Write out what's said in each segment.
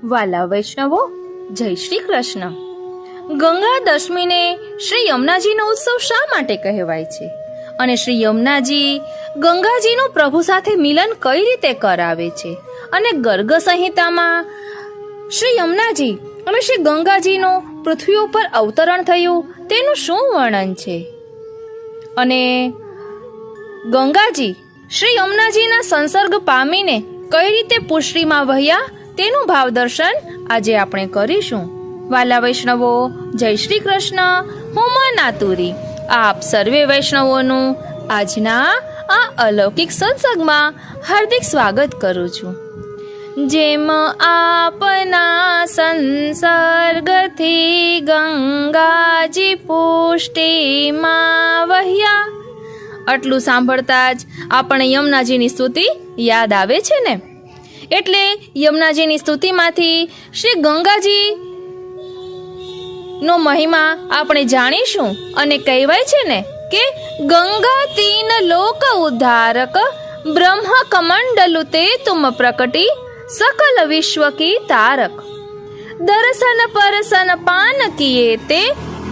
વાલા વૈષ્ણવો, જય શ્રી કૃષ્ણ. ગંગા દશમીને શ્રી યમુનાજીનો ઉત્સવ શા માટે કહેવાય છે અને શ્રી યમુનાજી ગંગાજીનું પ્રભુ સાથે મિલન કઈ રીતે કરાવે છે અને ગર્ગ સંહિતામાં શ્રી યમુનાજી અને શ્રી ગંગાજીનું પૃથ્વી ઉપર અવતરણ થયું તેનું શું વર્ણન છે અને ગંગાજી શ્રી યમુનાજીના સંસર્ગ પામીને કઈ રીતે પુષ્ટિમાં વહ્યા તેનું ભાવ દર્શન આજે આપણે કરીશું. વાલા વૈષ્ણવો, જય શ્રી કૃષ્ણ. હું માતુરી આપ સર્વે વૈષ્ણવોનું આજના આ અલૌકિક સત્સંગમાં હાર્દિક સ્વાગત કરું છું. જેમ આપના સંસર્ગથી ગંગાજી પુષ્ટિમાં વહ્યા, આટલું સાંભળતા જ આપણે યમુનાજીની સ્તુતિ યાદ આવે છે ને. એટલે યમુનાજીની સ્તુતિમાંથી શ્રી ગંગાજી નો મહિમા આપણે જાણીશું. અને કહેવાય છે ને કે ગંગા તીન લોક ઉદ્ધારક બ્રહ્મ કમંડલુ તે તુમ પ્રકટી સકલ વિશ્વ કી તારક દર્શન પરસન પાન કિએ તે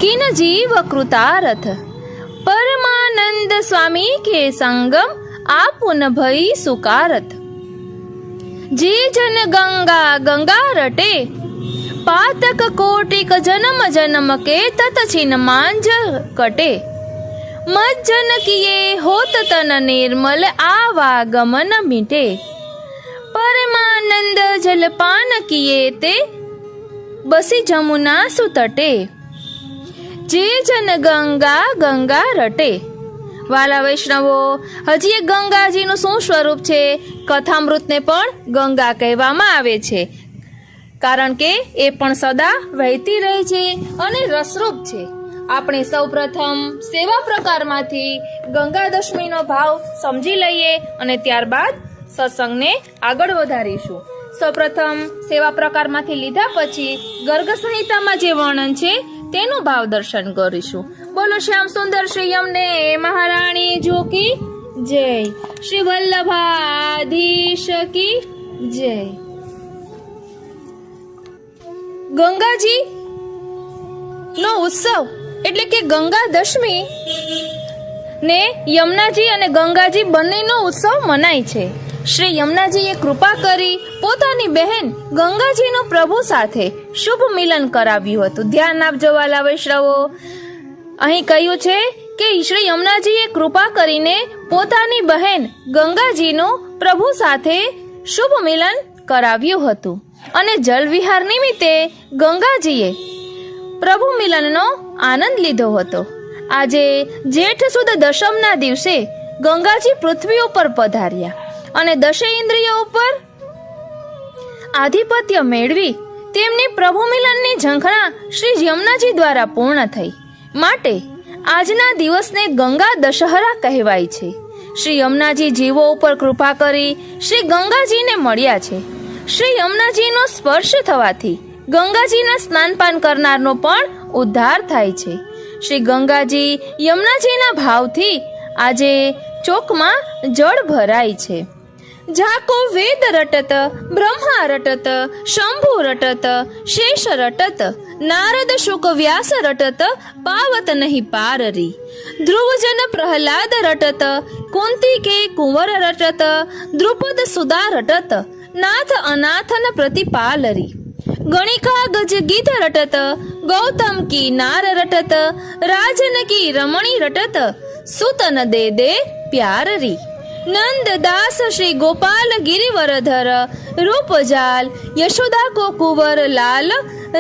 કિન જીવ કૃતારથ પરમાનંદ સ્વામી કે સંગમ આપુન ભઈ સુકારત જે જન ગંગા ગંગા રટે પાતક કોટિક જન્મ જન્મ કે તત છીન માંજ કટે મજ્જન કિએ હોત તન નિર્મલ આવાગમન મીટે પરમાનંદ જલપાન કિએ તે બસી જમુના સુતટે જે જન ગંગા ગંગા રટે. વાલા વૈષ્ણવો, હજી એક ગંગાજીનું શું સ્વરૂપ છે? કથામૃતને પણ ગંગા કહેવામાં આવે છે, કારણ કે એ પણ સદા વહેતી રહે છે અને રસરૂપ છે. આપણે સૌ પ્રથમ સેવા પ્રકારમાંથી ગંગા દશમીનો ભાવ સમજી લઈએ અને ત્યારબાદ સત્સંગને આગળ વધારીશું. સૌપ્રથમ સેવા પ્રકારમાંથી લીધા પછી ગર્ગ સંહિતામાં જે વર્ણન છે તેનું ભાવ દર્શન કરીશું. બોલો શ્યામ સુંદર શ્રી યમને મહારાણી જો કી જય, શ્રી વલ્લભાધીશ કી જય. ગંગાજી નો ઉત્સવ એટલે કે ગંગા દશમી ને યમુનાજી અને ગંગાજી બંનેનો ઉત્સવ મનાય છે. શ્રી યમુનાજીએ કૃપા કરી પોતાની બહેન ગંગાજીનું પ્રભુ સાથે શુભ મિલન કરાવ્યું હતું. ધ્યાન આપજો વાલા વૈષ્ણવો, અહીં કહ્યું છે કે શ્રી યમુનાજીએ કૃપા કરીને પોતાની બહેન ગંગાજીનું પ્રભુ સાથે શુભ મિલન કરાવ્યું હતું અને જલવિહાર નિમિત્તે ગંગાજીએ પ્રભુ મિલનનો આનંદ લીધો હતો. આજે જેઠ સુદ દશમના દિવસે ગંગાજી પૃથ્વી ઉપર પધાર્યા અને દશે ઇન્દ્રિયો ઉપર આધિપત્ય મેળવી તેમની પ્રભુ મિલનની ઝંખના શ્રી યમુનાજી દ્વારા પૂર્ણ થઈ. માટે આજના દિવસને ગંગા દશહરા કહેવાય છે. શ્રી યમુનાજી જીવો ઉપર કૃપા કરી શ્રી ગંગાજીને મળ્યા છે. શ્રી યમુનાજીનો સ્પર્શ થવાથી ગંગાજીના સ્નાનપાન કરનારનો પણ ઉદ્ધાર થાય છે. શ્રી ગંગાજી યમુનાજીના ભાવથી આજે ચોકમાં જળ ભરાય છે. જાકો વેદ રટત બ્રહ્મા રટત શંભુ રટત શેષ રટત નારદ શુક વ્યાસ રટત પાવત નહીં પારરી ધ્રુવજન પ્રહલાદ રટત કુંતી કે કુંવર રટત દ્રુપદ સુદા રટત નાથ અનાથન પ્રતિપાલરી ગણિકા ગજ ગીત રટત ગૌતમ કી નાર રટત રાજન કી રમણી રટત સુતન દે દે પ્યારરી નંદ દાસ શ્રી ગોપાલ ગિરિવરધર રૂપજાલ યશોદા કો કુંવર લાલ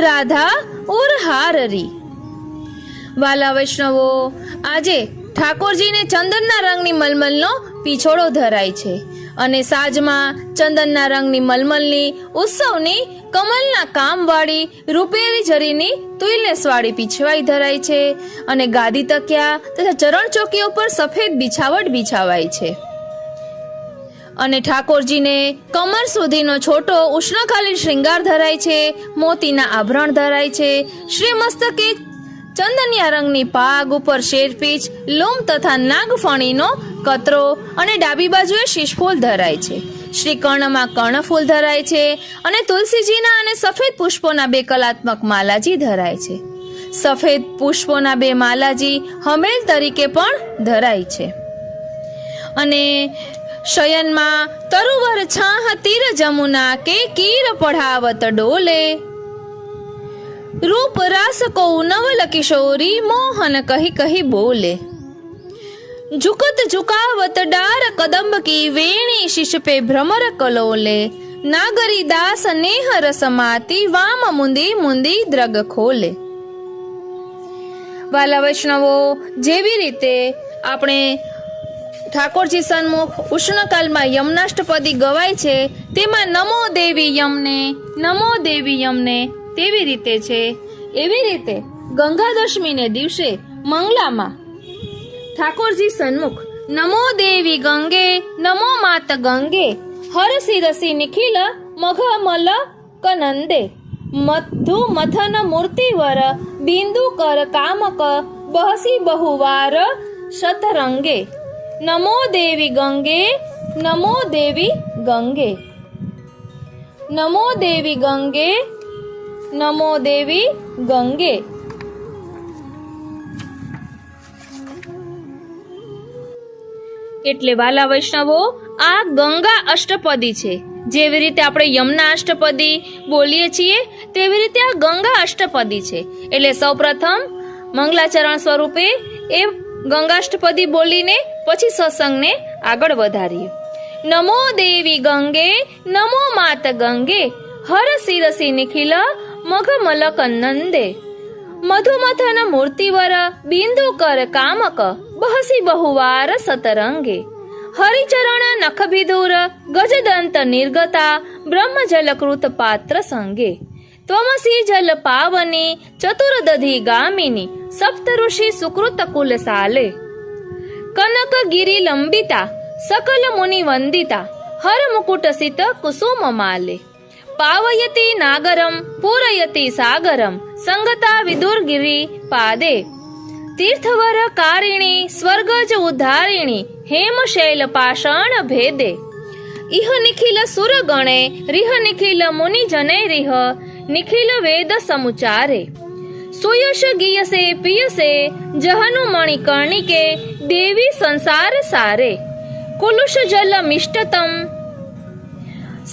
રાધા ઉર હારરી. વાલા વૈષ્ણવો, આજે ઠાકોરજીને ચંદનના રંગની મલમલનો પીછોડો ધરાય છે અને સાજમાં ચંદનના રંગની મલમલની ઉત્સવની કમલના કામવાળી રૂપેરી જરીની તુલનેસવાળી પીછવાઈ ધરાય છે અને ગાદી તકિયા તથા ચરણ ચોકીઓ પર સફેદ બિછાવટ બિછાવાય છે અને ઠાકોરજીને કમર સુધીનો છોટો ઉષ્ણકાલીન શ્રૃંગાર ધરાય છે. મોતીના આભરણ ધરાય છે. શ્રી મસ્તકે ચંદનિયા રંગની પાગ ઉપર શેરપીંછ, લૂમ તથા નાગફણીનો કતરો અને ડાબી બાજુએ શીશફૂલ ધરાય છે. શ્રી કર્ણમાં કર્ણફૂલ ધરાય છે અને તુલસીજીના અને સફેદ પુષ્પોના 2 કલાત્મક માલાજી ધરાય છે. સફેદ પુષ્પોના 2 માલાજી હમેલ તરીકે પણ ધરાય છે. અને શયનમાં તરુવર છાહ તીર જમુના કે કીર પઢાવત ડોલે, રૂપ રાસ કો નવલ કિશોરી મોહન કહી કહી બોલે. झुकत झुकावत डार कदम्ब की वेणी शिश पे भ्रमर कलोले, नागरी दास नेह रसमाती वाम मुंदी मुंदी द्रग खोले. વાલા વૈષ્ણવો, જેવી રીતે આપણે ઠાકોરજી સન્મુખ ઉષ્ણકાલમાં યમનાષ્ટપદી ગવાય છે તેમાં નમો દેવી યમને, નમો દેવી યમને તેવી રીતે છે, એવી રીતે ગંગા દશમીને દિવસે મંગલામાં ઠાકોરજી સન્મુખ નમો દેવી ગંગે, નમો માત ગંગે, હરસી રસી નિખિલ મઘ મલ કનંદે, મધુ મથન મૂર્તિવર બિંદુ કર કામક બહસી બહુવાર શતરંગે. નમો દેવી ગંગે, નમો દેવી ગંગે, નમો દેવી ગંગે, નમો દેવી ગંગે. એટલે વાલા વૈષ્ણવો, આ ગંગા અષ્ટપદી છે. જેવી રીતે આપણે યમના અષ્ટપદી બોલીએ છીએ તેવી રીતે આ ગંગા અષ્ટપદી છે. એટલે સૌપ્રથમ મંગલાચરણ સ્વરૂપે એ ગંગાષ્ટપદી બોલીને પછી સત્સંગને આગળ વધારીએ. નમો દેવી ગંગે, નમો માત ગંગે, હર શિરસી નિખિલ મઘ મલક નંદે, મધુમથન મૂર્તિવર બિંદુ કર કામક બહસી બહુવાર સતરંગે, હરિચરણ નખભિદુર ગજદંત નિર્ગતા બ્રહ્મ જલકૃત પાત્ર સંગે, ત્વમસી જલ પાવની ચતુર્દધી ગામિની સપ્ત ઋષિ સુકૃત કુલ સાલે, કનક ગિરી લંબિતા સકલ મુનિ વંદિતા હર મુકુટ સિત કુસુમ માલે, પાવયતી નાગરમ પૂરયતી સાગરમ સંગતા વિદુરગિરી પાદે, તીર્થવર કારિણી સ્વર્ગજ ઉદ્ધારિણી હેમ શૈલ પાષાણ ભેદે, ઇહ નિખિલ સુર ગણે રિહ નિખિલ મુનિ જને રિહ નિખિલ વેદ સમુચારે, સુયશ ગીયસે પિયસે જહનુ મણિ કર્ણિકે દેવી સંસાર સારે, કુલુષ જલ મિષ્ટતમ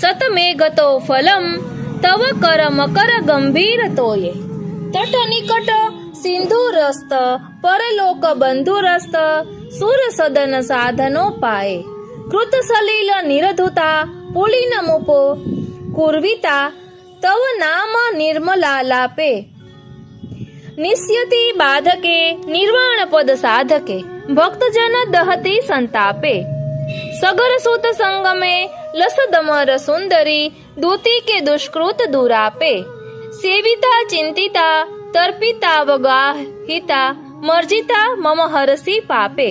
સતમેઘતો ફલમ તવ કર મકર ગંભીર તોયે, તટ નિકટ સિંધુરસ્ત પરલોક બંધુરસ્ત સુર સદન સાધનો પાએ, કૃત સલીલ નિરધુતા પુલિન મુપો કુર્વિતા તવ નામ નિર્મલાલાપે, નિસ્યતિ બાધકે નિર્વાણ પદ સાધકે ભક્તજન દહતી સંતાપે, સગર સુત સંગમે લસદમર સુંદરી દૂતી કે દુષ્કૃત દુરાપે, સેવિતા ચિંતિતા તર્પિતા વગાહિતા મર્જિતા મમ હરસી પાપે,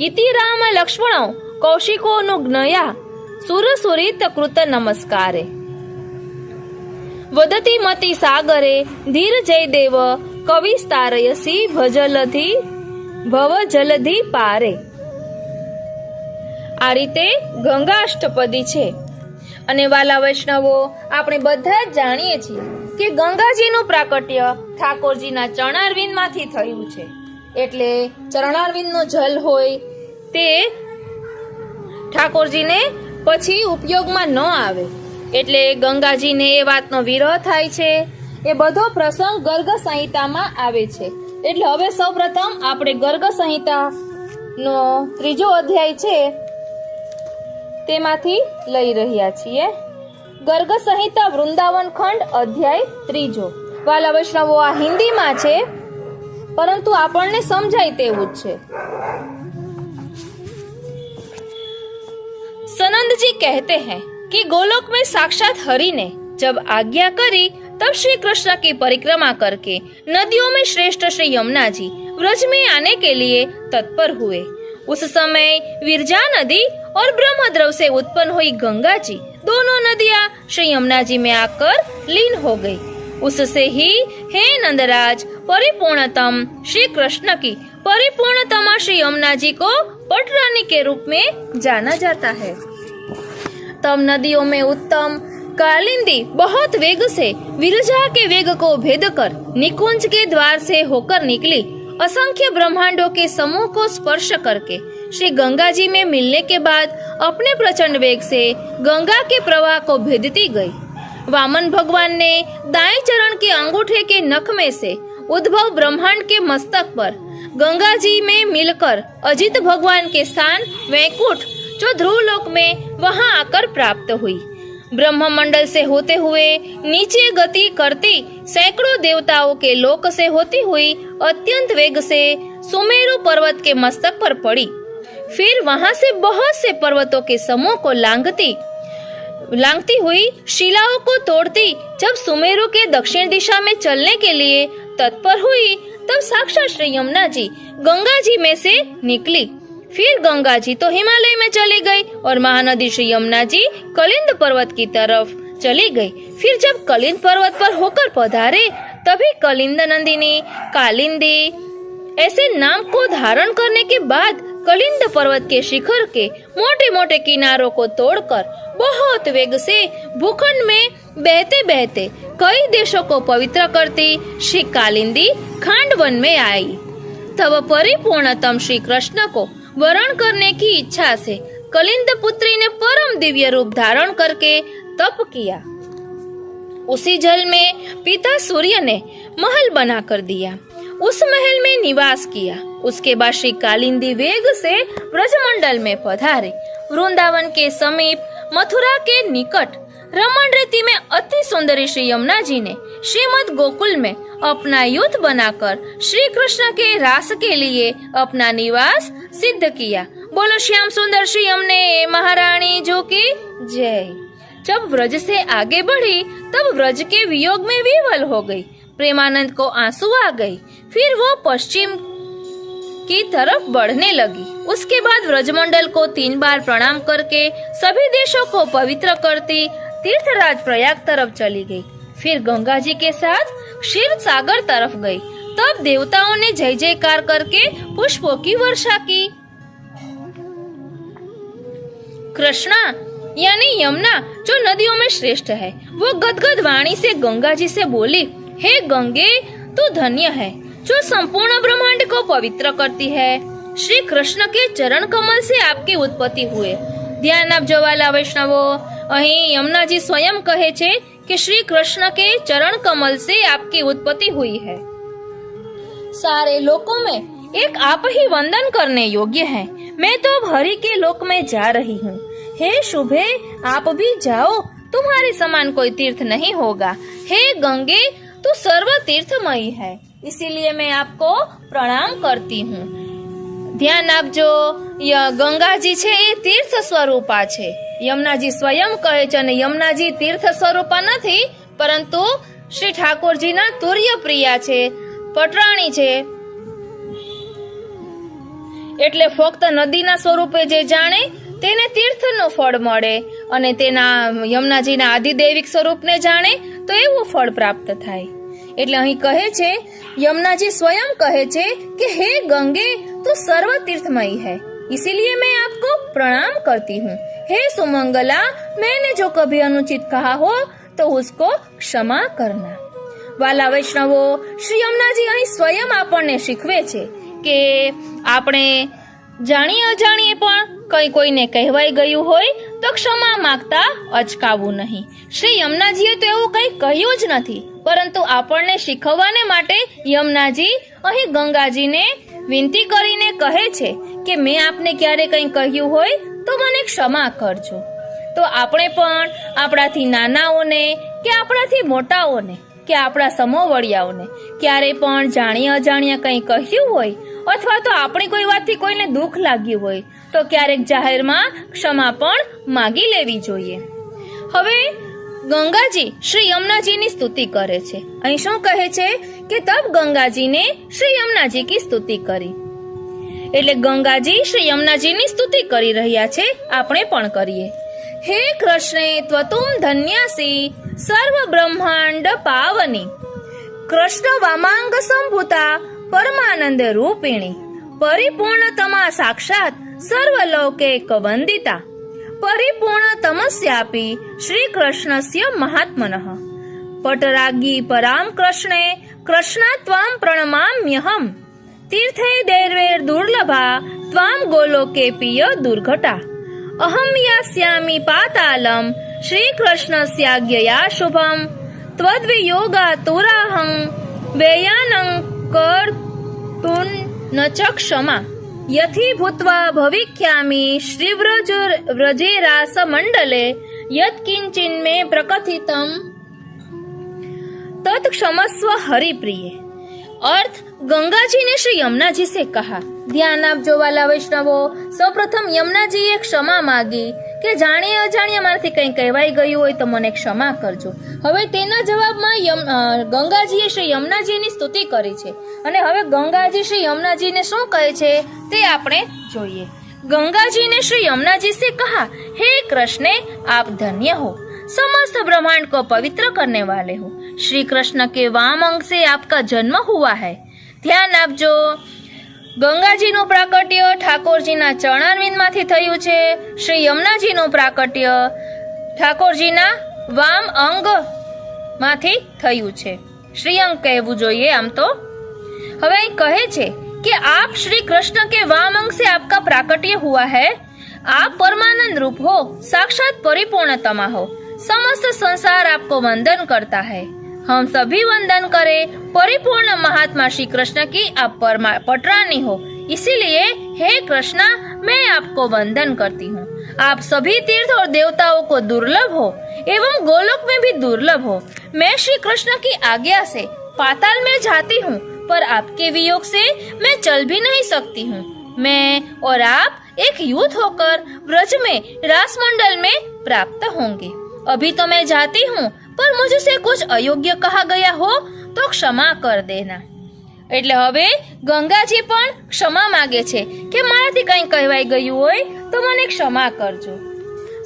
ઇતિ રામ લક્ષ્મણો કૌશિકો નું જ્ઞયા સુર સુરિત કૃત નમસ્કારે, વદતી મતિ સાગરે ધીર જયદેવ કવિસ્તારયસી ભજલધી ભવ જલધી પારે. આ રીતે ગંગાષ્ટપદી છે. અને વાલા વૈષ્ણવો, આપણે બધા જ જાણીએ છીએ કે ગંગાજીનું પ્રાકટ્ય ઠાકોરજીના ચરણારવિંદમાંથી થયું છે. એટલે ચરણારવિંદનો જલ હોય તે ઠાકોરજીને પછી ઉપયોગમાં ન આવે, એટલે ગંગાજીને એ વાતનો વિરહ થાય છે. એ બધો પ્રસંગ ગર્ગ સંહિતામાં આવે છે. એટલે હવે સૌપ્રથમ આપણે ગર્ગ સંહિતાનો 3જો અધ્યાય છે તેમાંથી લઈ રહ્યા છીએ. ગર્ગ સંહિતા વૃંદાવન ખંડ અધ્યાય 3. વાલા વૈષ્ણવો, આ હિન્દીમાં છે પરંતુ આપણને સમજાય તેવું જ છે. सनंद जी कहते हैं कि गोलोक में साक्षात हरि ने जब आज्ञा करी तब श्री कृष्ण की परिक्रमा करके नदियों में श्रेष्ठ श्री यमुना जी व्रज में आने के लिए तत्पर हुए. उस समय विरजा नदी और ब्रह्मद्रव से उत्पन्न हुई गंगा जी दोनों नदियां श्री यमुना जी में आकर लीन हो गई. उससे ही हे नंदराज परिपूर्णतम श्री कृष्ण की परिपूर्णतमा श्री यमुना जी को पटरानी के रूप में जाना जाता है. तब नदियों में उत्तम कालिंदी बहुत वेग से विरजा के वेग को भेद कर निकुंज के द्वार से होकर निकली। असंख्य ब्रह्मांडों के समूह को स्पर्श करके श्री गंगा जी में मिलने के बाद अपने प्रचंड वेग से गंगा के प्रवाह को भेदती गई। वामन भगवान ने दाएं चरण के अंगूठे के नख में से उद्भव ब्रह्मांड के मस्तक पर गंगा जी में मिलकर अजित भगवान के स्थान वैकुंठ जो ध्रुव लोक में वहां आकर प्राप्त हुई। ब्रह्म मंडल से होते हुए नीचे गति करती सैकड़ों देवताओं के लोक से होती हुई अत्यंत वेग से सुमेरु पर्वत के मस्तक पर पड़ी। फिर वहां से बहुत से पर्वतों के समूह को लांघती हुई शिलाओं को तोड़ती जब सुमेरु के दक्षिण दिशा में चलने के लिए तत्पर हुई, तब साक्षात श्री यमुना जी गंगा जी में से निकली। फिर गंगा जी तो हिमालय में चली गई और महानदी श्री यमुना जी कलिंद पर्वत की तरफ चली गई। फिर जब कलिंद पर्वत पर होकर पधारे तभी कलिंद नंदिनी कालिंदी ऐसे नाम को धारण करने के बाद कलिंद पर्वत के शिखर के मोटे मोटे किनारों को तोड़कर बहुत वेग से भूखंड में बहते बहते कई देशों को पवित्र करती श्री कालिंदी खांडवन में आई। तब परिपूर्णतम श्री कृष्ण को वरण करने की इच्छा से कलिंद पुत्री ने परम दिव्य रूप धारण करके तप किया। उसी जल में पिता सूर्य ने महल बना कर दिया, उस महल में निवास किया। उसके बाद श्री कालिंदी वेग से ब्रजमंडल में पधारे। वृंदावन के समीप मथुरा के निकट रमण रेती में अति सुंदरी श्री यमुना जी ने श्रीमद गोकुल में अपना युद्ध बनाकर श्री कृष्ण के रास के लिए अपना निवास सिद्ध किया। बोलो श्याम सुंदर श्री यमुने महारानी जो की जय। जब व्रज से आगे बढ़ी तब व्रज के वियोग में विवल हो गई। प्रेमानंद को आंसू आ गई। फिर वो पश्चिम की तरफ बढ़ने लगी। उसके बाद व्रजमंडल को 3 बार प्रणाम करके सभी देशों को पवित्र करती तीर्थराज प्रयाग तरफ चली गई। फिर गंगा जी के साथ क्षीर सागर तरफ गई। तब देवताओं ने जय जयकार करके पुष्पों की वर्षा की। कृष्णा यानी यमुना जो नदियों में श्रेष्ठ है, वो गदगद वाणी से गंगा जी से बोली, हे गंगे तू धन्य है जो संपूर्ण ब्रह्मांड को पवित्र करती है। श्री कृष्ण के चरण कमल से आपकी उत्पत्ति हुए। ધ્યાન આપજો વાલા વૈષ્ણવો, અહીં यमुनाजी स्वयं कहे छे कि श्री कृष्ण के चरण कमल से आपकी उत्पत्ति हुई है। सारे लोकों में एक आप ही वंदन करने योग्य है। मैं तो अब हरि के लोक में जा रही हूँ। हे शुभे आप भी जाओ, तुम्हारे समान कोई तीर्थ नहीं होगा। हे गंगे तू सर्व तीर्थमयी है, इसीलिए मैं आपको प्रणाम करती हूँ। ધ્યાન આપજો, ગંગાજી છે એ તીર્થ સ્વરૂપા છે। યમુનાજી સ્વયં કહે છે અને યમુનાજી તીર્થ સ્વરૂપા નથી, પરંતુ શ્રી ઠાકોરજીના તુર્ય પ્રિયા છે, પટરાણી છે। એટલે ફક્ત નદીના સ્વરૂપે જે જાણે તેને તીર્થનું ફળ મળે અને તેના યમુનાજીના આદિદૈવિક સ્વરૂપને જાણે તો એવું ફળ પ્રાપ્ત થાય। એટલે અહીં કહે છે, यमुनाजी स्वयं कहे छे कि हे गंगे तू सर्व तीर्थमयी है, इसीलिए मैं आपको प्रणाम करती हूँ। हे सुमंगला, मैंने जो कभी अनुचित कहा हो तो उसको क्षमा करना। वाला वैष्णवो, श्री यमुनाजी અહીં स्वयं આપણને શીખવે છે કે આપણે જાણી અજાણીએ પણ કઈ કોઈને કહેવાઈ ગયું હોય તો ક્ષમા માંગતા અચકાવું નહીં। શ્રી યમુનાજીએ તો એવું કઈ કહ્યું જ નથી, પરંતુ આપણને શીખવવાને માટે યમુનાજી અહીં ગંગાજીને વિનંતી કરીને કહે છે કે મેં આપને ક્યારે કંઈ કહ્યું હોય તો મને ક્ષમા કરજો। તો આપણે પણ આપણાથી નાનાઓને કે આપણાથી મોટાઓને કે આપણા સમોવડિયાઓને ક્યારે પણ જાણી અજાણ્યા કંઈ કહ્યું હોય અથવા તો આપણી કોઈ વાતથી કોઈને દુઃખ લાગ્યું હોય તો ક્યારેક જાહેરમાં ક્ષમા પણ માગી લેવી જોઈએ। હવે ગંગાજી શ્રી યમુનાજીની સ્તુતિ કરે છે। અહીં શું કહે છે કે તબ ગંગાજીને શ્રી યમુનાજી કી સ્તુતિ કરી। એટલે ગંગાજી શ્રી યમુનાજીની સ્તુતિ કરી રહ્યા છે, આપણે પણ કરીએ। हे कृष्णे त्वतुम धन्यासी सर्व ब्रह्मांड पावनी, कृष्ण वामांग संभूता परमानंद रूपिणी, परिपूर्णतमा साक्षात सर्वलोके वंदिता, परिपूर्ण तमस्यापि श्री कृष्णस्य महात्मनः पटरागी पराम कृष्णे कृष्णा त्वां प्रणमाम्यहम् तीर्थे दैर्वेर दुर्लभा त्वां गोलोके पिय दुर्घटा अहं यास्यामि पातालम श्री कृष्णस्याज्ञया शुभम त्वद्वियोगा तुराहं वेयानं कर्तुं न च क्षमा यथि भूत्वा भविष्यामि श्रीव्रज व्रजे रास मंडले यत्किंचिन्मे प्रकथितम् तत्क्षमस्व हरिप्रिय। अर्थ, गंगा जी ने श्री यमुना जी से कहा, ધ્યાન આપજો વાલા વૈષ્ણવો, સૌપ્રથમ યમુનાજીએ ક્ષમા માગી કે જાણીએ અજાણ્યા મારાથી કંઈ કહેવાઈ ગયું હોય તો મને ક્ષમા કરજો. હવે તેના જવાબમાં ગંગાજીએ શ્રી યમુનાજીની સ્તુતિ કરી છે અને હવે ગંગાજી શ્રી યમુનાજીને શું કહે છે તે આપણે જોઈએ. गंगाजी ने श्री यमुना जी से कहा, हे कृष्ण आप धन्य हो, समस्त ब्रह्मांड को पवित्र करने वाले हो. श्री कृष्ण के वाम अंग से आपका जन्म हुआ है. ધ્યાન આપજો, ગંગાજીનું પ્રાકટ્ય ઠાકોરજીના ચરણારવિંદમાંથી થયું છે. શ્રી યમુનાજીનું પ્રાકટ્ય ઠાકોરજીના વામ અંગમાંથી થયું છે. શ્રીઅંગ કહેવું જોઈએ આમ તો. હવે અહીં કહે છે कि आप श्री कृष्ण के वाम अंग से आपका प्राकट्य हुआ है. आप परमानंद रूप हो, साक्षात परिपूर्णतमा हो. समस्त संसार आपको वंदन करता है. हम सभी वंदन करें. परिपूर्ण महात्मा श्री कृष्ण की आप पटरानी हो, इसीलिए हे कृष्णा मैं आपको वंदन करती हूँ. आप सभी तीर्थ और देवताओं को दुर्लभ हो एवं गोलोक में भी दुर्लभ हो. मैं श्री कृष्ण की आज्ञा से पाताल में जाती हूँ, पर आपके वियोग से मैं चल भी नहीं सकती हूँ. मैं और आप एक यूथ होकर व्रज में रास मंडल में प्राप्त होंगे. अभी तो मैं जाती हूँ, पर मुझसे कुछ अयोग्य कहा गया हो तो क्षमा कर देना. એટલે હવે ગંગાજી પણ ક્ષમા માગે છે કે મારાથી કંઈ કહેવાઈ ગયું હોય તો મને ક્ષમા કરજો.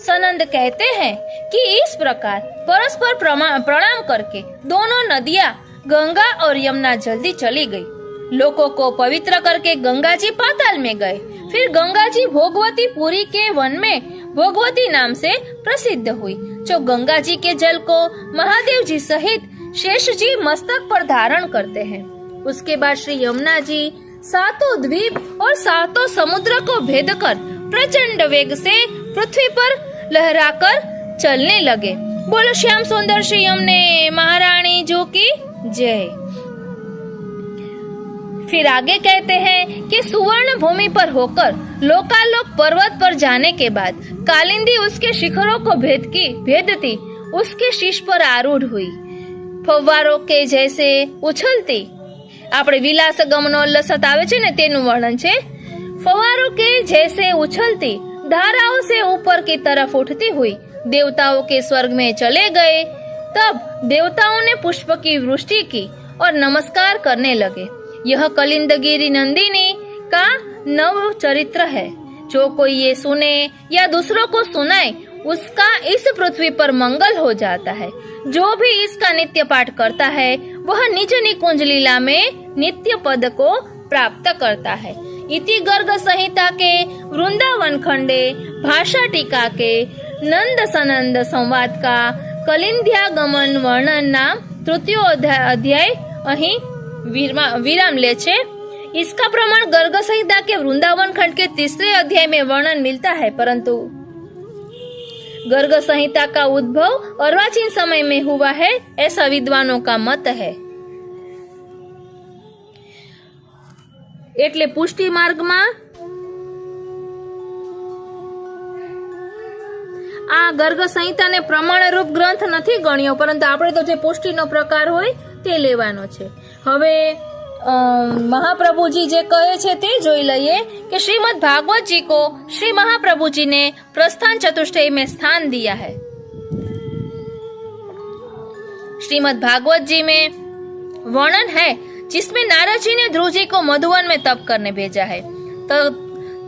सनंद कहते हैं कि इस प्रकार परस्पर प्रणाम करके दोनों नदियाँ गंगा और यमुना जल्दी चली गई. लोगों को पवित्र करके गंगा जी पाताल में गए. फिर गंगा जी भोगवती पुरी के वन में भोगवती नाम से प्रसिद्ध हुई. जो गंगा जी के जल को महादेव जी सहित शेष जी मस्तक पर धारण करते हैं. उसके बाद श्री यमुना जी सातों द्वीप और सातों समुद्र को भेद कर प्रचंड वेग से पृथ्वी पर लहराकर चलने लगे. बोलो श्याम सुंदर श्री यमुने महारानी जो की जय. फिर आगे कहते हैं कि सुवर्ण भूमि पर होकर लोकालोक पर्वत पर जाने के बाद कालिंदी उसके शिखरों को भेदती उसके शीश पर आरूढ़ हुई. फव्वारों के जैसे उछलती, આપણે વિલાસ ગમનો લસત આવે છે ને તેનું વર્ણન છે. फव्वारों के जैसे उछलती धाराओं से ऊपर की तरफ उठती हुई देवताओं के स्वर्ग में चले गए. तब देवताओं ने पुष्प की वृष्टि की और नमस्कार करने लगे. यह कलिंदगिरी नंदिनी का नव चरित्र है. जो कोई ये सुने या दूसरों को सुनाए उसका इस पृथ्वी पर मंगल हो जाता है. जो भी इसका नित्य पाठ करता है वह निज निकुंज लीला में नित्य पद को प्राप्त करता है. इति गर्ग संहिता के वृंदावन खंडे भाषा टीका के नंद सनंद संवाद का कलिंद्यागमन वर्णन ना तृतीय अध्याय अहीं विराम ले छे. इसका प्रमाण गर्ग संहिता के वृंदावन खंड के तीसरे अध्याय में वर्णन मिलता है, परंतु गर्ग संहिता का उद्भव अर्वाचीन समय में हुआ है ऐसा विद्वानों का मत है. એટલે પુષ્ટિ માર્ગમાં આ ગર્ગ સંહિતાને પ્રમાણરૂપ ગ્રંથ નથી ગણ્યો, પરંતુ આપણે તો જે પુષ્ટિનો પ્રકાર હોય તે લેવાનો છે. હવે महाप्रभु जी कहे छे ते जोई लईए कि श्रीमद् भागवत जी को श्री महाप्रभु जी ने प्रस्थान चतुष्टय में स्थान दिया है. श्रीमद् भागवत जी में वर्णन है जिसमें नारद जी ने ध्रुव जी को मधुवन में तप करने भेजा है.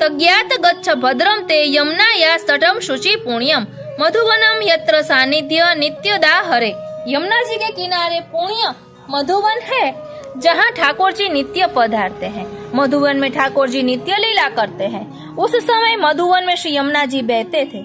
तज्ञात गच्छ भद्रम ते यमुना या तटम शुचि पुण्यम मधुवनम यत्र सानिध्य नित्यदा हरे. यमुना जी के किनारे पुण्य मधुवन है जहाँ ठाकुर जी नित्य पधारते हैं. मधुवन में ठाकुर जी नित्य लीला करते हैं. उस समय मधुवन में श्री यमुना जी बहते थे.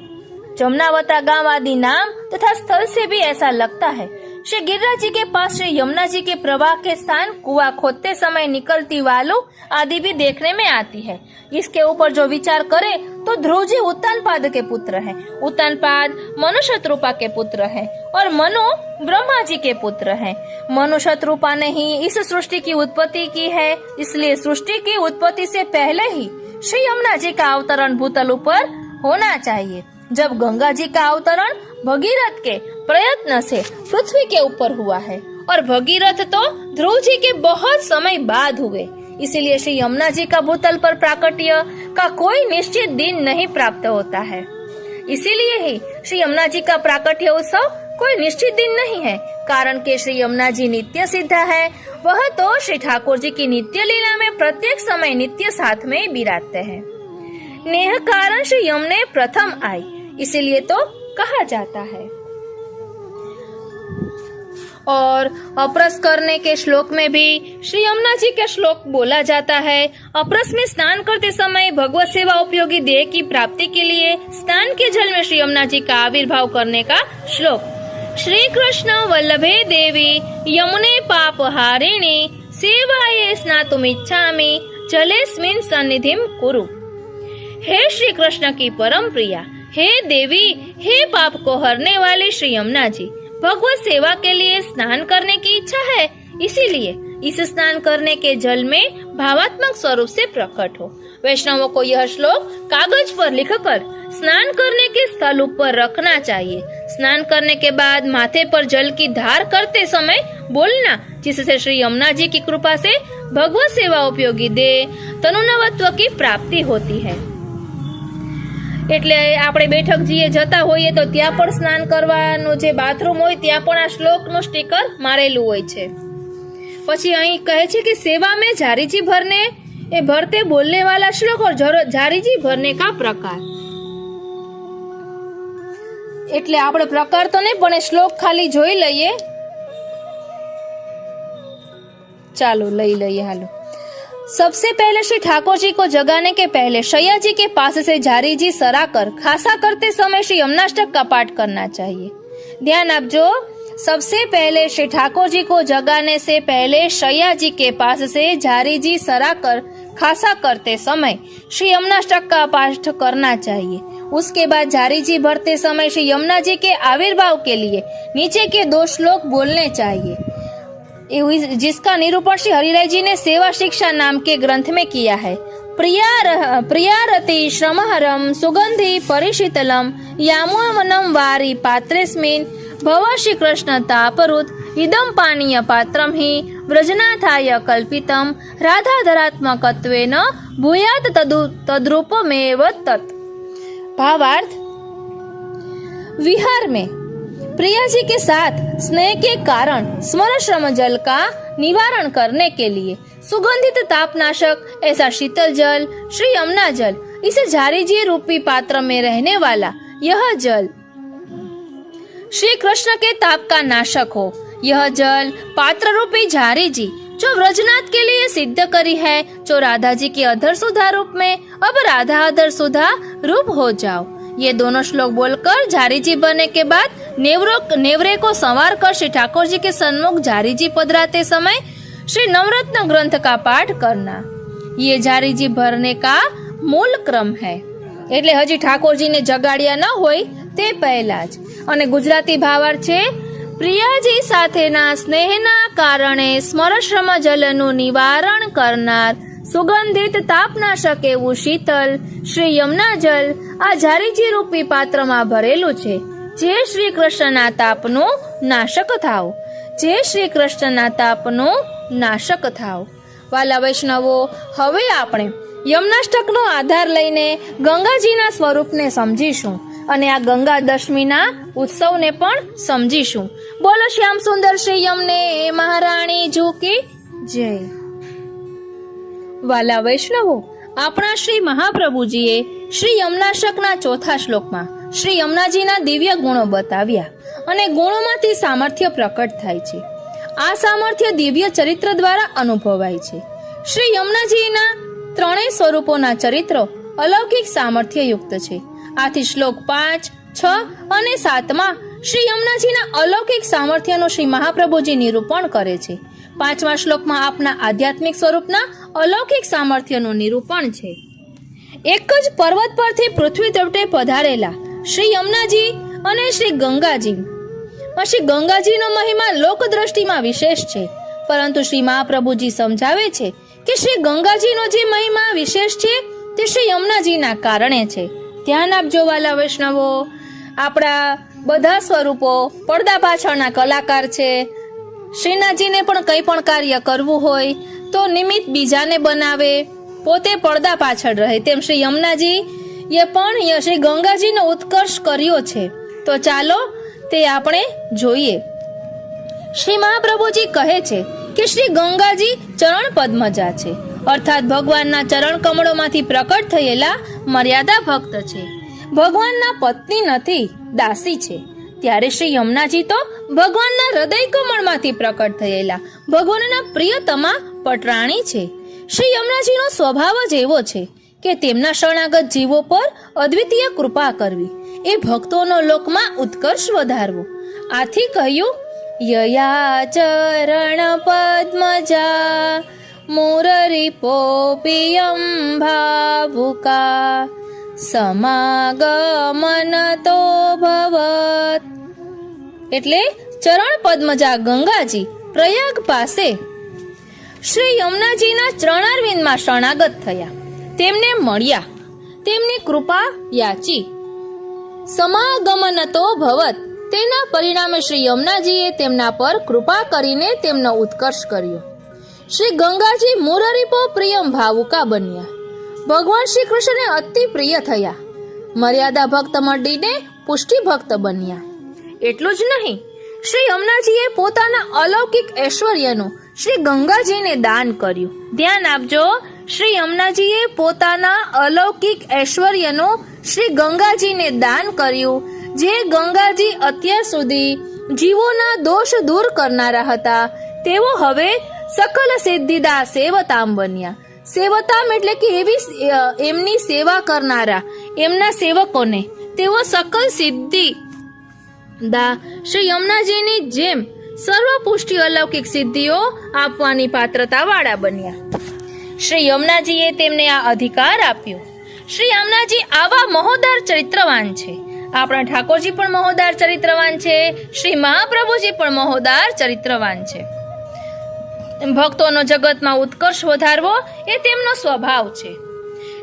जमुनावता गांव आदि नाम तथा स्थल से भी ऐसा लगता है। श्री गिरिराज जी के पास श्री यमुना जी के प्रवाह के स्थान, कुआं खोदते समय निकलती वालू आदि भी देखने में आती है। इसके ऊपर जो विचार करे तो ध्रुव जी उत्तानपाद के पुत्र हैं, उत्तानपाद मनु शत्रुपा के पुत्र हैं और मनु ब्रह्मा जी के पुत्र हैं। मनु शत्रुपा ने ही इस सृष्टि की उत्पत्ति की है, इसलिए सृष्टि की उत्पत्ति से पहले ही श्री यमुना जी का अवतरण भूतल पर होना चाहिए। जब गंगा जी का अवतरण भगीरथ के प्रयत्न से पृथ्वी के ऊपर हुआ है और भगीरथ तो ध्रुव जी के बहुत समय बाद हुए, इसीलिए श्री यमुना जी का भूतल पर प्राकट्य का कोई निश्चित दिन नहीं प्राप्त होता है। इसीलिए ही श्री यमुना जी का प्राकट्य उत्सव कोई निश्चित दिन नहीं है। कारण के श्री यमुना जी नित्य सिद्धा है, वह तो श्री ठाकुर जी की नित्य लीला में प्रत्येक समय नित्य साथ में विराजते हैं। नेह कारण श्री यमुने प्रथम आई, इसीलिए तो कहा जाता है। और अपरस करने के श्लोक में भी श्री यमुना जी का श्लोक बोला जाता है। अपरस में स्नान करते समय भगवत सेवा उपयोगी देह की प्राप्ति के लिए स्नान के जल में श्री यमुना जी का आविर्भाव करने का श्लोक। श्री कृष्ण वल्लभे देवी यमुने पाप हारिणी सेवाये स्नातुमिच्छामि जलेस्मिन् सन्निधिं कुरु। हे श्री कृष्ण की परम प्रिया, हे देवी, हे पाप को हरने वाली श्री यमुना जी, भगवत सेवा के लिए स्नान करने की इच्छा है, इसीलिए इस स्नान करने के जल में भावात्मक स्वरूप से प्रकट हो। वैष्णवों को यह श्लोक कागज पर लिखकर स्नान करने के स्थल ऊपर रखना चाहिए। स्नान करने के बाद माथे पर जल की धार करते समय बोलना, जिससे श्री यमुना जी की कृपा से भगवत सेवा उपयोगी देह तनुनवत्व की प्राप्ति होती है। એટલે આપણે બેઠક જીએ જતા હોઈએ તો ત્યાં પણ સ્નાન કરવાનું જે બાથરૂમ હોય ત્યાં પણ આ શ્લોકનું સ્ટીકર મારેલું હોય છે। પછી અહીં કહે છે કે સેવા में झारीजी भरने એ ભરતે બોલने वाला श्लोक और झारीजी भरने का प्रकार। એટલે આપણે પ્રકાર તો નહીં પણ શ્લોક ખાલી જોઈ લઈએ। ચાલો લઈ લઈએ હાલો। सबसे पहले श्री ठाकुर जी को जगाने के पहले शैया जी के पास से झारी जी सराकर खासा करते समय श्री यमुनाष्टक का पाठ करना चाहिए। ध्यान आपजो, सबसे पहले श्री ठाकुर जी को जगाने से पहले शैया जी के पास से झारी जी सराकर खासा करते समय श्री यमुनाष्टक का पाठ करना चाहिए। उसके बाद झारी जी भरते समय श्री यमुना जी के आविर्भाव के लिए नीचे के 2 श्लोक बोलने चाहिए, जिसका निरूपण श्री हरिराय जी ने सेवा शिक्षा नाम के ग्रंथ में किया है। प्रियारति श्रमहरम सुगंधि परिशीतलम यामुवनम वारी पात्रेस्मिन् भव श्री कृष्ण तापरुत इदम पानीय पात्रम हि व्रजनाथाय कल्पितम राधाधरात्मकत्वेन भूयात तद्रूपमेव तत्। भावार्थ, विहार में प्रिया जी के साथ स्नेह के कारण स्मरण श्रम जल का निवारण करने के लिए सुगंधित तापनाशक ऐसा शीतल जल श्री यमुना जल, इस झारी जी रूपी पात्र में रहने वाला यह जल श्री कृष्ण के ताप का नाशक हो। यह जल पात्र रूपी झारी जी जो व्रजनाथ के लिए सिद्ध करी है, जो राधा जी के अधर सुधा रूप में अब राधा अधर सुधा रूप हो जाओ। ये दोनों श्लोक बोलकर झारी जी बनने के बाद नेवरे को संवार कर श्री ठाकुर जी के सन्मुख झारी जी पधराते समय श्री नवरत्न ग्रंथ का पाठ करना, ये झारी जी भरने का मूल क्रम है। એટલે હજી ઠાકોરજીને જગાડ્યા ન હોય તે પહેલા જ। અને ગુજરાતી ભાવાર્થ છે, પ્રિયાજી સાથેના સ્નેહના કારણે સ્મરશ્રમ જલનું નિવારણ કરનાર સુગંધિત તાપનાશક એવું શીતલ શ્રી યમુના જલ આ ઝારીજી રૂપી પાત્રમાં ભરેલું છે, જે શ્રી કૃષ્ણના તાપનું નાશક થાવ, જે શ્રી કૃષ્ણના તાપનું નાશક થાવ। વાલા વૈષ્ણવો, હવે આપણે યમનાષ્ટકનો આધાર લઈને ગંગાજીના સ્વરૂપને સમજીશું અને આ ગંગા દશમીના ઉત્સવને પણ સમજીશું। બોલો શ્યામ સુંદર શ્રી યમને મહારાણી જુ કી જય। વાલા વૈષ્ણવો, આપણા શ્રી મહાપ્રભુજીએ શ્રી યમનાષ્ટકના 4થા શ્લોકમાં શ્રી યમુનાજીના દિવ્ય ગુણો બતાવ્યા અને ગુણોમાંથી સામર્થ્ય પ્રકટ થાય છે। આ સામર્થ્ય દિવ્ય ચરિત્ર દ્વારા અનુભવાય છે। શ્રી યમુનાજીના 3 સ્વરૂપોના ચરિત્રો અલૌકિક સામર્થ્ય યુક્ત છે। આથી શ્લોક 5, 6 અને 7માં શ્રી યમુનાજીના અલૌકિક સામર્થ્યનું શ્રી મહાપ્રભુજી નિરૂપણ કરે છે. 5મા શ્લોકમાં આપના આધ્યાત્મિક સ્વરૂપના અલૌકિક સામર્થ્યનું નિરૂપણ છે. એક જ પર્વત પરથી પૃથ્વી તટે પધારેલા શ્રી યમુનાજી અને શ્રી ગંગાજીનો મહિમા લોક દ્રષ્ટિમાં વિશેષ છે, પરંતુ શ્રી મહાપ્રભુજી સમજાવે છે કે શ્રી ગંગાજીનો જે મહિમા વિશેષ છે તે શ્રી યમુનાજીના કારણે છે. ધ્યાન આપજો વાલા વૈષ્ણવો, આપણા બધા સ્વરૂપો પડદા પાછળના કલાકાર છે. શ્રીનાથજીને પણ કંઈ પણ કાર્ય કરવું હોય તો નિમિત્ત બીજાને બનાવે, પોતે પડદા પાછળ રહે. તેમ શ્રી યમુનાજી એ પણ શ્રી ગંગાજીનો ઉત્કર્ષ કર્યો છે. તો ચાલો તે આપણે જોઈએ. શ્રી મહાપ્રભુજી કહે છે કે શ્રી ગંગાજી ચરણ પદ્મજા છે, અર્થાત ભગવાનના ચરણ કમળોમાંથી પ્રકટ થયેલા મર્યાદા ભક્ત છે. ભગવાનના પત્ની નથી, દાસી છે. ત્યારે શ્રી યમુનાજી તો ભગવાનના હૃદય કમળમાંથી પ્રકટ થયેલા ભગવાનના પ્રિયતમા પટરાણી છે. શ્રી યમુનાજીનો સ્વભાવ જ એવો છે કે તેમના શરણાગત જીવો પર અદ્વિતીય કૃપા કરવી, એ ભક્તોનો લોકમાં ઉત્કર્ષ વધારવો. આથી કહ્યું, યયા ચરણ પદ્મજા મુરરિપોપિયમ ભાવુકા સમાગમનતો ભવત. એટલે ચરણ પદ્મજા ગંગાજી પ્રયાગ પાસે શ્રી યમુનાજીના ચરણારવિંદમાં શરણાગત થયા, તેમને મળ્યા, તેમની કૃપા યાચી. સમાગમનતો ભવત, તેના પરિણામે શ્રી યમુનાજીએ તેમના પર કૃપા કરીને તેમનો ઉત્કર્ષ કર્યો. શ્રી ગંગાજી મુરરિપો પ્રિયમ ભાવુકા બન્યા, ભગવાન શ્રી કૃષ્ણને અતિ પ્રિય થયા. મર્યાદા ભક્ત મળીને પુષ્ટિ ભક્ત બન્યા. એટલું જ નહીં, શ્રી યમુનાજીએ પોતાના અલૌકિક ઐશ્વર્યનું શ્રી ગંગાજીને દાન કર્યું. ધ્યાન આપજો, શ્રી યમુનાજીએ પોતાના અલૌકિક ઐશ્વર્યનું શ્રી ગંગાજીને દાન કર્યું. જે ગંગાજી અત્યાર સુધી જીવોના દોષ દૂર કરનારા હતા, તેઓ હવે સકલ સિદ્ધિદા સેવતામ બન્યા. સેવતામ એટલે કે એમની સેવા કરનારા, એમના સેવકોને તેઓ સકલ સિદ્ધિ દા શ્રી યમુનાજીની જેમ સર્વ પુષ્ટિ અલૌકિક સિદ્ધિઓ આપવાની પાત્રતા વાળા બન્યા. શ્રી યમુનાજીએ તેમને આ અધિકાર આપ્યો. શ્રી યમુનાજી આવા મહોદાર ચરિત્રવાન છે. આપણા ઠાકોરજી પણ મહોદાર ચરિત્રવાન છે, શ્રી મહાપ્રભુજી પણ મહોદાર ચરિત્રવાન છે. ભક્તોનો જગતમાં ઉત્કર્ષ વધારવો એ તેમનો સ્વભાવ છે.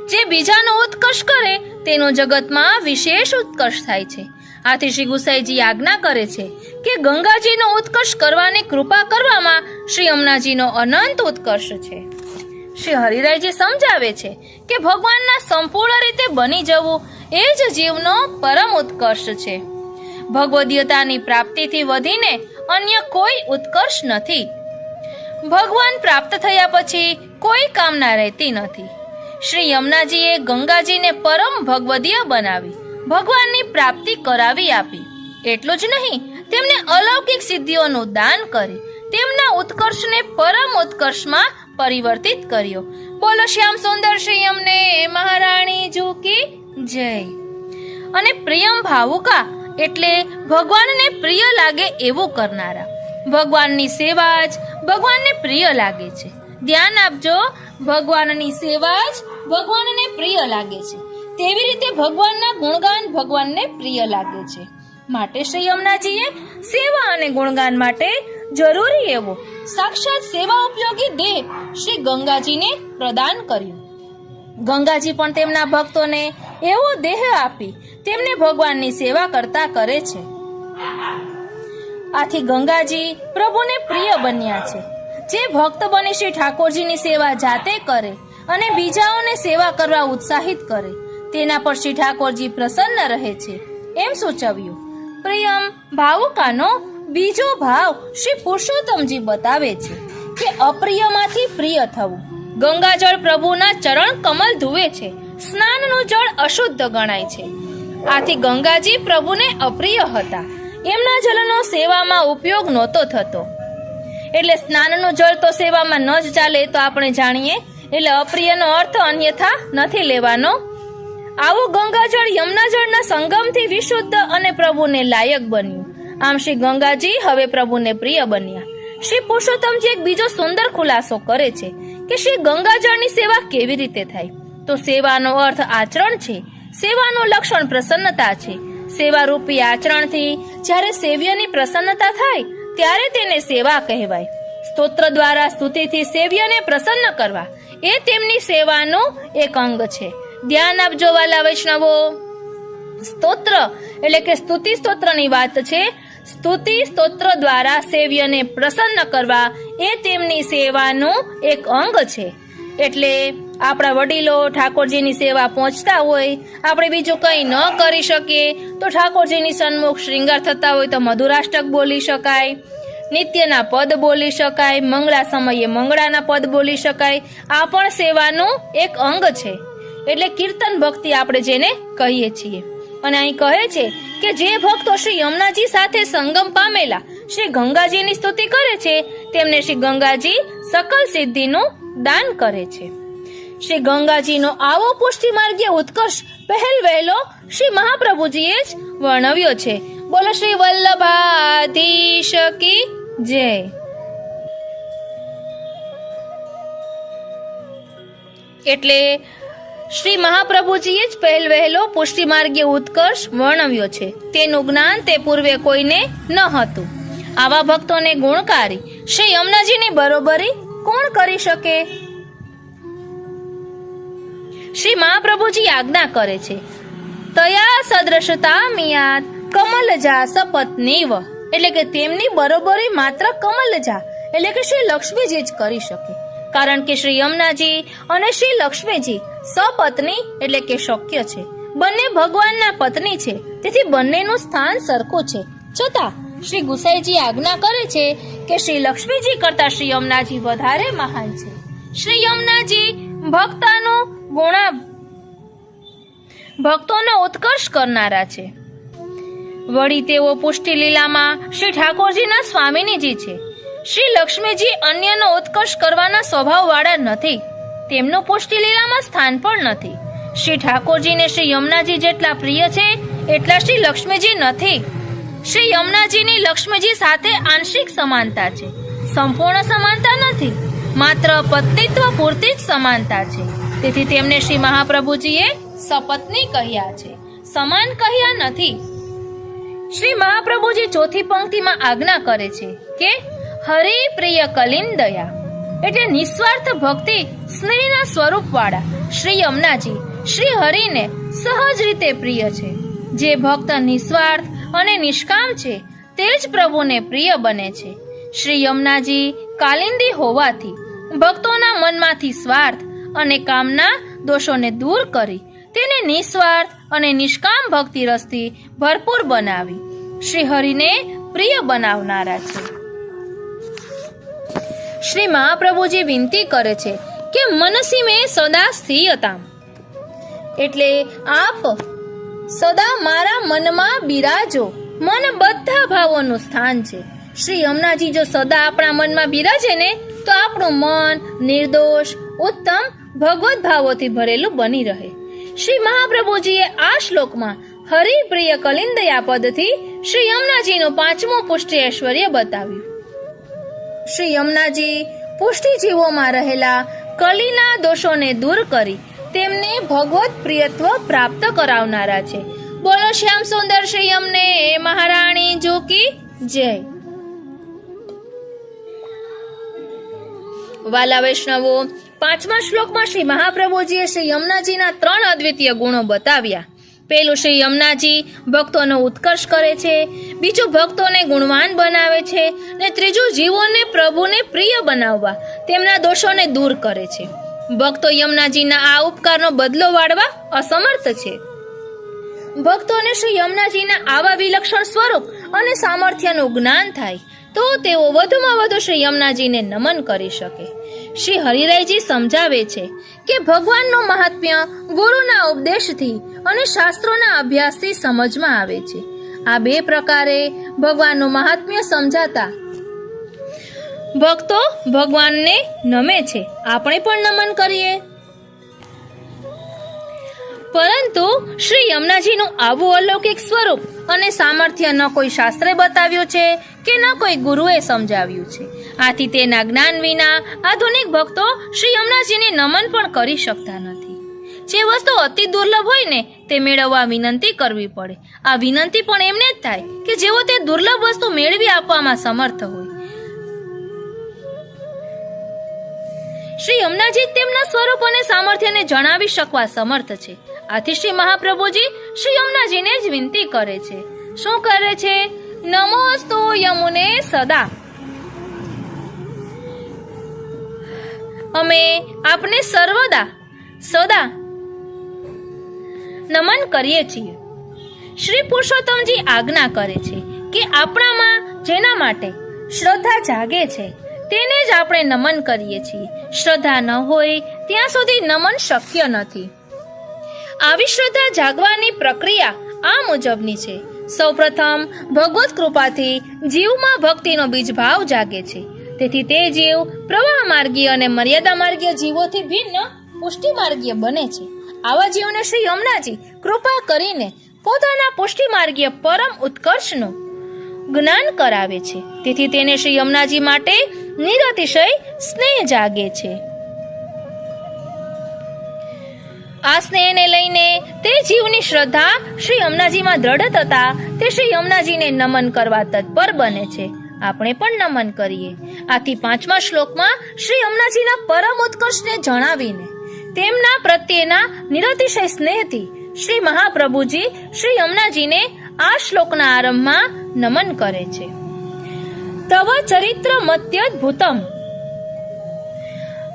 જે બીજાનો ઉત્કર્ષ કરે તેનો જગતમાં વિશેષ ઉત્કર્ષ થાય છે. આથી શ્રી ગુસાઈજી આજ્ઞા કરે છે કે ગંગાજીનો ઉત્કર્ષ કરવાની કૃપા કરવામાં શ્રી યમુનાજીનો અનંત ઉત્કર્ષ છે. શ્રી હરિરાયજી સમજાવે છે કે ભગવાનના સંપૂર્ણ રીતે બની જવું એ જ જીવનો પરમ ઉત્કર્ષ છે. ભગવદીયતાની પ્રાપ્તિથી વધીને અન્ય કોઈ ઉત્કર્ષ નથી. ભગવાન પ્રાપ્ત થયા પછી કોઈ કામના રહેતી નથી. શ્રી યમુનાજીએ ગંગાજીને પરમ ભગવદીય બનાવી, ભગવાનની પ્રાપ્તિ કરાવી આપી. એટલું જ નહીં, તેમને અલૌકિક સિદ્ધિઓનું દાન કરી તેમના ઉત્કર્ષને પરમ ઉત્કર્ષમાં પરિવર્તિત કર્યો. બોલો શ્યામ સુંદર શ્રી યમને મહારાણી જી કી જય. અને પ્રિયમ ભાવુકા એટલે ભગવાનને પ્રિય લાગે એવું કરનારા. ભગવાનની સેવા જ ભગવાનને પ્રિય લાગે છે. ધ્યાન આપજો, ભગવાનની સેવા જ ભગવાનને પ્રિય લાગે છે. તેવી રીતે ભગવાનના ગુણગાન ભગવાનને પ્રિય લાગે છે. માટે શ્રી યમુનાજીએ સેવા અને ગુણગાન માટે જરૂરી એવો સાક્ષાત સેવા ઉપયોગી દેહ શ્રી ગંગાજીને પ્રદાન કર્યો. ગંગાજી પણ તેમના ભક્તોને એવો દેહ આપી તેમને ભગવાનની સેવા કરતા કરે છે. આથી ગંગાજી પ્રભુને પ્રિય બન્યા છે. જે ભક્ત બની શ્રી ઠાકોરજીની સેવા જાતે કરે અને બીજાઓને સેવા કરવા ઉત્સાહિત કરે, તેના પર શ્રી ઠાકોરજી પ્રસન્ન રહે છે. એમ સૂચવ્યું. પ્રિયમ ભાવુકાનો બીજો ભાવ શ્રી પુરુષોત્તમજી બતાવે છે કે અપ્રિયમાંથી પ્રિય થવું. ગંગાજળ પ્રભુના ચરણ કમલ ધુએ છે, સ્નાનનું જળ અશુદ્ધ ગણાય છે. આથી ગંગાજી પ્રભુને અપ્રિય હતા. એમના જળનો સેવામાં ઉપયોગ નહોતો થતો. એટલે સ્નાનનું જળ તો સેવામાં ન જ ચાલે તો આપણે જાણીએ. એટલે અપ્રિયનો અર્થ અન્યથા નથી લેવાનો. આવું ગંગાજળ યમુનાજળના સંગમથી વિશુદ્ધ અને પ્રભુને લાયક બન્યું. આમ શ્રી ગંગાજી હવે પ્રભુને પ્રિય બન્યા. શ્રી પુરુષોત્તમજી એક બીજો સુંદર ખુલાસો કરે છે કે શ્રી ગંગાજળની સેવા કેવી રીતે થાય. તો સેવાનો અર્થ આચરણ છે. સેવાનું લક્ષણ પ્રસન્નતા છે. સેવા રૂપી આચરણથી જ્યારે સેવ્યની પ્રસન્નતા થાય ત્યારે તેને સેવા કહેવાય. સ્તોત્ર દ્વારા સ્તુતિથી સેવ્યને પ્રસન્ન કરવા એ તેમની સેવાનું એક અંગ છે. ધ્યાન આપજો વાલા વૈષ્ણવો, સ્તોત્ર એટલે કે સ્તુતિ સ્તોત્રની વાત છે. સ્તુતિ સ્તોત્ર દ્વારા સેવ્યને પ્રસન્ન કરવા એ તેમની સેવાનું એક અંગ છે. એટલે આપણા વડીલો ઠાકોરજીની સેવા પહોંચતા હોય, આપણે બીજું કંઈ ન કરી શકીએ તો ઠાકોરજીની સન્મુખ શ્રૃંગાર થતા હોય તો મધુરાષ્ટક બોલી શકાય, નિત્યના પદ બોલી શકાય, મંગળા સમયે મંગળાના પદ બોલી શકાય. આ પણ સેવાનું એક અંગ છે. એટલે કીર્તન ભક્તિ આપણે જેને કહીએ છીએ. અને અહીં કહે છે કે જે ભક્તો શ્રી યમુનાજી સાથે સંગમ પામેલા શ્રી ગંગાજીની સ્તુતિ કરે છે તેમને શ્રી ગંગાજી સકલ સિદ્ધિનું દાન કરે છે. શ્રી ગંગાજીનો આવો પુષ્ટિ માર્ગીય ઉત્કર્ષ પહેલ વહેલો શ્રી મહાપ્રભુજીએ જ વર્ણવ્યો છે. બોલો શ્રી વલ્લભાધીશ કી જય. એટલે શ્રી મહાપ્રભુજીએ જ પહેલ વહેલો પુષ્ટિ માર્ગીય ઉત્કર્ષ વર્ણવ્યો છે. તેનું જ્ઞાન તે પૂર્વે કોઈને ન હતું. આવા ભક્તોને ગુણકારી શ્રી યમુનાજીની બરોબરી કોણ કરી શકે? શ્રી મહાપ્રભુજી આજ્ઞા કરે છે, તયા સદ્રશતા મિયાત કમલજા સપત્નીવ, એટલે કે તેમની બરોબરી માત્ર કમલજા એટલે કે શ્રી લક્ષ્મીજી જ કરી શકે. કારણ કે શ્રી યમુનાજી અને શ્રી લક્ષ્મીજી સપત્ની એટલે કે શક્ય છે. બંને ભગવાનના પત્ની છે, તેથી બંનેનું સ્થાન સરખું છે. છતાં શ્રી ગુસાઈજી આજ્ઞા કરે છે કે શ્રી લક્ષ્મીજી કરતા શ્રી યમુનાજી વધારે મહાન છે. શ્રી યમુનાજી ભક્તોનો ઉત્કર્ષ કરનારા છે. વળી તેઓ પુષ્ટિ લીલામાં શ્રી ઠાકોરજીના સ્વામિનીજી છે. શ્રી લક્ષ્મીજી અન્યનો ઉત્કર્ષ કરવાના સ્વભાવ વાળા નથી. તેમનું પુષ્ટિ લીલામાં સ્થાન પણ નથી. શ્રી ઠાકોરજીને શ્રી યમુનાજી જેટલા પ્રિય છે એટલા શ્રી લક્ષ્મીજી નથી. શ્રી યમુનાજીની લક્ષ્મીજી સાથે આંશિક સમાનતા છે, સંપૂર્ણ સમાનતા નથી. માત્ર પત્નીત્વ પૂરતી જ સમાનતા છે. તેથી તેમને શ્રી મહાપ્રભુજીએ સપત્ની કહ્યા છે, સમાન કહ્યા નથી. શ્રી મહાપ્રભુજી ચોથી પંક્તિમાં આજ્ઞા કરે છે કે હરિ પ્રિય કલિંદયા એટલે નિસ્વાર્થ ભક્તિ સ્નેહના સ્વરૂપ વાળા શ્રી યમુનાજી શ્રી હરિને સહજ રીતે પ્રિય છે. જે ભક્ત નિસ્વાર્થ અને નિષ્કામ છે તે જ પ્રભુને પ્રિય બને છે. શ્રી યમુનાજી કાલિંદી હોવાથી ભક્તોના મનમાંથી સ્વાર્થ અને કામના દોષોને દૂર કરી તેને નિસ્વાર્થ અને નિષ્કામ ભક્તિ રસથી ભરપૂર બનાવી શ્રી હરિને પ્રિય બનાવનારા છે. શ્રી મહાપ્રભુજી વિનંતી કરે છે કે મનસી મેં સદા સ્થિયતામ એટલે આપ સદા મારા મનમાં બિરાજો. મન બધા ભાવોનું સ્થાન છે. શ્રી યમુનાજી જો સદા આપણા મનમાં બિરાજે ને તો આપણું મન નિર્દોષ ઉત્તમ ભગવત ભાવોથી ભરેલું બની રહે. શ્રી મહાપ્રભુજીએ આ શ્લોકમાં હરિપ્રિય કલિંદયા પદથી શ્રી યમુનાજીનું પાંચમું પુષ્ટિ ઐશ્વર્ય બતાવ્યું. શ્રી યમુનાજી પુષ્ટિ જીવોમાં રહેલા કલીના દોષોને દૂર કરી તેમને ભગવત પ્રિયત્વ પ્રાપ્ત કરાવનારા છે. બોલો શ્યામ સુંદર શ્રી યમને મહારાણી જો કી જય. વાલા વૈષ્ણવો, પાંચમા શ્લોકમાં શ્રી મહાપ્રભુજીએ શ્રી યમુનાજીના 3 અદ્વિતીય ગુણો બતાવ્યા. પેલું, શ્રી યમુનાજી ભક્તોનો ઉત્કર્ષ કરે છે. બીજું, ભક્તોને ગુણવાન બનાવે છે. ને ત્રીજું, જીવોને પ્રભુને પ્રિય બનાવવા તેમના દોષોને દૂર કરે છે. ભક્તો યમુનાજીના આ ઉપકારનો બદલો વાળવા અસમર્થ છે. ભક્તોને શ્રી યમુનાજીના આવા વિલક્ષણ સ્વરૂપ અને સામર્થ્યનું જ્ઞાન થાય તો તેઓ વધુમાં વધુ શ્રી યમુનાજીને નમન કરી શકે. શ્રી હરિરાયજી સમજાવે છે કે ભગવાનનું મહાત્મ્ય ગુરુના ઉપદેશથી અને શાસ્ત્રોના અભ્યાસથી સમજમાં આવે છે. આ 2 પ્રકારે ભગવાનનું મહાત્મ્ય સમજાતા ભક્તો ભગવાનને નમે છે. આપણે પણ નમન કરીએ. પરંતુ શ્રી યમુનાજીનું આવું અલૌકિક સ્વરૂપ અને સામર્થ્ય ન કોઈ શાસ્ત્રે બતાવ્યું છે કે ન કોઈ ગુરુએ સમજાવ્યું છે. આથી તેના જ્ઞાન વિના આધુનિક ભક્તો શ્રી યમુનાજીને નમન પણ કરી શકતા નથી. જે વસ્તુ અતિ દુર્લભ હોય ને તે મેળવવા વિનંતી કરવી પડે. આ વિનંતી પણ એમને જ થાય કે જેઓ તે દુર્લભ વસ્તુ મેળવી આપવામાં સમર્થ હોય. શ્રી યમુનાજી તેમના સ્વરૂપ અને સામર્થ્યને જણાવી શકવા સમર્થ છે. આથી શ્રી મહાપ્રભુજી શ્રી યમુનાજીને જ વિનંતી કરે છે. શું કરે છે? નમોસ્તુ યમુને સદા. અમે આપને સર્વદા સદા નમન કરીએ છીએ. શ્રી પુરુષોત્તમજી આજ્ઞા કરે છે કે આપણામાં જેના માટે શ્રદ્ધા જાગે છે તેને જ આપણે નમન કરીએ છીએ. શ્રદ્ધા ન હોય ત્યાં સુધી નમન શક્ય નથી. આવી શ્રદ્ધા જાગવાની પ્રક્રિયા આ મુજબની છે. સૌપ્રથમ ભગવત કૃપાથી જીવમાં ભક્તિનો બીજ ભાવ જાગે છે. તેથી તે જીવ પ્રવાહ માર્ગીય અને મર્યાદા માર્ગીય જીવોથી ભિન્ન પુષ્ટિ માર્ગીય બને છે. આવા જીવોને શ્રી યમુનાજી કૃપા કરીને પોતાના પુષ્ટિ માર્ગીય પરમ ઉત્કર્ષનું જ્ઞાન કરાવે છે. તેથી તેને શ્રી યમુનાજી માટે નિરતિશય સ્નેહ જાગે છે. આ સ્નેહને લઈને તે જીવની શ્રદ્ધા શ્રી યમુનાજીમાં દ્રઢ થતા તે શ્રી યમુનાજીને નમન કરવા તત્પર બને છે. આપણે પણ નમન કરીએ. આથી 5મા શ્લોકમાં શ્રી યમુનાજીના પરમ ઉત્કર્ષને જણાવીને તેમના પ્રત્યેના નિરતિશય સ્નેહથી શ્રી મહાપ્રભુજી શ્રી યમુનાજીને આ શ્લોકના આરંભમાં નમન કરે છે. તવ ચરિત્ર મત્યદ્ભુતમ.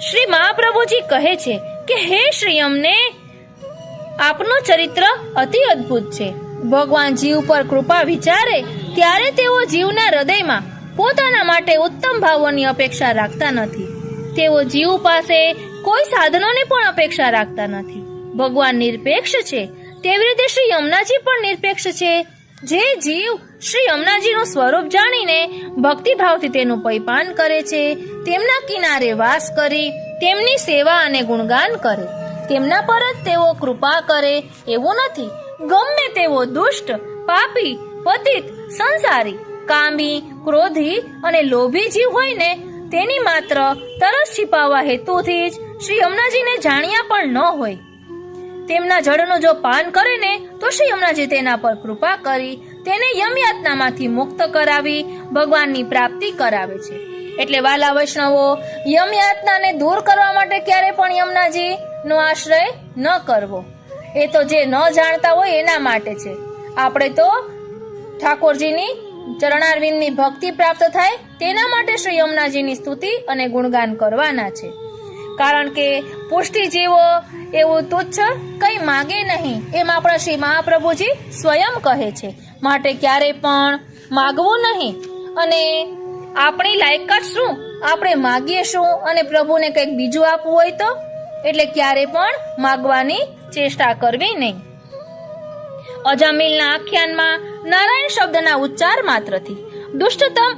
શ્રી મહાપ્રભુજી કહે છે કે હે શ્રી યમને, આપનું ચરિત્ર અતિ અદ્ભુત છે. ભગવાન જીવ પર કૃપા વિચારે ત્યારે તેઓ જીવના હૃદયમાં પોતાના માટે ઉત્તમ ભાવોની અપેક્ષા રાખતા નથી. તેઓ જીવ પાસે કોઈ સાધનોની પણ અપેક્ષા રાખતા નથી. ભગવાન નિરપેક્ષ છે તેવી રીતે શ્રી યમુનાજી પણ નિરપેક્ષ છે. જે જીવ શ્રી યમુનાજીનું સ્વરૂપ જાણીને ભક્તિભાવથી તેનું પૈપાન કરે છે, તેમના કિનારે વાસ કરી તેમની સેવા અને ગુણગાન કરે, તેમના પર જ તેઓ કૃપા કરે એવું નથી. ગમે તેવો દુષ્ટ, પાપી, પતિત, સંસારી, કામી, ક્રોધી અને લોભી જીવ હોય ને તેની માત્ર તરસ छिपाવવા હેતુથી જ શ્રી યમુનાજીને જાણ્યા પણ ન હોય તેમના જળનું જો પાન કરે ને તો શ્રી યમુનાજી તેના પર કૃપા કરી તેને યમયાતનામાંથી મુક્ત કરાવી ભગવાનની પ્રાપ્તિ કરાવે છે. એટલે વાલા વૈષ્ણવો, યમયાતનાને દૂર કરવા માટે ક્યારે પણ યમુનાજી નો આશ્રય ન કરવો. એ તો જે ન જાણતા હોય એના માટે છે. આપણે તો ઠાકોરજીની ચરણારવિંદની ભક્તિ પ્રાપ્ત થાય તેના માટે શ્રી યમુનાજીની સ્તુતિ અને ગુણગાન કરવાના છે. કારણ કે પુષ્ટિ જીવો એવું તુચ્છ કંઈ માગે નહીં એમ આપણા શ્રી મહાપ્રભુજી સ્વયં કહે છે. માટે ક્યારે પણ માગવું નહીં. અને આપણી લાયકાત શું, આપણે માગીએ શું અને પ્રભુને કંઈક બીજું આપવું હોય તો એટલે ક્યારે પણ માગવાની ચેષ્ટા કરવી નહીં. અજામિલના આખ્યાનમાં નારાયણ શબ્દના ઉચ્ચાર માત્રથી દુષ્ટતમ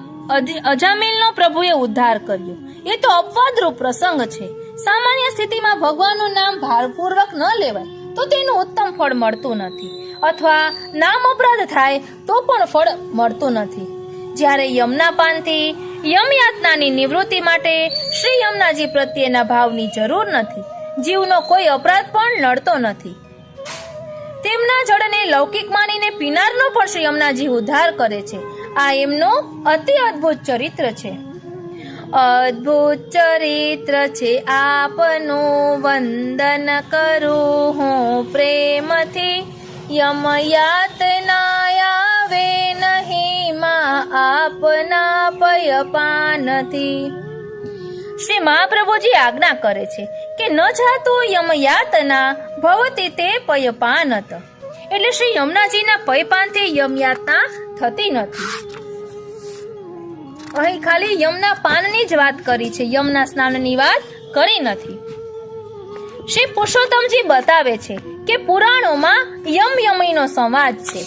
અજામિલનો પ્રભુએ ઉદ્ધાર કર્યો. એ તો અપવાદરૂપ પ્રસંગ છે. સામાન્ય સ્થિતિમાં ભગવાનનું નામ ભારપૂર્વક ન લેવાય તો તેનું ઉત્તમ ફળ મળતું નથી, અથવા નામ અપરાધ થાય તો પણ ફળ મળતું નથી. જ્યારે યમના પાનથી યમયાતનાની નિવૃત્તિ માટે શ્રી યમુનાજી પ્રત્યેના ભાવની જરૂર નથી. જીવનો કોઈ અપરાધ પણ નડતો નથી. તેમના જળને લૌકિક માનીને પીનારનો પણ શ્રી યમુનાજી ઉદ્ધાર કરે છે. આ એમનું અતિ અદ્ભુત ચરિત્ર છે. અદ્ભુત ચરિત્ર છે આપનું, વંદન કરું હું પ્રેમથી. યમયાતના આવે નહીં માં આપના પયપાનથી. શ્રી મહાપ્રભુજી આજ્ઞા કરે છે કે ન જાતું યમયાતના ભવતી તે પયપાનત. એટલે શ્રી યમુનાજીના પયપાનથી યમયાતના થતી નથી. અહીં ખાલી યમના પાનની જ વાત કરી છે, યમના સ્નાનની વાત કરી નથી. શ્રી પુરુષોત્તમજી બતાવે છે કે પુરાણોમાં યમીનો સંવાદ છે.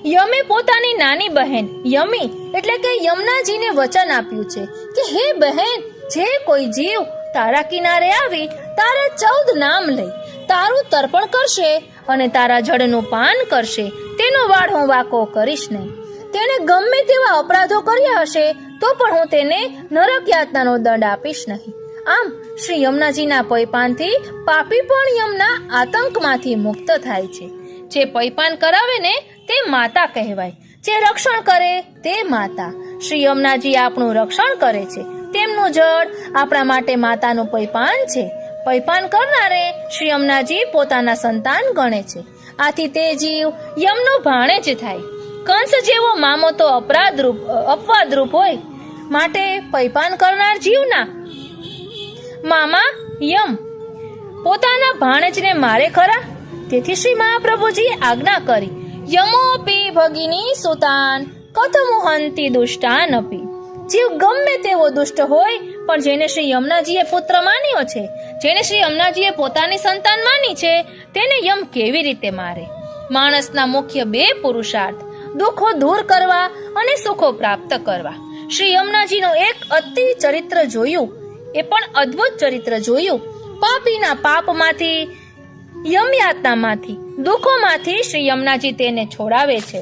યમે પોતાની નાની બહેન યમી એટલે કે યમુનાજીને વચન આપ્યું છે કે હે બહેન, જે કોઈ જીવ તારા કિનારે આવી તારા 14 નામ લઈ તારું તર્પણ કરશે અને તારા જળનું પાન કરશે તેનો વાળ હું વાકો કરીશ નહીં. તેને ગમે તેવા અપરાધો કર્યા હશે તો પણ હું તેને નરક યાતનાનો દંડ આપીશ નહીં. આમ શ્રી યમુનાજીના પૈપાનથી પાપી પણ યમના આતંકમાંથી મુક્ત થાય છે. જે પૈપાન કરાવે ને તે માતા કહેવાય, જે રક્ષણ કરે તે માતા. શ્રી યમુનાજી આપણું રક્ષણ કરે છે. તેમનું જળ આપણા માટે માતાનું પૈપાન છે. પૈપાન કરનારે શ્રી યમુનાજી પોતાના સંતાન ગણે છે. આથી તે જીવ યમનો ભાણે જ થાય. કંસ જેવો મામો તો અપવાદરૂપ હોય, માટે પૈપાન કરનાર જીવના મામા યમ પોતાના ભાણેજને મારે ખરા. તેથી શ્રી મહાપ્રભુજીએ આજ્ઞા કરી, યમોપી ભગિની સુતાન કથમુહંતિ દુષ્ટાન અપી. જીવ ગમે તેવો દુષ્ટ હોય પણ જેને શ્રી યમુનાજીએ પુત્ર માન્યો છે, જેને શ્રી યમુનાજીએ પોતાની સંતાન માની છે, તેને યમ કેવી રીતે મારે? માણસના મુખ્ય બે પુરુષાર્થ દુઃખો દૂર કરવા અને સુખો પ્રાપ્ત કરવા. શ્રી યમુનાજીનું એક અતિ ચરિત્ર જોયું, એ પણ અદ્ભુત ચરિત્ર જોયું. પાપીના પાપમાંથી, યમયાતનામાંથી, દુઃખોમાંથી શ્રી યમુનાજી તેને છોડાવે છે.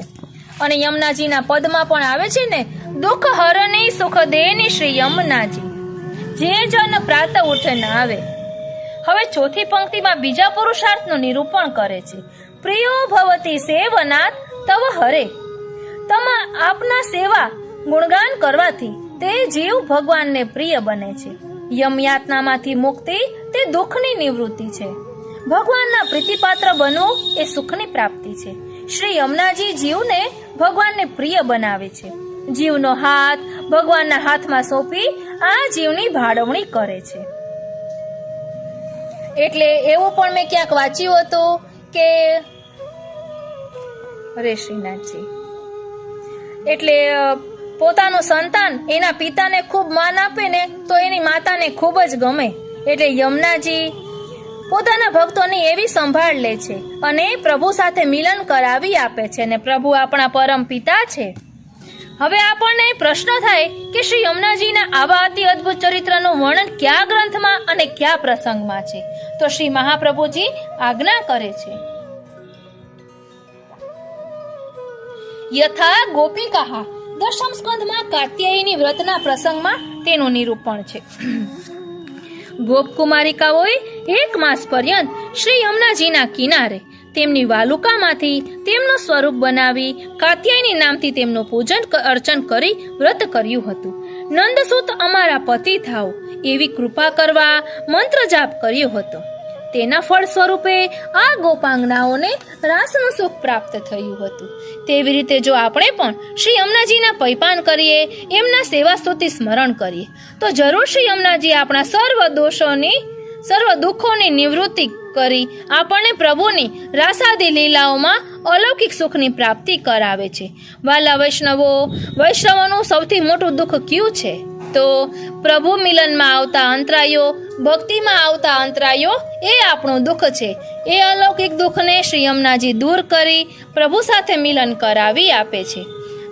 અને યમુનાજીના પદમાં પણ આવે છે ને, દુઃખ હરની સુખ દેની શ્રી યમુનાજી, જે જન પ્રાત ઉઠે ન આવે. હવે ચોથી પંક્તિમાં બીજા પુરુષાર્થનું નિરૂપણ કરે છે. પ્રિયો ભવતી સેવનાથ તવ હરે. આપના સેવા ગુણગાન કરવાથી તે જીવ ભગવાનને પ્રિય બને છે. યમયાતનામાંથી મુક્તિ તે દુઃખની નિવૃત્તિ છે. ભગવાનના પ્રીતિપાત્ર બનવું એ સુખની પ્રાપ્તિ છે. શ્રી યમુનાજી જીવને ભગવાનને પ્રિય બનાવે છે. જીવનો હાથ ભગવાનના હાથમાં સોંપી આ જીવની ભાળવણી કરે છે. એટલે એવું પણ મેં ક્યાંક વાંચ્યું હતું કે હરે શ્રીનાથજી, એટલે પોતાનું સંતાન એના પિતાને ખૂબ માન આપે ને તો એની માતાને ખૂબ જ ગમે. એટલે યમુનાજી પોતાના ભક્તોની એવી સંભાળ લે છે અને પ્રભુ સાથે મિલન કરાવી આપે છે. અને પ્રભુ આપણા પરમ પિતા છે. હવે આપણને પ્રશ્ન થાય કે શ્રી યમુનાજીના આવા અતિ અદ્ભુત ચરિત્રનું વર્ણન કયા ગ્રંથમાં અને કયા પ્રસંગમાં છે? તો શ્રી મહાપ્રભુજી આજ્ઞા કરે છે, યથા ગોપિકાહા, દશમ સ્કંધમાં કાત્યાયની વ્રતના પ્રસંગમાં તેનું નિરૂપણ છે. ગોપકુમારિકાઓએ 1 માસ પર્યંત શ્રી યમુનાજીના કિનારે તેમની વાલુકામાંથી તેમનું સ્વરૂપ બનાવી કાત્યાયની નામથી તેમનું પૂજન અર્ચન કરી વ્રત કર્યું હતું. નંદસુત અમારા પતિ થાઓ એવી કૃપા કરવા મંત્ર જાપ કર્યો હતો. તેના ફળ સ્વરૂપે આ ગોપાંગનાઓને રાસનું સુખ પ્રાપ્ત થયું હતું. તેવી રીતે જો આપણે પણ શ્રી યમુનાજીના પૈપાન કરીએ, એમના સેવા સ્તુતિ સ્મરણ કરીએ, તો જરૂર શ્રી યમુનાજી આપણા સર્વ દુઃખોની નિવૃત્તિ કરી આપણને પ્રભુની રાસાદી લીલાઓમાં અલૌકિક સુખની પ્રાપ્તિ કરાવે છે. વાલા વૈષ્ણવોનું સૌથી મોટું દુઃખ કયું છે? તો પ્રભુ મિલનમાં આવતા અંતરાયો, ભક્તિમાં આવતા અંતરાયો એ આપણું દુઃખ છે. એ અલૌકિક દુઃખને શ્રી યમુનાજી દૂર કરી પ્રભુ સાથે મિલન કરાવી આપે છે.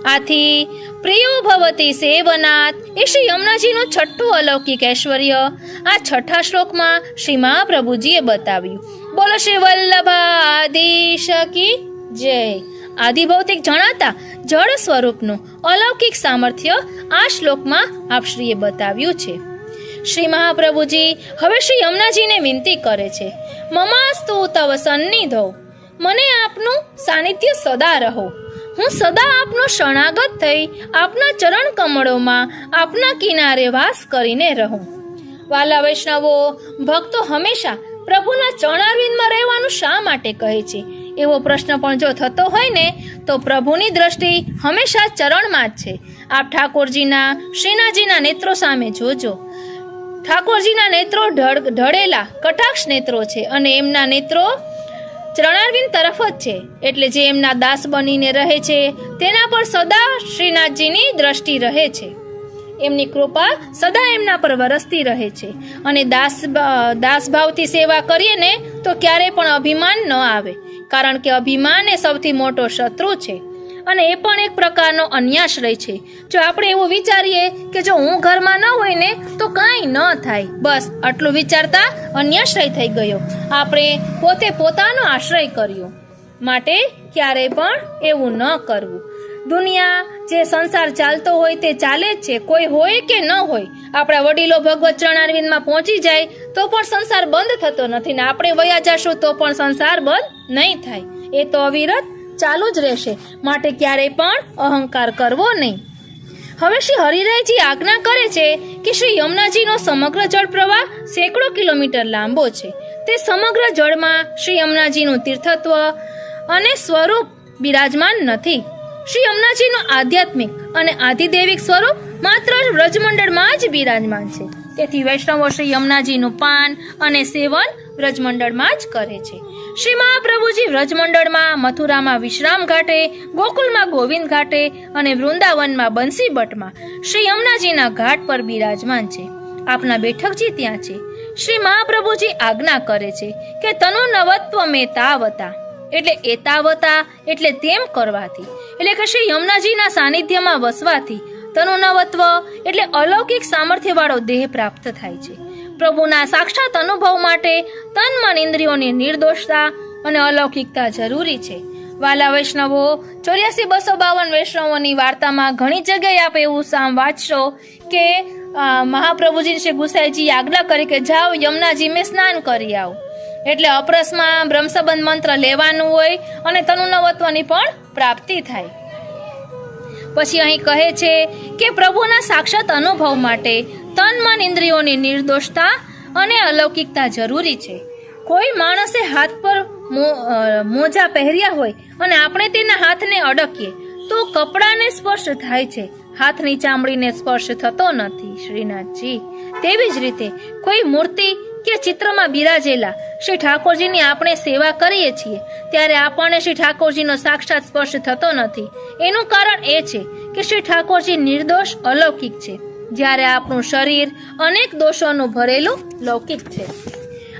આથી પ્રિયો ભવતી સેવનાથ એ શ્રી યમુનાજીનું છઠ્ઠું અલૌકિક ઐશ્વર્ય આ છઠ્ઠા શ્લોકમાં શ્રી મહાપ્રભુજીએ બતાવ્યું. બોલો શ્રી વલ્લભાધીશ કી જય. આદિભૌતિક જણાતા જળ સ્વરૂપનું અલૌકિક સામર્થ્ય આ શ્લોકમાં આપશ્રીએ બતાવ્યું છે. શ્રી મહાપ્રભુજી હવે શ્રી યમુનાજીને વિનંતી કરે છે, મમાસ્તુ તવ સન્નિધો, મને આપનું સાનિધ્ય સદા રહો. હું સદા આપનો શરણાગત થઈ આપના ચરણ કમળોમાં આપના કિનારે વાસ કરીને રહું. વાલા વૈષ્ણવો, ભક્તો હંમેશા પ્રભુના ચરણારવિંદમાં રહેવાનું શા માટે કહે છે? એવો પ્રશ્ન પણ જો થતો હોય ને, તો પ્રભુની દ્રષ્ટિ હંમેશા ચરણમાં જ છે. આપ ઠાકોરજીના, શ્રીનાથજીના નેત્રો સામે જોજો. ઠાકોરજીના નેત્રો ઢળેલા કટાક્ષ નેત્રો છે અને એમના નેત્રો ચરણારવિંદ તરફ જ છે. એટલે જે એમના દાસ બનીને રહે છે તેના પર સદા શ્રીનાથજીની દ્રષ્ટિ રહે છે. એમની કૃપા સદા એમના પર વરસતી રહે છે. અને દાસ ભાવથી સેવા કરીએ ને તો ક્યારે પણ અભિમાન ન આવે, કારણ કે અભિમાન એ સૌથી મોટો શત્રુ છે. અને એ પણ એક પ્રકારનો અન્યાશ્રય છે. જો આપણે એવું વિચારીએ કે જો હું ઘરમાં ન હોય ને તો કાંઈ ન થાય, બસ આટલું વિચારતા અન્યાશ્રય થઈ ગયો. આપણે પોતે પોતાનો આશ્રય કર્યો. માટે ક્યારેય પણ એવું ન કરવું. દુનિયા જે સંસાર ચાલતો હોય તે ચાલે જ છે, કોઈ હોય કે ન હોય. આપણા વડીલો ભગવત ચરણારવિંદમાં પહોંચી જાય તો પણ સંસાર બંધ થતો નથી ને આપણે વયા જશું તો પણ સંસાર બંધ નહીં થાય. એ તો અવિરત ચાલુ જ રહેશે. માટે ક્યારેય પણ અહંકાર કરવો નહીં. હવે શ્રી હરિરાયજી આજ્ઞા કરે છે કે શ્રી યમુનાજીનો સમગ્ર જળ પ્રવાહ સેંકડો કિલોમીટર લાંબો છે. તે સમગ્ર જળમાં શ્રી યમુનાજીનું તીર્થત્વ અને સ્વરૂપ બિરાજમાન નથી. શ્રી યમુનાજીનું આધ્યાત્મિક અને આધિદૈવિક સ્વરૂપ માત્ર વ્રજમંડળમાં જ બિરાજમાન છે. તેથી વૈષ્ણવો શ્રી યમુનાજીનું પાન અને સેવન વ્રજમંડળમાં જ કરે છે. શ્રી મહાપ્રભુજી વ્રજમંડળમાં, મથુરામાં વિશ્રામ ઘાટે, ગોકુલમાં ગોવિંદ ઘાટે અને વૃંદાવનમાં બંસી ભટ્ટમાં શ્રી યમુનાજીના ઘાટ પર બિરાજમાન છે. આપના બેઠકજી ત્યાં છે. શ્રી મહાપ્રભુજી આજ્ઞા કરે છે કે તનુ નવત્વ મેં તાવતા, એટલે એતાવતા એટલે તેમ કરવાથી, એટલે કે શ્રી યમુનાજીના સાનિધ્યમાં વસવાથી તનુ નવત્વ એટલે અલૌકિક સામર્થ્ય વાળો દેહ પ્રાપ્ત થાય છે. પ્રભુના સાક્ષાત અનુભવ માટે તન મન ઇન્દ્રિયોની નિર્દોષતા અને અલૌકિકતા જરૂરી છે. વાલા વૈષ્ણવો, 84,252 વૈષ્ણવોની વાર્તામાં ઘણી જગ્યાએ આપ એવું વાંચશો કે મહાપ્રભુજી શ્રી ગુસાઈજી આજ્ઞા કરી કે જાઓ યમુનાજી મેં સ્નાન કરી આવો. એટલે અપરસમાં બ્રહ્મસંબંધ મંત્ર લેવાનું હોય અને તનુનવત્વની પણ પ્રાપ્તિ થાય. પછી અહીં કહે છે કે પ્રભુના સાક્ષાત અનુભવ માટે તન મન ઇન્દ્રિયોની નિર્દોષતા અને અલૌકિકતા જરૂરી છે. કોઈ માણસે હાથ પર મોજા પહેર્યા હોય અને આપણે તેના હાથને અડકીએ તો કપડાને સ્પર્શ થાય છે, હાથની ચામડીને સ્પર્શ થતો નથી. શ્રીનાથજી, તેવી જ રીતે કોઈ મૂર્તિ કે ચિત્રમાં બિરાજેલા શ્રી ઠાકોરજીની આપણે સેવા કરીએ છીએ ત્યારે આપણને શ્રી ઠાકોરજીનો સાક્ષાત સ્પર્શ થતો નથી. એનું કારણ એ છે કે શ્રી ઠાકોરજી નિર્દોષ અલૌકિક છે, જ્યારે આપણું શરીર અનેક દોષોનું ભરેલું લૌકિક છે.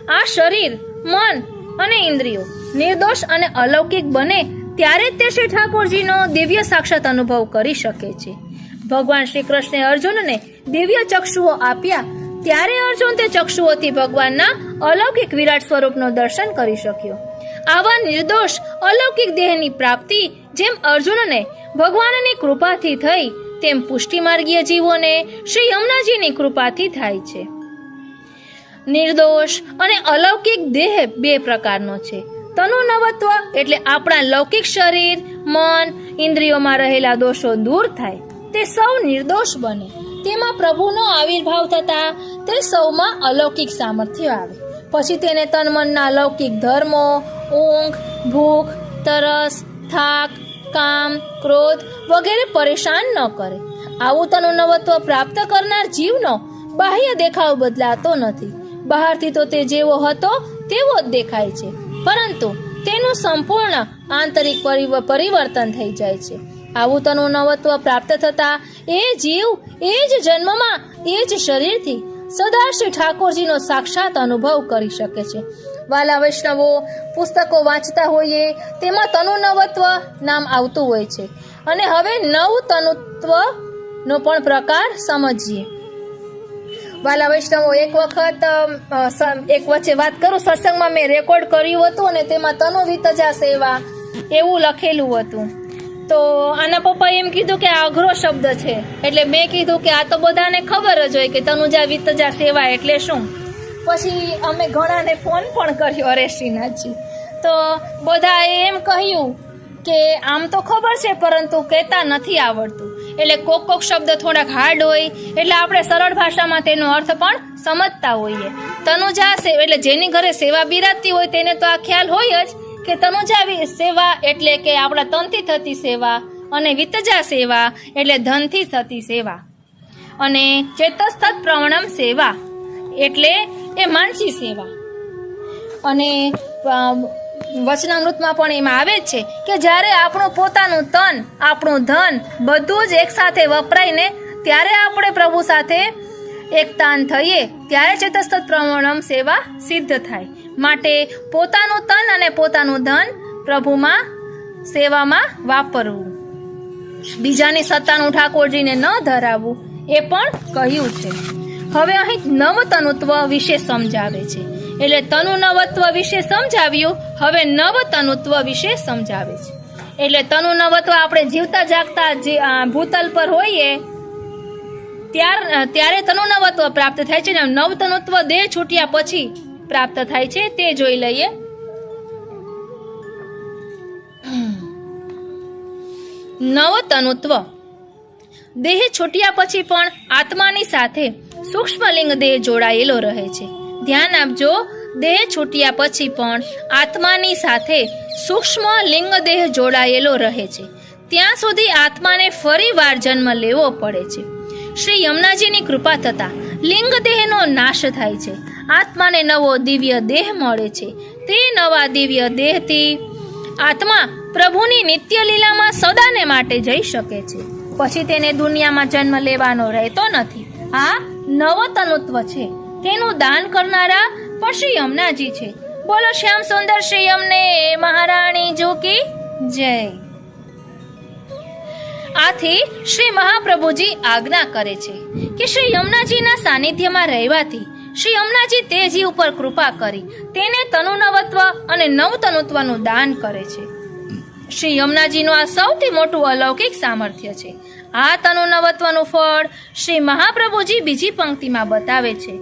આ શરીર, મન અને ઇન્દ્રિયો નિર્દોષ અને અલૌકિક બને ત્યારે જ તે શ્રી ઠાકોરજીનો દિવ્ય સાક્ષાત અનુભવ કરી શકે છે. ભગવાન શ્રી કૃષ્ણે અર્જુનને દિવ્ય ચક્ષુઓ આપ્યા ત્યારે અર્જુન તે ચક્ષુઓથી ભગવાનના અલૌકિક વિરાટ સ્વરૂપનો દર્શન કરી શક્યો. આવા નિર્દોષ અલૌકિક દેહની પ્રાપ્તિ જેમ અર્જુનને ભગવાનની કૃપાથી થઈ તેમ પુષ્ટિ માર્ગીય જીવોને શ્રી યમુનાજીની કૃપાથી થાય છે. નિર્દોષ અને અલૌકિક દેહ બે પ્રકારનો છે. તનુનવત્વ એટલે આપણા લૌકિક શરીર, મન, ઇન્દ્રિયોમાં રહેલા દોષો દૂર થાય, તે સૌ નિર્દોષ બને. તેમાં પ્રભુનો આવિર્ભાવ થતા તે સૌમાં અલૌકિક સામર્થ્ય આવે. પછી તેને તન મનના લૌકિક ધર્મો, ઊંઘ, ભૂખ, તરસ, થાક, કામ, ક્રોધ વગેરે પરેશાન ન કરે. આવું તનુનવત્વ પ્રાપ્ત કરનાર જીવનો બાહ્ય દેખાવ બદલાતો નથી. બહારથી તો તે જેવો હતો તેવો જ દેખાય છે, પરંતુ તેનું સંપૂર્ણ આંતરિક પરિવર્તન થઈ જાય છે. આવું તનુનવત્વ પ્રાપ્ત થતા એ જીવ એ જ જન્મમાં એ જ શરીરથી સદા શ્રી ઠાકોરજીનો સાક્ષાત અનુભવ કરી શકે છે. વાલા વૈષ્ણવો, પુસ્તકો વાંચતા હોઈએ તેમાં તનુનવત્વ નામ આવતું હોય છે. અને હવે નવ તનુત્વનો પણ પ્રકાર સમજીએ. વાલા વૈષ્ણવો, એક વચ્ચે વાત કરું, સત્સંગમાં મેં રેકોર્ડ કર્યું હતું અને તેમાં તનુ વિતજા સેવા એવું લખેલું હતું. તો આના પપ્પાએ એમ કીધું કે આ અઘરો શબ્દ છે, એટલે મેં કીધું કે આ તો બધાને ખબર જ હોય કે તનુજા વિતજા સેવા એટલે શું. પછી અમે ઘણાને ફોન પણ કર્યો, અરે શ્રીનાથજી, તો બધાએ એમ કહ્યું કે આમ તો ખબર છે પરંતુ કહેતા નથી આવડતું. એટલે કોક શબ્દ થોડાક હાર્ડ હોય એટલે આપણે સરળ ભાષામાં તેનો અર્થ પણ સમજતા હોઈએ. તનુજા એટલે જેની ઘરે સેવા બિરાજતી હોય તેને તો આ ખ્યાલ હોય જ કે તનુજા સેવા એટલે કે આપણા તનથી થતી સેવા, અને વિતજા સેવા એટલે ધનથી થતી સેવા, અને ચેતસ્તત પ્રવણમ સેવા એટલે એ માનસી સેવા. અને વચનામૃતમાં પણ એમાં આવે જ છે કે જ્યારે આપણું પોતાનું તન, આપણું ધન બધું જ એકસાથે વપરાઈને ત્યારે આપણે પ્રભુ સાથે એકતાન થઈએ ત્યારે ચેતસ્તત પ્રવણમ સેવા સિદ્ધ થાય. માટે પોતાનું તન અને પોતાનું ધન પ્રભુમાં સેવામાં વાપરવું. બીજાની સત્તાનું ઠાકોરજીને ન ધરાવવું એ પણ કહ્યું છે. હવે અહીં નવતનુત્વ વિશે સમજાવે છે. એટલે તનુ નવત્વ વિશે સમજાવ્યું, હવે નવતનુત્વ વિશે સમજાવે છે. એટલે તનુ નવત્વ આપણે જીવતા જાગતા ભૂતલ પર હોઈએ ત્યારે તનુ નવત્વ પ્રાપ્ત થાય છે, ને નવતનુત્વ દેહ છૂટ્યા પછી પ્રાપ્ત થાય છે. તે જોઈ લઈએ. નવતનુત્વ દેહ છૂટ્યા પછી પણ આત્માની સાથે સૂક્ષ્મ લિંગ દેહ જોડાયેલો રહે છે. ધ્યાન આપજો, દેહ છૂટ્યા પછી પણ આત્માની સાથે સૂક્ષ્મ લિંગ દેહ જોડાયેલો રહે છે. ત્યાં સુધી આત્માને ફરી વાર જન્મ લેવો પડે છે. શ્રી યમુનાજીની કૃપા થતા લિંગ દેહનો નાશ થાય છે. આત્માને નવો દિવ્ય દેહ મળે છે. તે નવા દિવ્ય દેહથી આત્મા પ્રભુની નિત્ય લીલામાં સદાને માટે જઈ શકે છે. પછી તેને દુનિયામાં જન્મ લેવાનો રહેતો નથી. આ નવતનુત્વ છે. તેનું દાન કરનારા પણ શ્રી યમુનાજી છે. બોલો શ્યામ સુંદર શ્રી યમને મહારાણી જો કી જય. આથી શ્રી મહાપ્રભુજી આજ્ઞા કરે છે કે શ્રી યમુનાજીના સાનિધ્યમાં રહેવાથી શ્રી યમુનાજી તે જીવ ઉપર કૃપા કરી તેને તનુનવત્વ અને નવતનુત્વનું દાન કરે છે. શ્રી યમુનાજીનું આ સૌથી મોટું અલૌકિક સામર્થ્ય છે. આ તનુનવત્વનું ફળ શ્રી મહાપ્રભુજી બીજી પંક્તિમાં બતાવે છે.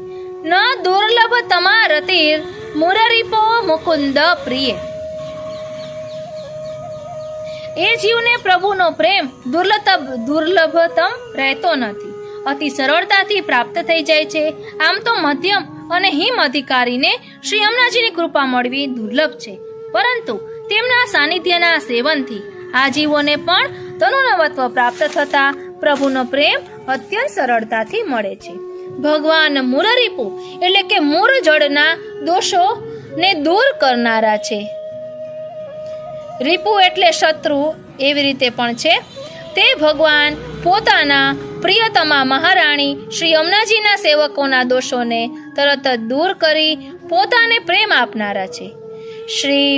ન દુર્લભ તમારતીર મુરરીપો મુકુંદ પ્રિય. એ જીવને પ્રભુનો પ્રેમ દુર્લભતમ રહેતો નથી, અતિ સરળતાથી પ્રાપ્ત થઈ જાય છે. આમ તો મધ્યમ અને હિમ અધિકારીને શ્રી યમુનાજીની કૃપા મળવી દુર્લભ છે, પરંતુ તેમના સાનિધ્યના સેવનથી આ જીવોને પણ તનુનવત્વ પ્રાપ્ત થતા પ્રભુનો પ્રેમ અત્યંત સરળતાથી મળે છે. ભગવાન મુરરીપુ એટલે કે મૂળ જળના દોષોને દૂર કરનારા છે. રીપુ એટલે શત્રુ એવી રીતે પણ છે. તે ભગવાન પોતાના પ્રિયતમા મહારાણી શ્રી યમુનાજીના સેવકોના દોષોને તરત જ દૂર કરી પોતાને પ્રેમ આપનારા છે. શ્રી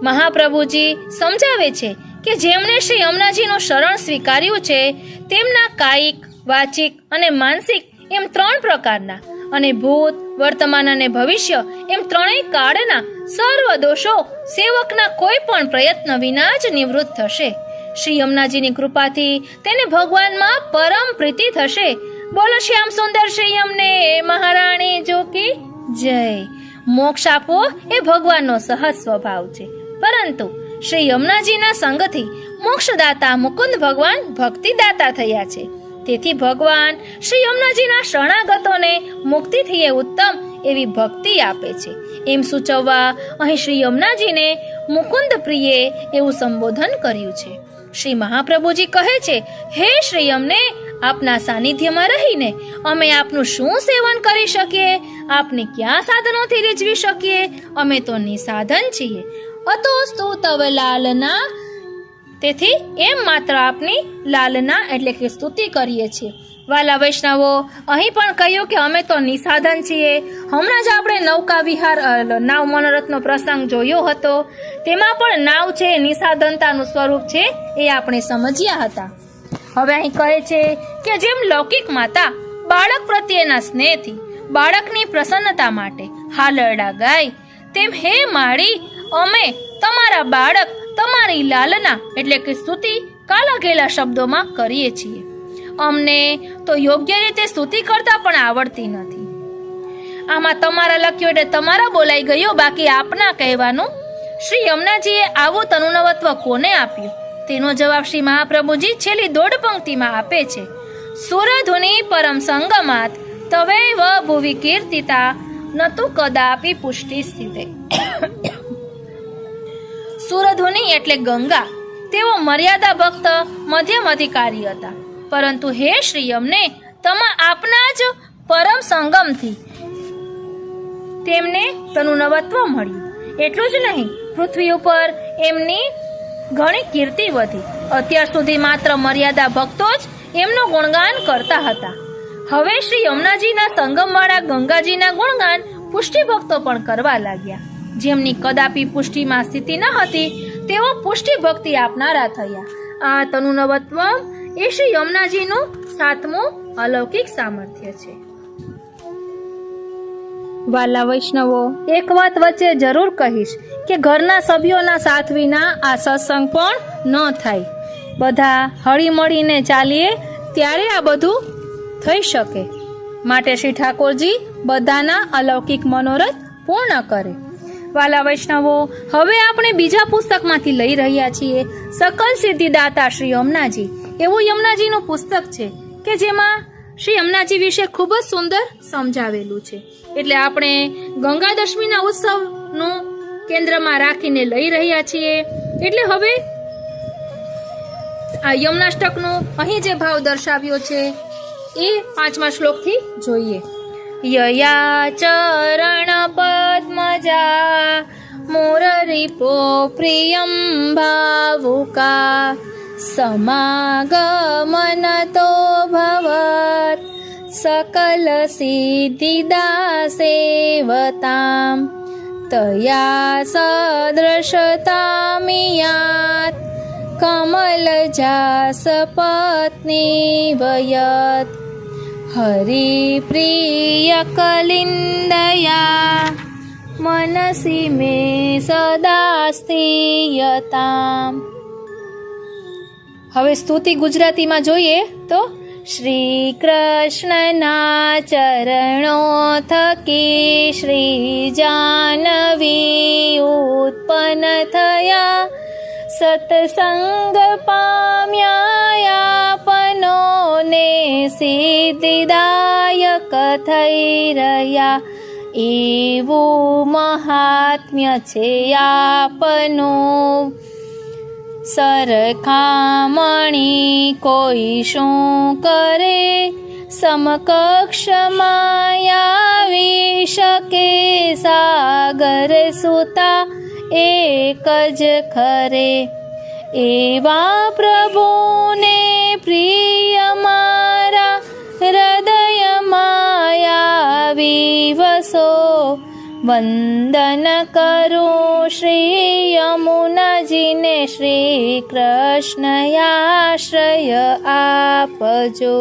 મહાપ્રભુજી સમજાવે છે કે જેમણે શ્રી યમુનાજીનું શરણ સ્વીકાર્યું છે તેમના કાયિક, વાચિક અને માનસિક એમ 3 પ્રકારના અને ભૂત, વર્તમાન અને ભવિષ્ય એમ ત્રણેય કાળના સર્વ દોષો સેવકના કોઈ પણ પ્રયત્ન વિના જ નિવૃત્ત થશે. શ્રી યમુનાજીની કૃપાથી તેને ભગવાનમાં પરમ પ્રીતિ થશે. બોલો શ્યામ સુંદર શ્રી યમને મહારાણી જો કી જય. મોક્ષ આપવો એ ભગવાનનો સહજ સ્વભાવ છે, પરંતુ શ્રી યમુનાજીના સંગથી મોક્ષદાતા મુકુંદ ભગવાન ભક્તિદાતા થયા છે. તેથી ભગવાન શ્રી યમુનાજીના શરણાગતોને મુક્તિથી ઉત્તમ એવી ભક્તિ આપે છે. એમ સૂચવવા અહીં શ્રી યમુનાજીને મુકુંદ પ્રિયે એવું સંબોધન કર્યું છે. શ્રી મહાપ્રભુજી કહે છે, હે શ્રી યમને, આપના સાનિધ્યમાં રહીને અમે આપનું શું સેવન કરી શકીએ? આપને ક્યાં સાધનોથી રીઝવી શકીએ? અમે તો નિસાધન છીએ. અતોસ્તુ તવ લાલના, તેથી એમ માત્ર આપની લાલના એટલે કે સ્તુતિ કરીએ છીએ. વાલા વૈષ્ણવો, અહીં પણ કહ્યું કે અમે તો નિસાધન છીએ. હમણાં જ આપણે નૌકા વિહાર નાવ મનોરથનો પ્રસંગ જોયો હતો. તેમાં પણ નાવ છે નિસાધનતાનું સ્વરૂપ છે એ આપણે સમજ્યા હતા. હવે અહીં કહે છે કે જેમ લૌકિક માતા બાળક પ્રત્યેના સ્નેહથી બાળકની પ્રસન્નતા માટે હાલરડા ગાય, તેમ હે માળી, અમે તમારા બાળક તમારી લાલના એટલે કે સ્તુતિ કાલાઘેલા શબ્દોમાં કરીએ છીએ. અમને તો યોગ્ય રીતે સ્તુતિ કરતા પણ આવડતી નથી. આમાં તમારા લખ્યું એટલે તમારા બોલાઈ ગયો, બાકી આપના કહેવાનું. શ્રી યમુનાજીએ આવું તનુનવત્વ કોને આપ્યું? તેનો જવાબ શ્રી મહાપ્રભુજી છેલ્લી 1.5 પંક્તિમાં આપે છે. સુરધુનિ પરમ સંગમાત તવૈવ ભુવિ કીર્તિતા નતુ કદાપી પુષ્ટિ સ્થિતે. સુરધુનિ એટલે ગંગા, તેઓ મર્યાદા ભક્ત મધ્યમ અધિકારી હતા, પરંતુ હે શ્રી યમને, આપના જ પરમ સંગમથી તેમને તનુનવત્વ મળ્યું. એટલું જ નહીં, પૃથ્વી ઉપર એમની ઘણી કીર્તિ વધી. અત્યાર સુધી માત્ર મર્યાદા ભક્તો જ એમનું ગુણગાન કરતા હતા. હવે શ્રી યમુનાજીના સંગમવાળા ગંગાજીના ગુણગાન પુષ્ટિ ભક્તો પણ કરવા લાગ્યા. જેમની કદાપી પુષ્ટિમાં સ્થિતિ ન હતી તેઓ પુષ્ટિ ભક્તિ આપનારા થયા. આ તનુનવત્વમ એ શ્રી યમુનાજીનું 7મું અલૌકિક સામર્થ્ય છે. વાલા વૈષ્ણવો, એક વાત વચ્ચે જરૂર કહીશ કે ઘરના સભ્યોના સાથ વિના આ સત્સંગ પણ ન થાય. બધા હળીમળીને ચાલીએ ત્યારે આ બધું થઈ શકે. માટે શ્રી ઠાકોરજી બધાના અલૌકિક મનોરથ પૂર્ણ કરે. વાલા વૈષ્ણવો, હવે આપણે બીજા પુસ્તકમાંથી લઈ રહ્યા છીએ સકલ સિદ્ધિદાતા શ્રી યમુનાજી. એવું યમુનાજીનું પુસ્તક છે કે જેમાં શ્રી યમુનાજી વિશે ખૂબ જ સુંદર સમજાવેલું છે. એટલે આપણે ગંગા દશમીના ઉત્સવનું કેન્દ્રમાં રાખીને લઈ રહ્યા છીએ. એટલે હવે આ યમુનાષ્ટકનો અહીં જે ભાવ દર્શાવ્યો છે એ 5મા શ્લોકથી જોઈએ. યયા ચરણ પદ્મજા મુરરીપો પ્રિયમ ભાવુકા સમાગમનતો ભવત સકલ સિદ્ધિદા સેવતામ તયા સદૃશતામિયાત કમલજાસ પત્ની વયત હરિપ્રિય કલિંદયા મનસી મે સદા સ્થિયતામ. હવે સ્તુતિ ગુજરાતીમાં જોઈએ તો શ્રી કૃષ્ણના ચરણો થકી શ્રી જાનવી ઉત્પન્ન થયા સત્સંગ પામ્યાપનોને સિદ્ધિદાયક થઈ રહ્યા એવું મહાત્મ્ય છે આપનું સરખામણી કોઈ શું કરે સમકક્ષ માયાવી શકે સાગર સુતા એક જ ખરે એવા પ્રભુને પ્રિય મારા હૃદય માયાવી વસો વંદન કરું શ્રી યમુનાજીને શ્રી કૃષ્ણ આશ્રય આપજો.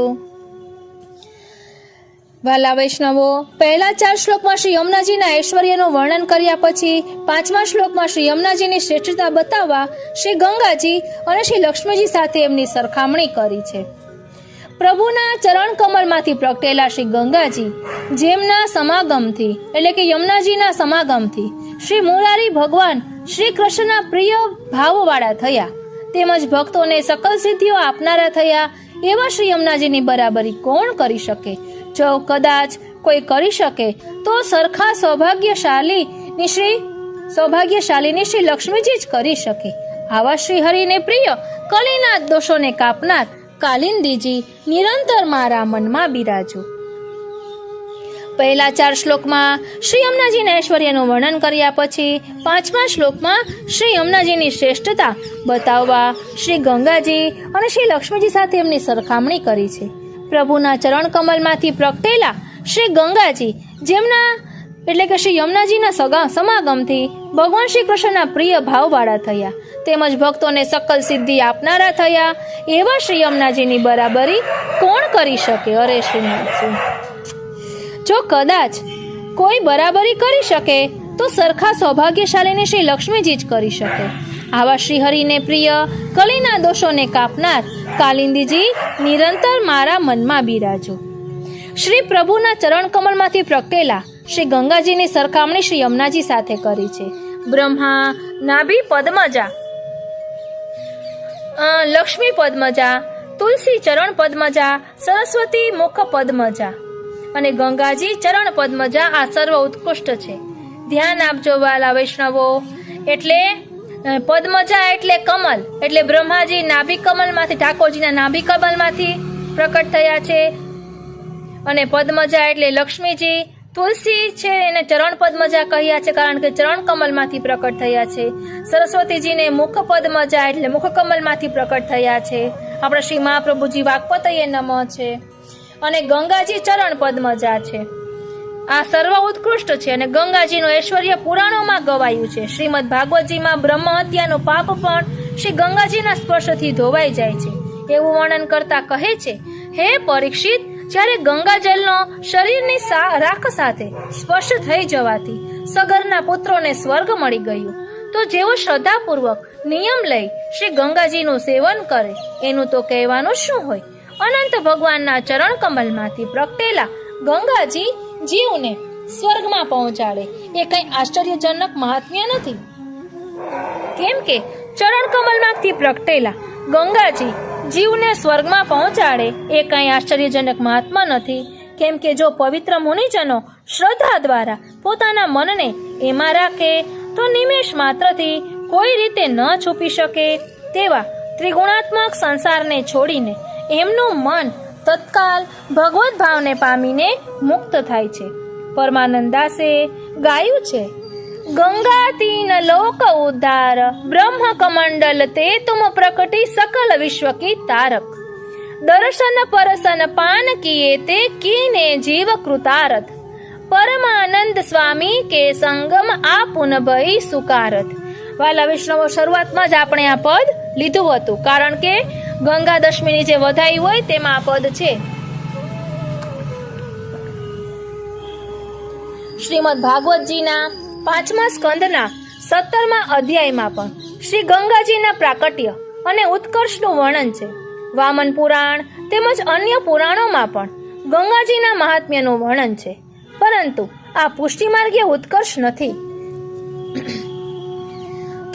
વાલા વૈષ્ણવો, પહેલા 4 શ્લોકમાં શ્રી યમુનાજીના ઐશ્વર્યનું વર્ણન કર્યા પછી 5મા શ્લોકમાં શ્રી યમુનાજીની શ્રેષ્ઠતા બતાવવા શ્રી ગંગાજી અને શ્રી લક્ષ્મીજી સાથે એમની સરખામણી કરી છે. પ્રભુના ચરણ કમળમાંથી પ્રગટેલા શ્રી ગંગાજી જેમના સમાગમથી એટલે કે યમુનાજીના સમાગમથી શ્રી મુરારી ભગવાન શ્રી કૃષ્ણના પ્રિય ભાવવાળા થયા તેમજ ભક્તોને સકલ સિદ્ધિઓ આપનારા થયા એવા શ્રી યમુનાજીની બરાબરી કોણ કરી શકે? જો કદાચ કોઈ કરી શકે તો સરખા સૌભાગ્યશાળીની શ્રી લક્ષ્મીજી જ કરી શકે. આવા શ્રી હરિને પ્રિય કલીના દોષોને કાપનાર કાલિંદીજી નિરંતર મારા મનમાં બિરાજો. પહેલા 4 શ્લોકમાં શ્રી યમુનાજીના ઐશ્વર્યનું વર્ણન કર્યા પછી 5મા શ્લોકમાં શ્રી યમુનાજીની શ્રેષ્ઠતા બતાવવા શ્રી ગંગાજી અને શ્રી લક્ષ્મીજી સાથે એમની સરખામણી કરી છે. પ્રભુના ચરણ કમલમાંથી પ્રગટેલા શ્રી ગંગાજી જેમના એટલે કે શ્રી યમુનાજીના સમાગમથી ભગવાન શ્રી કૃષ્ણના પ્રિય ભાવવાળા થયા તેમજ ભક્તોને સકલ સિદ્ધિ આપનારા થયા એવા શ્રી યમુનાજીની બરાબરી કોણ કરી શકે? અરે શ્રીનાથજી, જો કદાચ કોઈ બરાબરી કરી શકે તો સરખા સૌભાગ્યશાળીની શ્રી લક્ષ્મીજી જ કરી શકે. આવા શ્રી હરિને પ્રિય કલીના દોષોને કાપનાર કાલિંદીજી નિરંતર મારા મનમાં બિરાજો. શ્રી પ્રભુના ચરણ કમળમાંથી પ્રગટેલા શ્રી ગંગાજીની સરખામણી શ્રી યમુનાજી સાથે કરી છે. બ્રહ્મા નાભી પદ્મજા, લક્ષ્મી પદ્મજા, તુલસી ચરણ પદ્મજા, સરસ્વતી મુખ પદ્મજા અને ગંગાજી ચરણ પદ્મજા આ સર્વ ઉત્કૃષ્ટ છે. ધ્યાન આપજો વાલા વૈષ્ણવો. એટલે પદ્મજા એટલે કમલ, એટલે બ્રહ્માજી નાભી કમલમાંથી ઠાકોરજીના નાભી કમલમાંથી પ્રકટ થયા છે અને પદ્મજા એટલે લક્ષ્મીજી. તુલસી છે એને ચરણ પદ્મજા કહ્યા છે કારણ કે ચરણ કમલમાંથી પ્રકટ થયા છે. સરસ્વતીજીને મુખ પદ્મજા એટલે મુખ કમલમાંથી પ્રકટ થયા છે. આપણા શ્રી મહાપ્રભુજી વાક્પતયે નમઃ છે. અને ગંગાજી ચરણ પદ્મજા છે. આ સર્વ ઉત્કૃષ્ટ છે અને ગંગાજીનું ઐશ્વર્ય પુરાણોમાં ગવાયું છે. શ્રીમદ ભાગવતજીમાં બ્રહ્મ હત્યાનું પાપ પણ શ્રી ગંગાજીના સ્પર્શથી ધોવાઈ જાય છે. એવું વર્ણન કરતા કહે છે, હે પરીક્ષિત, જ્યારે ગંગાજલનો શરીરની રાખ સાથે સ્પર્શ થઈ જવાથી સગરના પુત્રોને સ્વર્ગ મળી ગયું, તો જેઓ શ્રદ્ધાપૂર્વક નિયમ લઈ શ્રી ગંગાજીનું સેવન કરે એનું તો કહેવાનું શું હોય. અનંત ભગવાનના ચરણ કમલમાંથી પ્રગટેલા ગંગાજી જીવને સ્વર્ગમાં પહોંચાડે એ કઈ આશ્ચર્યજનક મહાત્મ્ય નથી. કેમ કે ચરણ કમલમાંથી પ્રગટેલા ગંગાજી જીવને સ્વર્ગમાં પહોંચાડે એ કઈ આશ્ચર્યજનક મહાત્મા નથી. કેમ કે જો પવિત્ર મુનિજનો શ્રદ્ધા દ્વારા પોતાના મનને એમાં રાખે તો નિમેષ માત્રથી કોઈ રીતે ન છૂપી શકે તેવા ત્રિગુણાત્મક સંસારને છોડીને એમનું મન તત્કાલ ભગવત ભાવને પામીને મુક્ત થાય છે. પરમાનંદ દાસે ગાયું છે, ગંગા તીન લોક ઉદ્ધાર બ્રહ્મ કમંડલ તે તુમ પ્રકટી સકલ વિશ્વ કી તારક દર્શન પરસન પાન કિએ તે કીને જીવ કૃતારથ પરમાનંદ સ્વામી કે સંગમ આપુન ભઈ સુકારથ. વાલા વૈષ્ણવો, શરૂઆતમાં જ આપણે આ પદ લીધું હતું, કારણ કે ગંગા દશમીની જે વધાઈ હોય તેમાં આ પદ છે. શ્રીમદ ભાગવતજીના 5મા સ્કંદના 17મા અધ્યાયમાં પણ શ્રી ગંગાજીના પ્રાકટ્ય અને ઉત્કર્ષનું વર્ણન છે. વામન પુરાણ તેમજ અન્ય પુરાણોમાં પણ ગંગાજીના મહાત્મ્યનું વર્ણન છે, પરંતુ આ પુષ્ટિમાર્ગીય ઉત્કર્ષ નથી.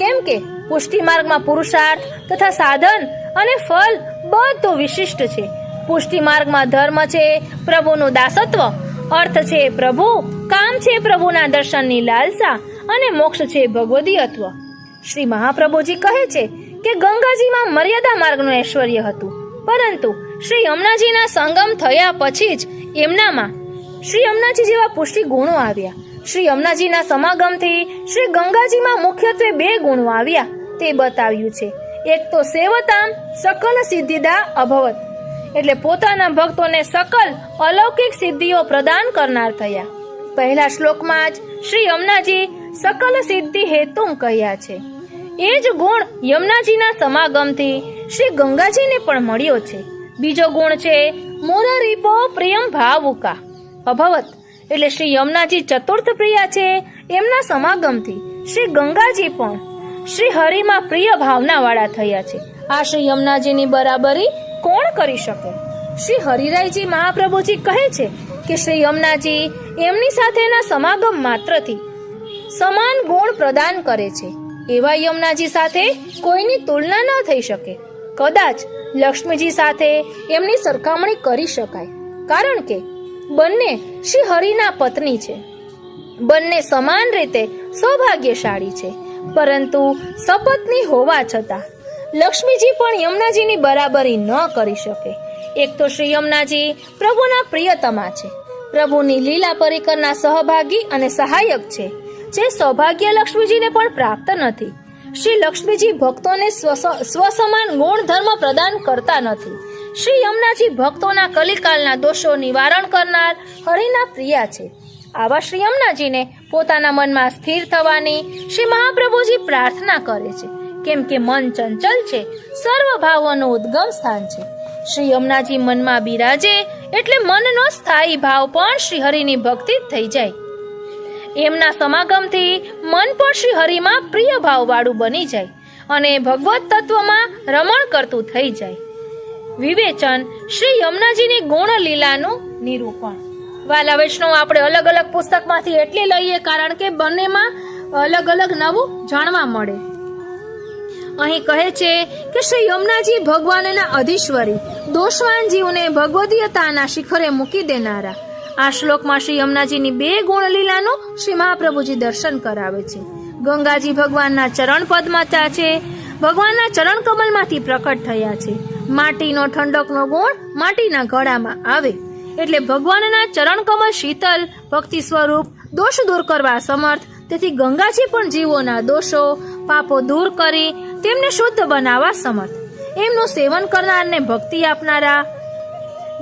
કેમ કે પુષ્ટિમાર્ગમાં પુરુષાર્થ તથા સાધન અને ફળ બધું વિશિષ્ટ છે. પુષ્ટિમાર્ગમાં ધર્મ છે પ્રભુનું દાસત્વ, અર્થ છે પ્રભુ, કામ છે પ્રભુના દર્શનની લાલસા અને મોક્ષ છે ભગવદીયત્વ. શ્રી મહાપ્રભુજી કહે છે કે ગંગાજીમાં મર્યાદા માર્ગનું ઐશ્વર્ય હતું, પરંતુ શ્રી યમુનાજીના સંગમ થયા પછી જ એમનામાં શ્રી યમુનાજી જેવા પુષ્ટિ ગુણો આવ્યા. શ્રી યમુનાજીના સમાગમથી શ્રી ગંગાજીમાં મુખ્યત્વે 2 ગુણો આવ્યા તે બતાવ્યું છે. એક તો સેવતામ સકલ સિદ્ધિદા અભવત, એટલે પોતાના ભક્તોને સકલ અલૌકિક સિદ્ધિઓ પ્રદાન કરનાર થયા. પહેલા શ્લોકમાં જ શ્રી યમુનાજી સકલ સિદ્ધિ હેતુમ કહ્યા છે. એ જ ગુણ યમુનાજીના સમાગમથી શ્રી ગંગાજીને પણ મળ્યો છે. બીજો ગુણ છે મુરરીપો પ્રિયમ ભાવુકા અભવત, એટલે શ્રી યમુનાજી ચતુર્થ પ્રિયા છે. એમના સમાગમથી શ્રી ગંગાજી પણ શ્રી હરિમાં પ્રિય ભાવના વાળા થયા છે. આ શ્રી યમુનાજીની બરાબરી કોણ કરી શકે? શ્રી હરિરાયજી મહાપ્રભુજી કહે છે કે શ્રી યમુનાજી એમની સાથેના સમાગમ માત્રથી સમાન ગુણ પ્રદાન કરે છે. એવા યમુનાજી સાથે કોઈની તુલના ન થઈ શકે. કદાચ લક્ષ્મીજી સાથે એમની સરખામણી કરી શકાય, કારણ કે બંને શ્રી હરિના પત્ની છે. બંને સમાન રીતે સૌભાગ્યશાળી છે, પરંતુ સપત્ની હોવા છતાં લક્ષ્મીજી પણ યમુનાજીની બરાબરી ન કરી શકે. એક તો શ્રી યમુનાજી પ્રભુના પ્રિયતમા છે, પ્રભુની લીલા પરિકરના સહભાગી અને સહાયક છે, જે સૌભાગ્ય લક્ષ્મીજીને પણ પ્રાપ્ત નથી. શ્રી લક્ષ્મીજી ભક્તોને સ્વસમાન ગુણધર્મ પ્રદાન કરતા નથી. શ્રી યમુનાજી ભક્તોના કલિકાલના દોષો નિવારણ કરનાર હરિના પ્રિયા છે. આવા શ્રી યમુનાજીને પોતાના મનમાં સ્થિર થવાની શ્રી મહાપ્રભુજી પ્રાર્થના કરે છે. કેમ કે મન ચંચલ છે, સર્વ ભાવોનું ઉદ્ગમ સ્થાન છે. શ્રી યમુનાજી મનમાં બિરાજે એટલે મનનો સ્થાયી ભાવ પણ શ્રી હરિની ભક્તિ થઈ જાય. એમના સમાગમથી મન પણ શ્રી હરિમાં પ્રિય ભાવ વાળું બની જાય અને ભગવત તત્વમાં રમણ કરતું થઈ જાય. વિવેચન શ્રી યમુનાજીની ગુણ લીલાનું નિરૂપણ. વાલા વૈષ્ણવ, આપણે અલગ અલગ પુસ્તકમાંથી એટલે લઈએ કારણ કે બંનેમાં અલગ અલગ નવું જાણવા મળે. અહીં કહે છે કે શ્રી યમુનાજી ભગવાનના અધીશ્વરી, દોષવાન જીવને ભગવદીયતાના શિખરે મૂકી દેનારા. આ શ્લોકમાં શ્રી યમુનાજીની 2 ગુણ લીલાનું શ્રી મહાપ્રભુજી દર્શન કરાવે છે. ગંગાજી ભગવાનના ચરણ પદ્મતા છે, ભગવાનના ચરણ કમલમાંથી પ્રકટ થયા છે. માટીનો ઠંડકનો ગુણ માટીના ગળામાં આવે એટલે ભગવાનના ચરણ કમળ શીતલ, ભક્તિ સ્વરૂપ, દોષ દૂર કરવા સમર્થ. તેથી ગંગાજી પણ જીવોના દોષો પાપો દૂર કરી તેમને શુદ્ધ બનાવવા સમર્થ. એમનું સેવન કરનારને ભક્તિ આપનારા.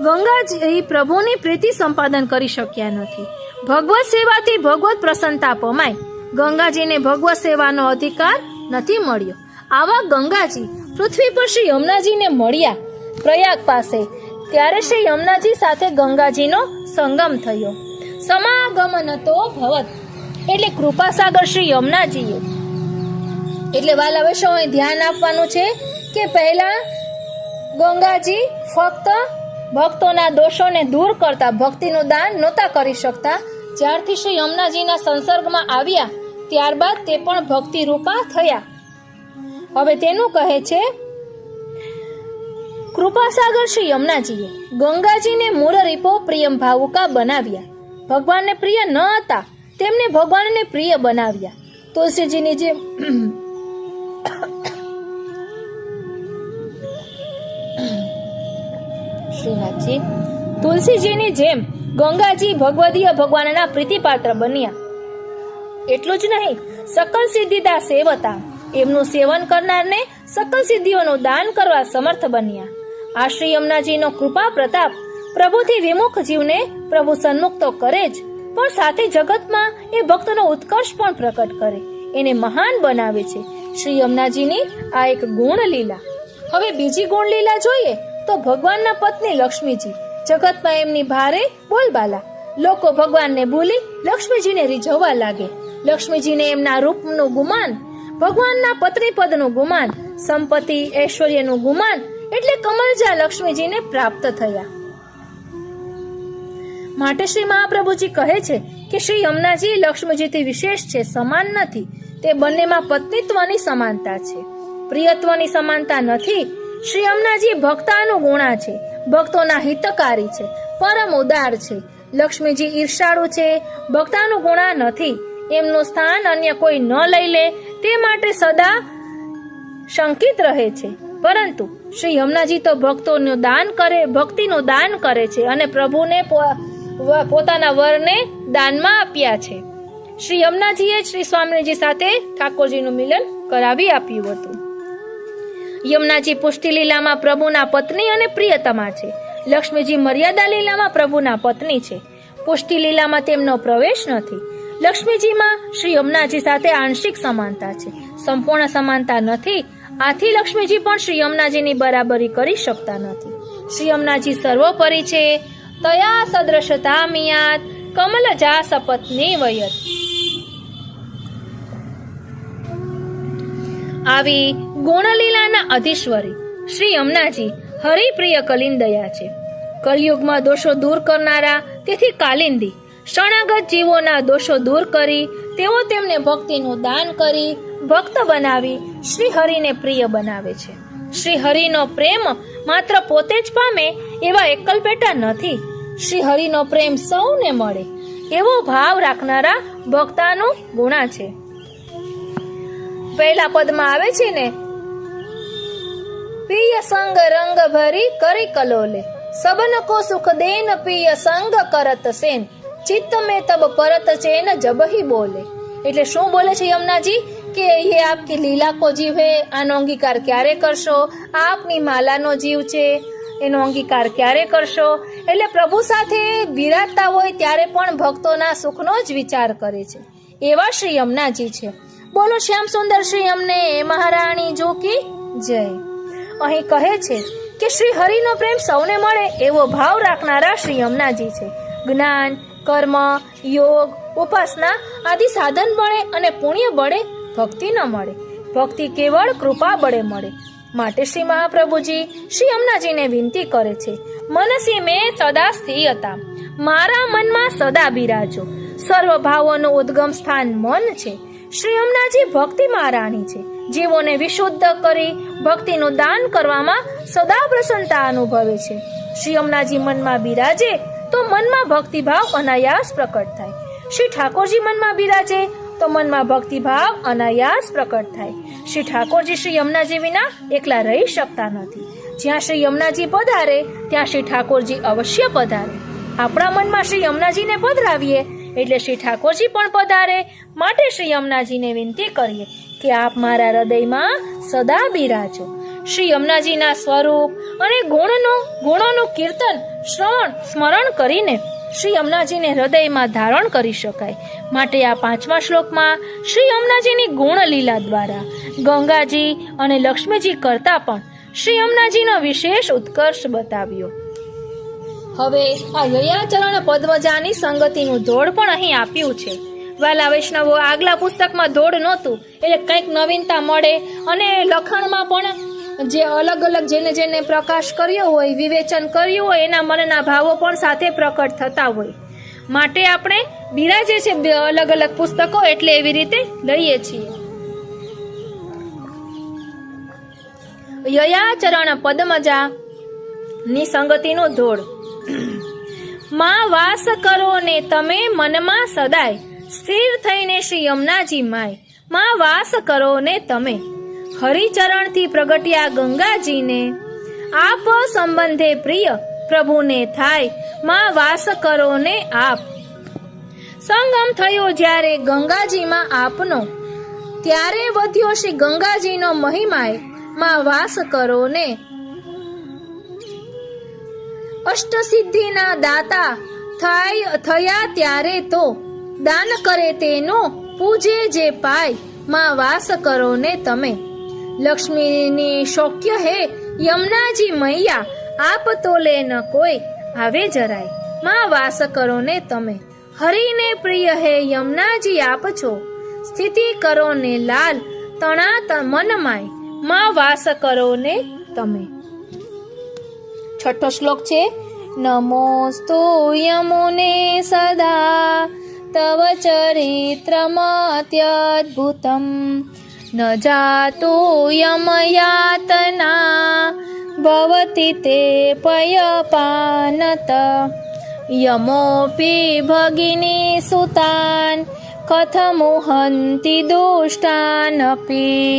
ગંગાજી પ્રભુની પ્રીતિ સંપાદન કરી શક્યા નથી. ભગવત સેવાથી ભગવત પ્રસન્નતા પમાય. ગંગાજીને ભગવત સેવાનો અધિકાર નથી મળ્યો. આવા ગંગાજી પૃથ્વી પર શ્રી યમુનાજીને મળ્યા પ્રયાગ પાસે. ત્યારે શ્રી યમુનાજી સાથે ગંગાજીનો સંગમ થયો. સમાગમનતો ભવત એટલે કૃપાસાગર શ્રી યમુનાજીએ. એટલે વાલા વૈષ્ણવોએ ધ્યાન આપવાનું છે કે પહેલા ગંગાજી ફક્ત ભક્તોના દોષોને દૂર કરતા, ભક્તિનું દાન નહોતા કરી શકતા. જ્યારથી શ્રી યમુનાજીના સંસર્ગમાં આવ્યા ત્યારબાદ તે પણ ભક્તિ રૂપા થયા. હવે તેનું કહે છે, કૃપાસાગર શ્રી યમુનાજીએ ગંગાજીને મૂળરીપો પ્રિયમ ભાવુકા બનાવ્યા. ભગવાનને પ્રિય ન હતા તેમને ભગવાનને પ્રિય બનાવ્યા. તુલસીજીની જેમ શ્રીનાથજી તુલસીજીની જેમ ગંગાજી ભગવદીય ભગવાનના પ્રીતિપાત્ર બન્યા. એટલું જ નહીં, સકલ સિદ્ધિદા સેવતા એમનું સેવન કરનારને સકલ સિદ્ધિઓનું દાન કરવા સમર્થ બન્યા. આ શ્રી યમુનાજીનો કૃપા પ્રતાપ પ્રભુથી વિમુખ જીવને પ્રભુ સન્મુખ તો કરે જ, પણ સાથે જગતમાં એ ભક્તનો ઉત્કર્ષ પણ પ્રકટ કરે, એને મહાન બનાવે છે. શ્રી યમુનાજીની આ એક ગુણ લીલા. હવે બીજી ગુણ લીલા જોઈએ તો ભગવાનના પત્ની લક્ષ્મીજી. જગતમાં એમની ભારે બોલબાલા. લોકો ભગવાનને ભૂલી લક્ષ્મીજીને રીઝવવા લાગે. લક્ષ્મીજીને એમના રૂપનું ગુમાન, ભગવાનના પત્ની પદનું ગુમાન, સંપત્તિ ઐશ્વર્યનું ગુમાન એટલે કમલજા લક્ષ્મીજીને પ્રાપ્ત થયા. માટે શ્રી મહાપ્રભુજી કહે છે કે શ્રી યમુનાજી લક્ષ્મીજીથી વિશેષ છે, સમાન નથી. તે બંનેમાં પત્નીત્વની સમાનતા છે, પ્રિયત્વની સમાનતા નથી. શ્રી યમુનાજી ભક્તાનુગુણા છે, ભક્તોના હિતકારી છે, પરમ ઉદાર છે. લક્ષ્મીજી ઈર્ષાળુ છે, ભક્તાનુગુણા નથી. એમનું સ્થાન અન્ય કોઈ ન લઈ લે તે માટે સદા શંકિત રહે છે. પરંતુ શ્રી યમુનાજી તો ભક્તોનું દાન કરે, ભક્તિનું દાન કરે છે અને પ્રભુને પોતાના વરને દાનમાં આપ્યા છે. શ્રી યમુનાજીએ શ્રી સ્વામીજી સાથે ઠાકોરજીનું મિલન કરાવી આપ્યું હતું. યમુનાજી પુષ્ટિ લીલામાં પ્રભુના પત્ની અને પ્રિયતમા છે. લક્ષ્મીજી મર્યાદા લીલામાં પ્રભુના પત્ની છે. પુષ્ટિ લીલામાં તેમનો પ્રવેશ નથી. લક્ષ્મીજીમાં શ્રી યમુનાજી સાથે આંશિક સમાનતા છે, સંપૂર્ણ સમાનતા નથી. આથી લક્ષ્મીજી પણ શ્રી યમુનાજીની બરાબરી કરી શકતા નથી. શ્રી યમુનાજી સર્વોપરી છે. તયા સદ્રશતા મિયાત કમલજા સપત્ની વયત. આવી ગુણલીલાના અધીશ્વરી શ્રી યમુનાજી હરિપ્રિય કલિંદયા છે. કલયુગમાં દોષો દૂર કરનારા, તેથી કાલિંદી શરણાગત જીવોના દોષો દૂર કરી તેઓ તેમને ભક્તિનું દાન કરી ભક્ત બનાવી શ્રી હરિને પ્રિય બનાવે છે. શ્રી હરિનો પ્રેમ માત્ર પોતે જ પામે એવા એકલપેટા નથી. શ્રી હરિનો પ્રેમ સૌને મળે એવો ભાવ રાખનારા ભક્તાનું ગુણા છે. પહેલા પદમાં આવે છે ને, પિય સંગ રંગ ભરી કરી કલોલે, સબન કો સુખ દેન પિય સંગ કરત સેન, ચિત્ત में तब परत चैन जब ही बोले. એટલે શું બોલે છે યમુનાજી કે ये आपकी लीला को जीव है, આનો અંગીકાર ક્યારે કરશો? આપની માલાનો જીવ છે, એનો અંગીકાર ક્યારે કરશો? એટલે પ્રભુ સાથે બિરાજતા હોય ત્યારે પણ ભક્તોના સુખનો જ વિચાર કરે છે. એવા શ્રી યમુનાજી છે. બોલો શ્યામ સુંદર શ્રી અમને મહારાણી જોકી જય. અહીં કહે છે કે શ્રી હરિનો પ્રેમ સૌને મળે એવો ભાવ રાખનારા શ્રી યમુનાજી છે. જ્ઞાન, કર્મ, યોગ, ઉપાસના આદિ સાધન બળે અને પુણ્ય બળે ભક્તિ ન મળે. ભક્તિ કેવળ કૃપા બળે મળે. માટે શ્રી મહાપ્રભુજી શ્રી યમુનાજીને વિનંતી કરે છે, મનસી મેં સદા સ્થિયતા, મારા મનમાં સદા બિરાજો. સર્વ ભાવોનું ઉદ્ગમ સ્થાન મન છે. શ્રી યમુનાજી ભક્તિ મહારાણી છે. જીવોને વિશુદ્ધ કરી ભક્તિનું દાન કરવામાં સદા પ્રસન્નતા અનુભવે છે. શ્રી યમુનાજી મનમાં બિરાજે તો મનમાં ભક્તિભાવ અનાયાસ પ્રકટ થાય. શ્રી ઠાકોરજી મનમાં બિરાજે તો મનમાં ભક્તિભાવ અનાયાસ પ્રકટ થાય. શ્રી ઠાકોરજી શ્રી યમુનાજી વિના એકલા રહી શકતા નથી. જ્યાં શ્રી યમુનાજી પધારે ત્યાં શ્રી ઠાકોરજી અવશ્ય પધારે. આપણા મનમાં શ્રી યમુનાજીને પધરાવીએ એટલે શ્રી ઠાકોરજી પણ પધારે. માટે શ્રી યમુનાજીને વિનંતી કરીએ કે આપ મારા હૃદયમાં સદા બિરાજો. શ્રી યમુનાજીના સ્વરૂપ અને ગુણોનું કીર્તન, શ્રવણ, સ્મરણ કરીને શ્રી યમુનાજીને હૃદયમાં ધારણ કરી શકાય. માટે આ 5મા શ્લોકમાં શ્રી યમુનાજીની ગુણ લીલા દ્વારા ગંગાજી અને લક્ષ્મીજી કરતા પણ શ્રી યમુનાજીનો વિશેષ ઉત્કર્ષ બતાવ્યો. હવે આ યયાચરણ પદ્મજાની સંગતિનું ધોળ પણ અહીં આપ્યું છે. વાલા વૈષ્ણવો, આગલા પુસ્તકમાં ધોળ નહોતું, એટલે કંઈક નવીનતા મળે અને લખાણમાં પણ જે અલગ અલગ જેને પ્રકાશ કર્યો હોય, વિવેચન કર્યું હોય, એના મનના ભાવો પણ સાથે પ્રકટ થતા હોય. માટે આપણે બિરાજે છે બે અલગ અલગ પુસ્તકો, એટલે એવી રીતે લઈએ છીએ. યયાચરણ પદ્મજા ની સંગતિનો ધોળ. માં વાસ કરો ને તમે મનમાં સદાય, સ્થિર થઈને શ્રી યમુનાજી માય. માં વાસ કરો ને તમે. હરિચરણથી પ્રગટ્યા ગંગાજીને, આપ સંબંધે પ્રિય પ્રભુને થાય. માં વાસ કરો ને આપ. સંગમ થયો જ્યારે ગંગાજીમાં આપનો, ત્યારે વધ્યો શ્રી ગંગાજીનો મહિમાય. માં વાસ કરો ને. અષ્ટસિદ્ધિના દાતા થયા ત્યારે તો, દાન કરે તેનો પૂજે જે પાય. માં વાસ કરો ને તમે. લક્ષ્મીની શોક્ય હે યમુનાજી મૈયા, આપ તો લે ન કોઈ આવે જરાય. માં વાસ કરો ને તમે. હરિને પ્રિય હે યમુનાજી આપ છો, સ્થિતિ કરો ને લાલ તણા મનમાય. માં વાસ કરો ને તમે. છઠ્ઠો શ્લોક છે. નમોસ્તુ યમુને સદા, તવ ચરિત્રમત્યદ્ભુતમ, ન જાતો યમયાતના, ભવતિ તે પયપાનત. યમોપી ભગિની સુતાન, કથમુહંતિ દુષ્ટાનપી,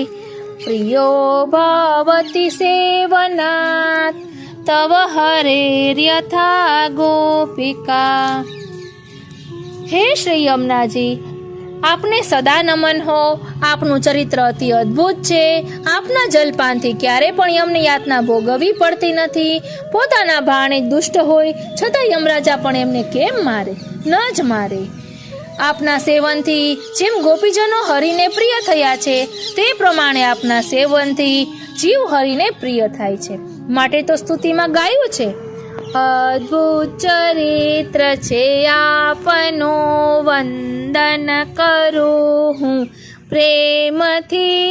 પ્રિયો ભવતિ સેવનાત, તવ હરેર્યથા ગોપિકા. હે શ્રી યમુનાજી, આપને સદા નમન હો. આપનું ચરિત્ર અતિ અદ્ભુત છે. આપના જલપાનથી ક્યારે પણ યમને યાતના ભોગવવી પડતી નથી. પોતાના ભાણે દુષ્ટ હોય છતાં યમરાજા પણ એમને કેમ મારે? ન જ મારે. આપના સેવનથી જેમ ગોપીજનો હરિને પ્રિય થયા છે, તે પ્રમાણે આપના સેવનથી જીવ હરિને પ્રિય થાય છે. માટે તો સ્તુતિમાં ગાયું છે, અદ્ભુત ચરિત્ર છે આપનો, વંદન કરું હું પ્રેમથી.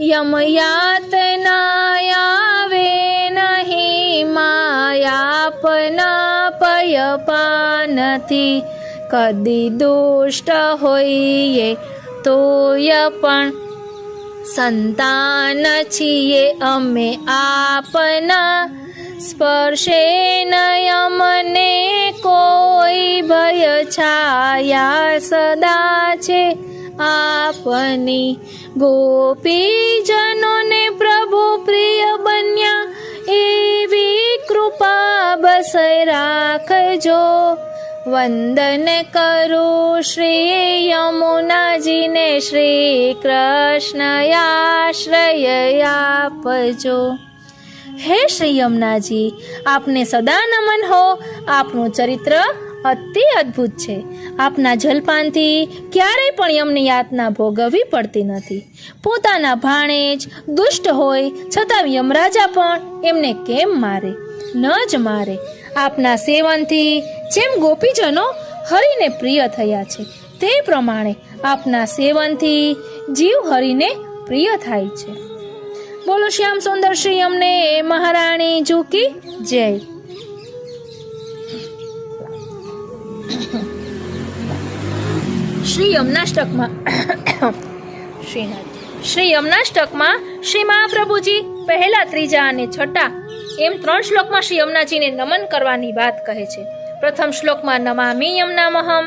યમયાતના આવે નહીં, માયાપના પયપાનથી. કદી દુષ્ટ હોઈએ તોય પણ સંતાન છીએ અમે આપના. સ્પર્શે નયમને કોઈ ભય છાયા, સદા છે આપની. ગોપીજનોને પ્રભુ પ્રિય બન્યા, એવી કૃપા બસ રાખજો. વંદન કરું શ્રી યમુનાજીને, શ્રી કૃષ્ણ આશ્રય આપજો. હે શ્રી યમુનાજી, આપને સદા નમન હો. આપનું ચરિત્ર અતિ અદ્ભુત છે. આપના જલપાનથી ક્યારેય પણ યમને યાતના ભોગવવી પડતી નથી. પોતાના ભાણે જ દુષ્ટ હોય છતાં યમરાજા પણ એમને કેમ મારે? ન જ મારે. આપના સેવનથી જેમ ગોપીજનો હરિને પ્રિય થયા છે, તે પ્રમાણે આપના સેવનથી જીવ હરિને પ્રિય થાય છે. બોલો શ્યામ સુંદર શ્રી યમને મહારાણી જુકી જય. શ્રી યમુનાષ્ટકમાં શ્રી યમુનાષ્ટકમાં શ્રી મહાપ્રભુજી પહેલા, ત્રીજા અને છઠ્ઠા એમ 3 શ્લોકમાં શ્રી યમુનાજીને નમન કરવાની વાત કહે છે. પ્રથમ શ્લોકમાં નમામિ યમુનામહમ,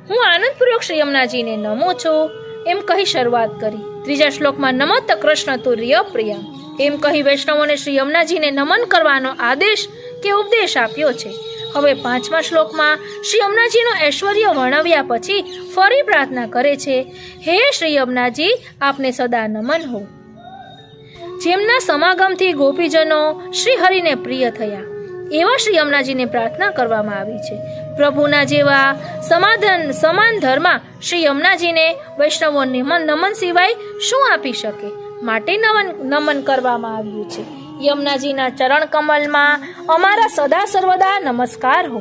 હું આનંદપૂર્વક શ્રી યમુનાજીને નમું છું એમ કહી શરૂઆત કરી. ત્રીજા શ્લોકમાં નમત કૃષ્ણ તુર્ય પ્રિય એમ કહી વૈષ્ણવોને શ્રી યમુનાજીને નમન કરવાનો આદેશ કે ઉપદેશ આપ્યો છે. હવે 5મા શ્લોકમાં શ્રી યમુનાજીનો ઐશ્વર્ય વર્ણવ્યા પછી ફરી પ્રાર્થના કરે છે, હે શ્રી યમુનાજી, આપને સદા નમન હો. જેમના સમાગમથી ગોપીજનો શ્રી હરિને પ્રિય થયા, એવા શ્રી યમુનાજીને પ્રાર્થના કરવામાં આવી છે. પ્રભુના જેવા સમાન ધર્મ શ્રી યમુનાજીને વૈષ્ણવો નમન સિવાય શું આપી શકે? માટે નમન કરવામાં આવ્યું છે. યમુનાજીના ચરણ કમલમાં અમારા સદા સર્વદા નમસ્કાર હો.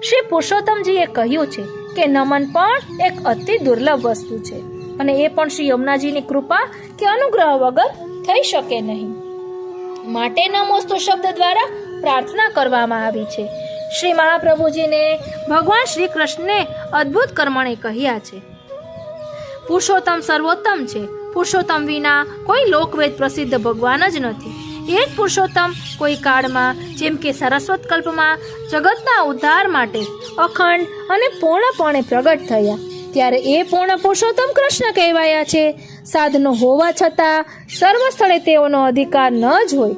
શ્રી પુરુષોત્તમજીએ કહ્યું છે કે નમન પણ એક અતિ દુર્લભ વસ્તુ છે અને એ પણ શ્રી યમુનાજીની કૃપા કે અનુગ્રહ વગર થઈ શકે નહીં. માટે નમોસ્તુ શબ્દ દ્વારા પ્રાર્થના કરવામાં આવી છે. શ્રી મહાપ્રભુજીને ભગવાન શ્રી કૃષ્ણે અદ્ભુત કર્મણે કહ્યા છે. પુરુષોત્તમ સર્વોત્તમ છે. પુરુષોત્તમ વિના કોઈ લોકવેદ પ્રસિદ્ધ ભગવાન જ નથી. એ જ પુરુષોત્તમ કોઈ કાળમાં જેમ કે સરસ્વત કલ્પમાં જગતના ઉદ્ધાર માટે અખંડ અને પૂર્ણપણે પ્રગટ થયા, ત્યારે એ પૂર્ણ પુરુષોત્તમ કૃષ્ણ કહેવાયા છે. સાધનો હોવા છતાં સર્વ સ્થળે તેઓનો અધિકાર ન જ હોય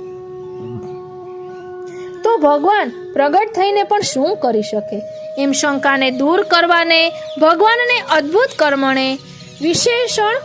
તો ભગવાન પ્રગટ થઈને પણ શું કરી શકે? એમ શંકાને દૂર કરવાને ભગવાનને અદ્ભુત કર્મણે વિશેષણ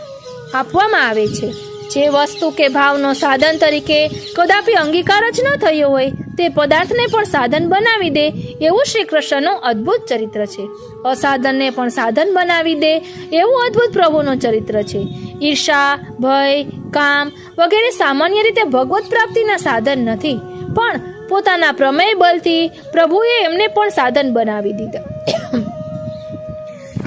આપવામાં આવે છે. જે વસ્તુ કે ભાવનો સાધન તરીકે કદાપી અંગીકાર જ ન થયો હોય તે પદાર્થને પણ સાધન બનાવી દે એવું શ્રી કૃષ્ણનું અદ્ભુત ચરિત્ર છે. અસાધનને પણ સાધન બનાવી દે એવું અદ્ભુત પ્રભુનું ચરિત્ર છે. ઈર્ષા, ભય, કામ વગેરે સામાન્ય રીતે ભગવત પ્રાપ્તિના સાધન નથી, પણ પોતાના પ્રમેય બલથી પ્રભુએ એમને પણ સાધન બનાવી દીધા.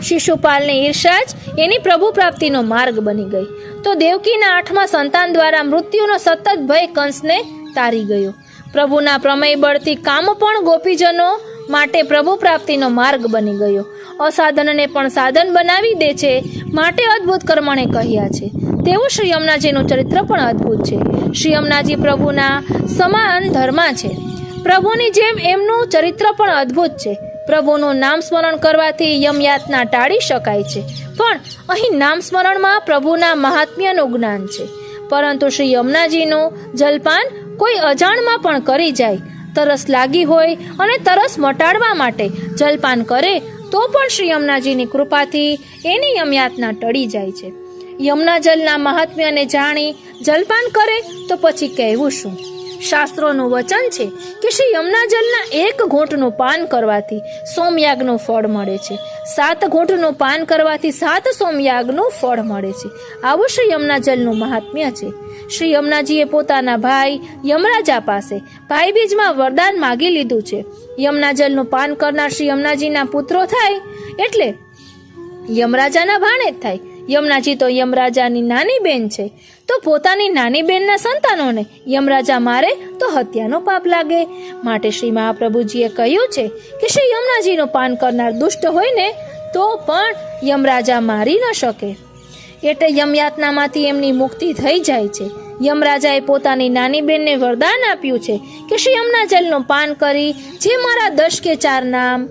શિશુપાલની ઈર્ષા જ એની પ્રભુ પ્રાપ્તિનો માર્ગ બની ગઈ, તો દેવકીના 8મા સંતાન દ્વારા મૃત્યુનો સતત ભય કંસને તારી ગયો. પ્રભુના પ્રમેય બળથી કામ પણ ગોપીજનો માટે પ્રભુ પ્રાપ્તિનો માર્ગ બની ગયો. અસાધનને પણ સાધન બનાવી દે છે માટે અદ્ભુત કર્મણે કહ્યા છે. તેવું શ્રી યમુનાજીનું ચરિત્ર પણ અદ્ભુત છે. શ્રી યમુનાજી પ્રભુના સમાન ધર્મા છે. પ્રભુની જેમ એમનું ચરિત્ર પણ અદ્ભુત છે. પ્રભુનું નામ સ્મરણ કરવાથી યમયાતના ટાળી શકાય છે, પણ અહીં નામ સ્મરણમાં પ્રભુના મહાત્મ્યનું જ્ઞાન છે. પરંતુ શ્રી યમુનાજીનું જલપાન કોઈ અજાણમાં પણ કરી જાય, તરસ લાગી હોય અને તરસ મટાડવા માટે જલપાન કરે તો પણ શ્રી યમુનાજીની કૃપાથી એની યમયાતના ટળી જાય છે. યમુના જલના મહાત્મ્યને જાણી જલપાન કરે તો પછી કહેવું શું? શાસ્ત્રોનું વચન છે કે શ્રી યમુના જલના 1 ઘૂંટનું પાન કરવાથી સોમયાગનું ફળ મળે છે. 7 ઘૂંટનું પાન કરવાથી 7 સોમયાગનું ફળ મળે છે. આવું શ્રી યમુના જલનું મહાત્મ્ય છે. શ્રી યમુનાજીએ પોતાના ભાઈ યમરાજા પાસે ભાઈબીજમાં વરદાન માગી લીધું છે. યમુના જલનું પાન કરનાર શ્રી યમુનાજીના પુત્રો થાય એટલે યમરાજાના ભાણે જ થાય. યમુનાજી તો યમરાજાની નાની બેન છે, તો પોતાની નાની બેનના સંતાનોને યમરાજા મારે તો હત્યાનો પાપ લાગે. માટે શ્રી મહાપ્રભુજીએ કહ્યું છે કે શ્રી યમુનાજીનું પાન કરનાર દુષ્ટ હોય ને તો પણ યમરાજા મારી ન શકે, એટલે યમયાતનામાંથી એમની મુક્તિ થઈ જાય છે. યમરાજાએ પોતાની નાની બેનને વરદાન આપ્યું છે કે શ્રી યમુના જલનું પાન કરી જે મારા 10 કે 4 નામ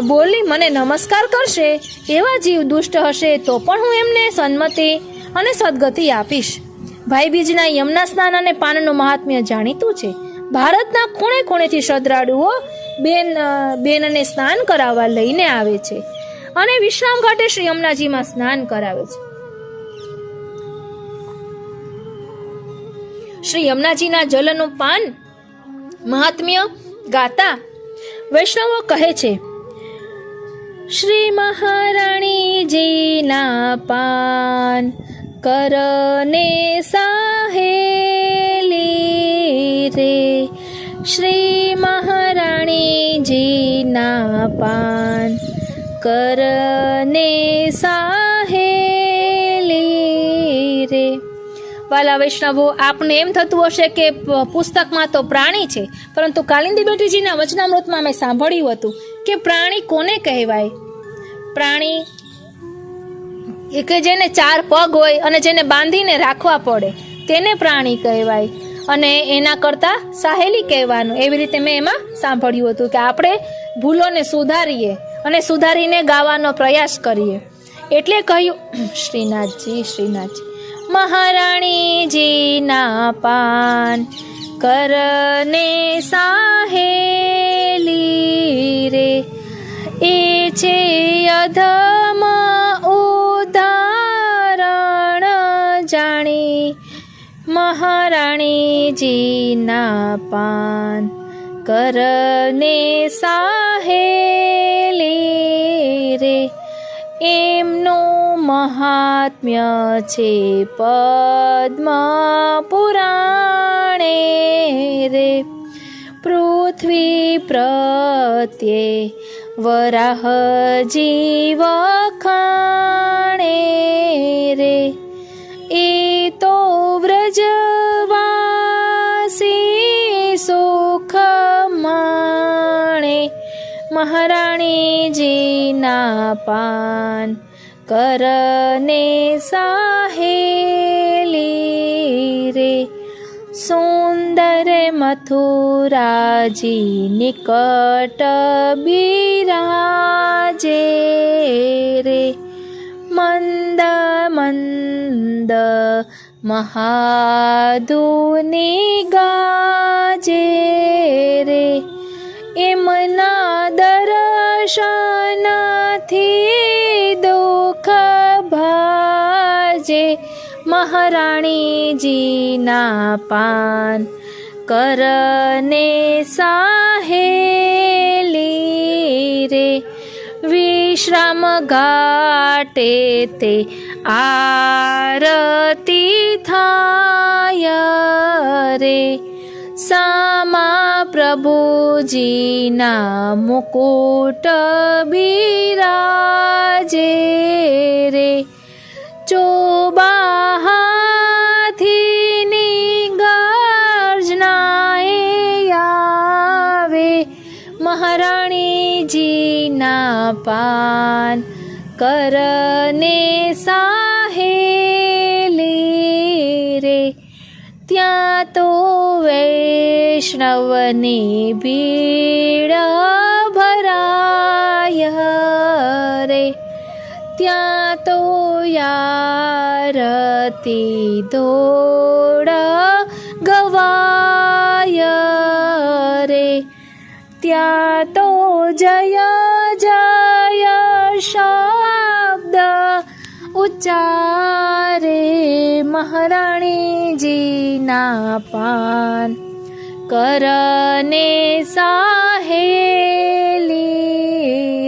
બોલી મને નમસ્કાર કરશે એવા જીવ દુષ્ટ હશે તો પણ હું એમને સન્મતિ અને સદગતિ આપીશ. ભાઈબીજના યમુના સ્નાન અને પાનનું મહાત્મ્ય જાણીતું છે. ભારતના ખૂણે ખૂણેથી શ્રદ્ધાળુઓ બેનને સ્નાન કરાવવા લઈને આવે છે અને વિશ્રામ ઘાટે શ્રી યમુનાજીમાં સ્નાન કરાવે છે. શ્રી યમુનાજીના જલનું પાન મહાત્મ્ય ગાતા વૈષ્ણવો કહે છે, શ્રી મહારાણીજીના પાન કરને સાહેલી રે. શ્રી મહારાણીજીના પાન કરને સાહેલી રે. વાલા વૈષ્ણવો, આપને એમ થતું હશે કે પુસ્તકમાં તો પ્રાણી છે, પરંતુ કાલિંદી બેટીજીના વચનામૃતમાં મેં સાંભળ્યું હતું કે પ્રાણી કોને કહેવાય? પ્રાણી એ કે જેને 4 પગ હોય અને જેને બાંધીને રાખવા પડે તેને પ્રાણી કહેવાય, અને એના કરતાં સાહેલી કહેવાનું. એવી રીતે મેં એમાં સાંભળ્યું હતું કે આપણે ભૂલોને સુધારીએ અને સુધારીને ગાવાનો પ્રયાસ કરીએ. એટલે કહ્યું, શ્રીનાથજી મહારાણીજીના પાન કરને સાહેલી રે. એ છે અધમ ઉદાહરણ જાણી મહારાણીજીના પાન કરને સાહેલી રે. એમનું મહાત્મ્ય છે પદ્મ પુરાણે રે. પૃથ્વી પ્રત્યે વરાહજી વખાણે રે. એ તો વ્રજવાસી સુખ માણે. મહારાણીજીના પાન કરને સાહેલી રે. સુંદર મથુરાજી નિકટ બિરાજે રે. મંદ મંદ મહાધુની ગાજે રે. એમના દર્શનથી દુઃખ ભાજે. મહારાણીજીના પાન કરને સાહેલી રે. વિશ્રામ ઘાટે તે આરતી થાય રે. સામા પ્રભુજીના મુકુટ બિરાજે રે. ચોબાહાથીની ગર્જનાએ આવે. મહારાણીજીના પાન કરને સાહેલી રે. ત્યાં તો વૈષ્ણવની ભીડ ભરાય રે. ત્યાં તો યારતી દોડ ગવાય રે. ત્યાં તો જય જય શબ્દ ઉચ્ચારે. મહારાણીજીના પાન કરને સાહેલી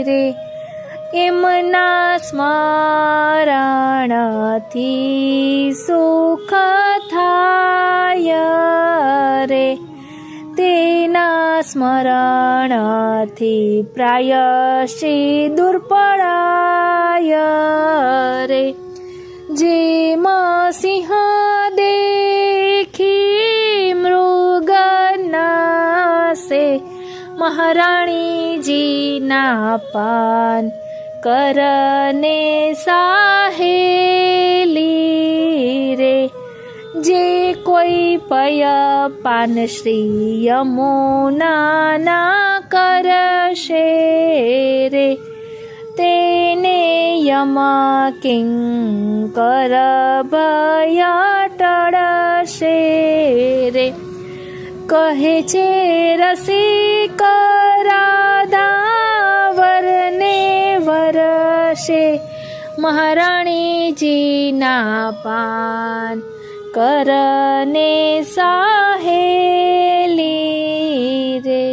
રે. એમના સ્મરણથી સુખ થાય રે. તેના સ્મરણથી પ્રાયશ્ચિ દૂર પડાય રે. જેમ સિંહ દેખી મૃગ નાસે. મહારાણીજીના પાન કરને સાહેલી રે. જે કોઈ પય પાન શ્રી યમુના ના કરશે રે. તેને યમ કિંકર ભય ટળશે રે. કહે છે રસિક રાધાવરને વરસે. મહારાણીજીના પાન કરને સાહેલી રે.